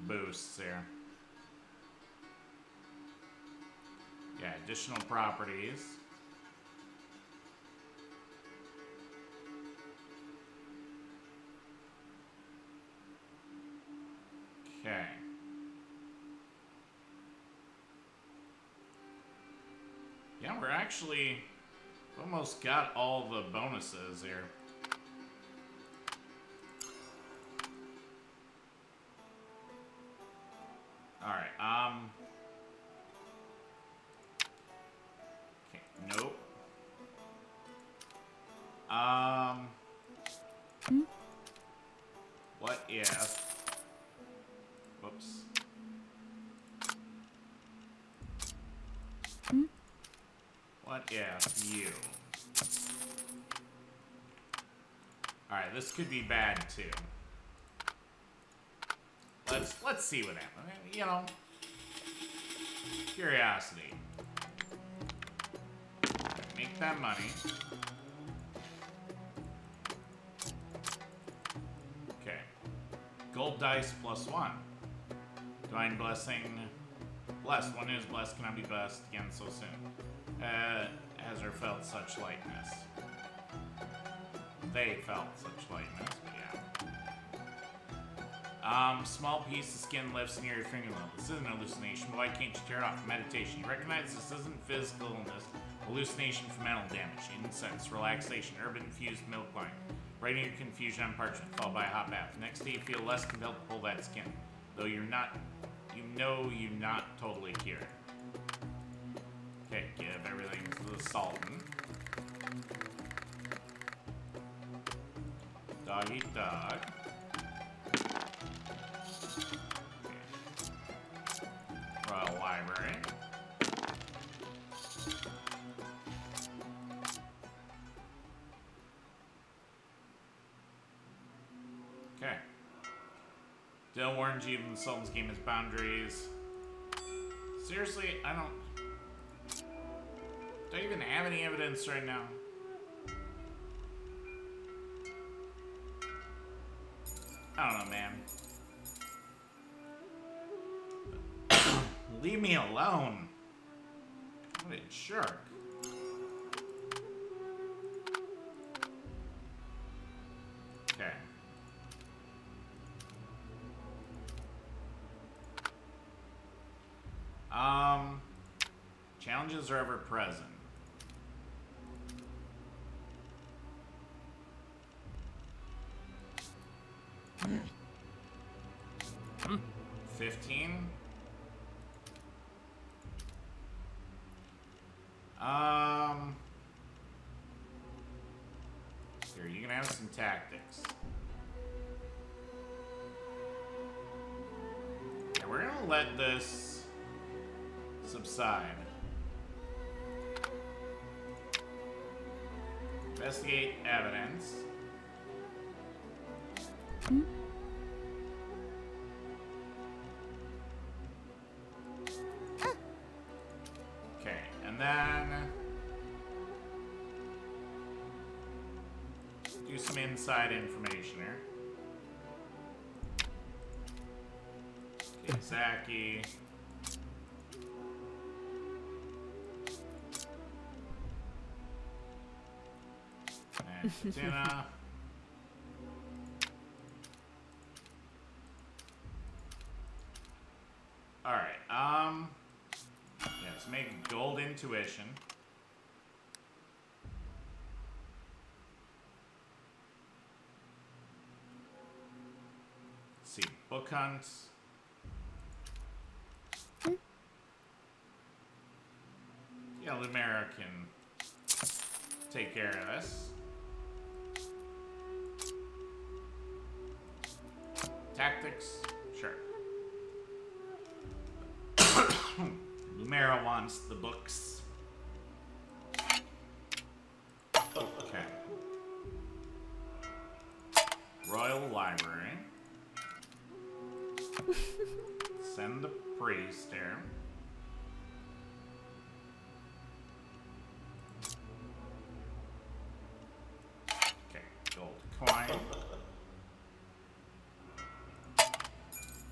Speaker 1: boosts here. Yeah, additional properties. Okay. Yeah, we're actually almost got all the bonuses here. Alright, okay, nope. What if... Whoops. What if you... Alright, this could be bad, too. Let's see what happens. You know, curiosity. Make that money. Okay. Gold dice +1. Divine blessing. Blessed. One who is blessed cannot be blessed again so soon. Has her felt such lightness. They felt such lightness, but yeah. Small piece of skin lifts near your fingernail. This isn't an hallucination, but why can't you tear it off? Meditation. You recognize this isn't physical illness. Hallucination from mental damage. Incense. Relaxation. Herb-infused milk wine. Writing your confusion on parchment, followed by a hot bath. Next day you feel less compelled to pull that skin. Though you're not... You know you're not totally cured. Okay, give everything to the Sultan. Dog eat dog. Okay. Royal Library. Okay. Dill warns you the Sultan's game has boundaries. Seriously, I don't even have any evidence right now. I don't know, man. Leave me alone. What a jerk. Okay. Challenges are ever present.
Speaker 4: Hmm.
Speaker 1: 15. Here, you can have some tactics. Yeah, we're gonna let this subside. Investigate evidence. Okay, and then do some inside information here. Okay, Zaki. And Fatina. Alright, yeah, let's make gold intuition. Let's see, book hunts. Yeah, Lumera can take care of this. Tactics? Sure. Lumera wants the books. Okay. Royal Library. Send the priest here. Okay, gold coin.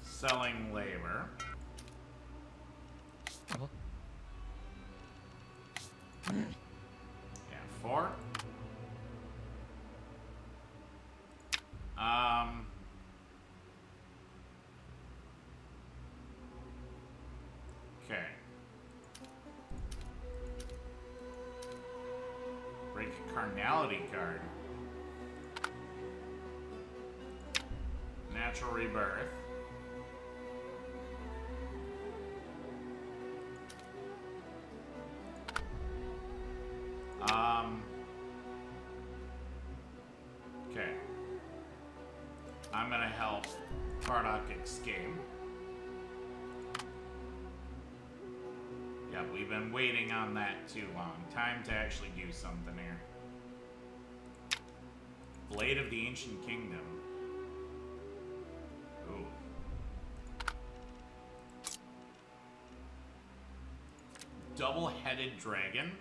Speaker 1: Selling labor. Yeah, 4. Okay. Break a Carnality card. Natural rebirth. Bardock escape. Yeah, we've been waiting on that too long. Time to actually do something here. Blade of the Ancient Kingdom. Ooh. Double-headed dragon.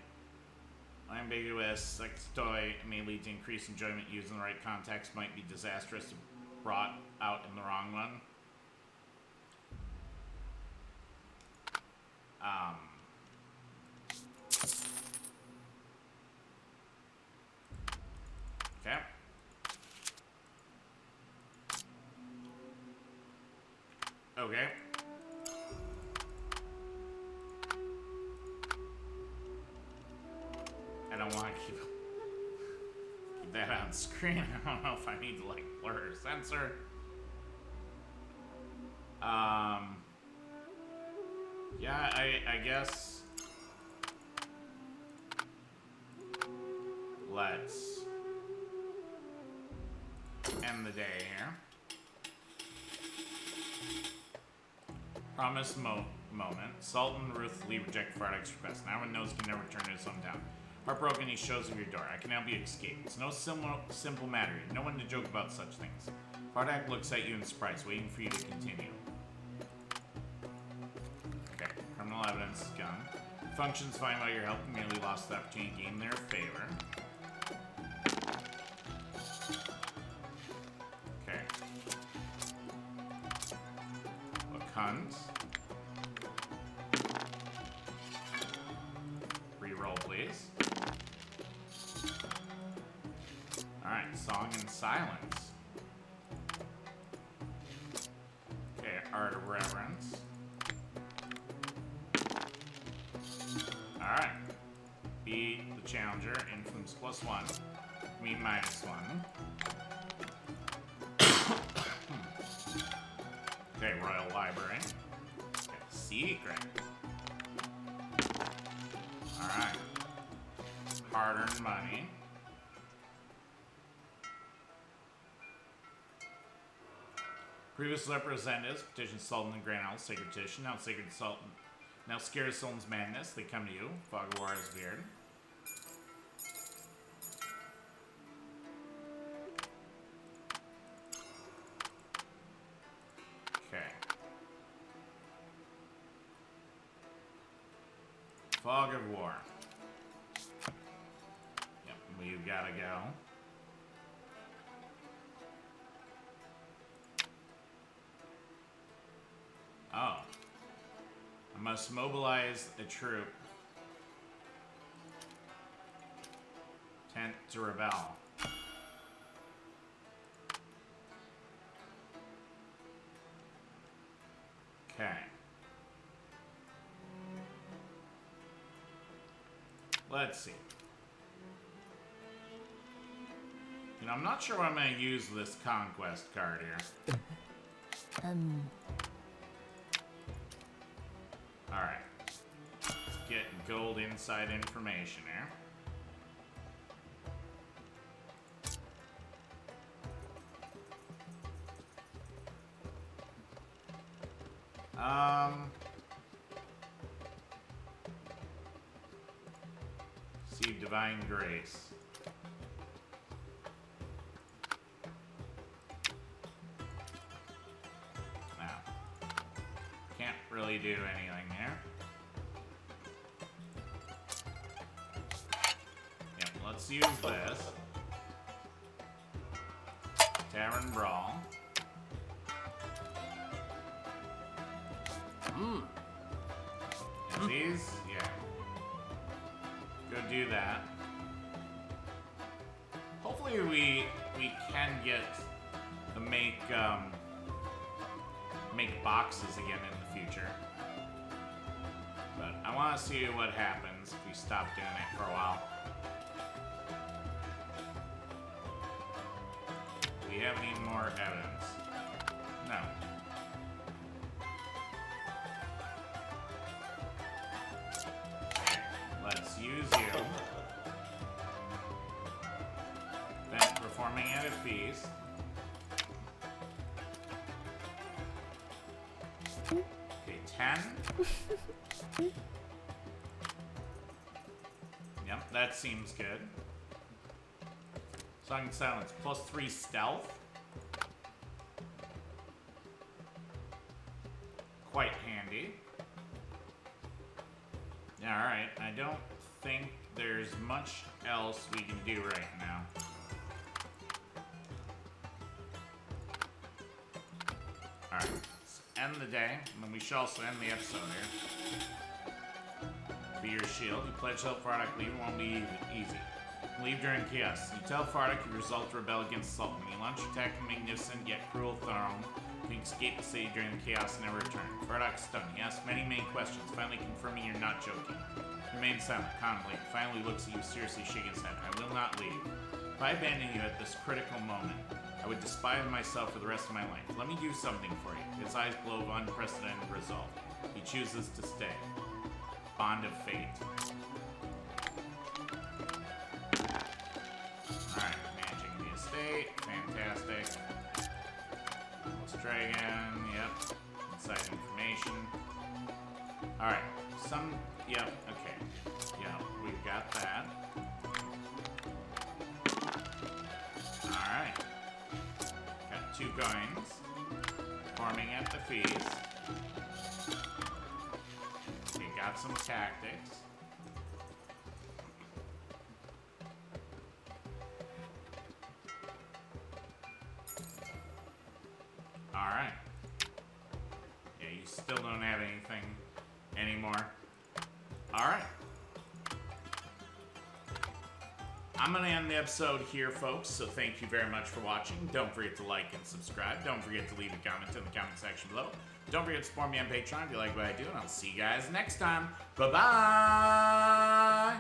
Speaker 1: Ambiguous sextoy may lead to increased enjoyment used in the right context, might be disastrous if brought out in the wrong one. Okay. Okay. I don't want to keep that on screen. I don't know if I need to like blur or censor. Yeah, I guess let's end the day here. Promise moment. Sultan ruthlessly rejected Fardock's request. Now everyone knows he can never return to his hometown. Heartbroken, he shows up your door. I can help you escape. It's no simple matter. No one to joke about such things. Fardock looks at you in surprise, waiting for you to continue. Okay, criminal evidence is gone. Functions fine while you're helping. Merely lost the opportunity to gain their favor. Okay. A cunt. Reroll, please. Alright, Song in Silence. Okay, Art of Reverence. Alright. Beat the Challenger, Influence +1. Me -1. Okay, Royal Library. Okay, Secret. Alright. Hard-earned money. Previous representatives petitioned Sultan and Grand Isle, Sacred Petition. Now Sacred Sultan. Now scared of Sultan's madness, they come to you. Fog of War is veered. Okay. Fog of War. Yep, we've gotta go. Oh. I must mobilize a troop. Tent to rebel. Okay. Let's see. You know, I'm not sure I'm going to use this Conquest card here. Alright. Getting gold inside information here. Receive Divine Grace. Now, can't really do anything here. Yep, let's use this. Tavern Brawl. And these? Yeah. Go do that. Hopefully we can get the make boxes again in the future. But I want to see what happens if we stop doing it for a while. Do we have any more evidence? No. Let's use you. Then performing at a feast. Okay, 10. Yep, that seems good. Song and Silence, +3 stealth. Quite handy. Alright, I don't think there's much else we can do right now. Alright, let's end the day, and then we shall also end the episode here. Be your shield. You pledge to help Fardock leave, it won't be easy. Leave during chaos. You tell Fardock you resolve to rebel against Sultan. You launch your attack on the magnificent yet cruel throne. You can escape the city during the chaos and never return. Fardock's stunned. He asks many questions, finally confirming you're not joking. Remain silent, contemplate. Finally looks at you seriously, shaking his head. I will not leave. If I abandon you at this critical moment, I would despise myself for the rest of my life. Let me do something for you. His eyes glow with unprecedented resolve. He chooses to stay. Bond of fate. Alright, managing the estate. Fantastic. Dragon, yep. Inside information. Alright, yep, okay. Yep, we've got that. Alright. Got 2 coins. Farming at the feast. We got some tactics. Alright. Yeah, you still don't have anything anymore. Alright. I'm going to end the episode here, folks, so thank you very much for watching. Don't forget to like and subscribe. Don't forget to leave a comment in the comment section below. Don't forget to support me on Patreon if you like what I do, and I'll see you guys next time. Bye-bye!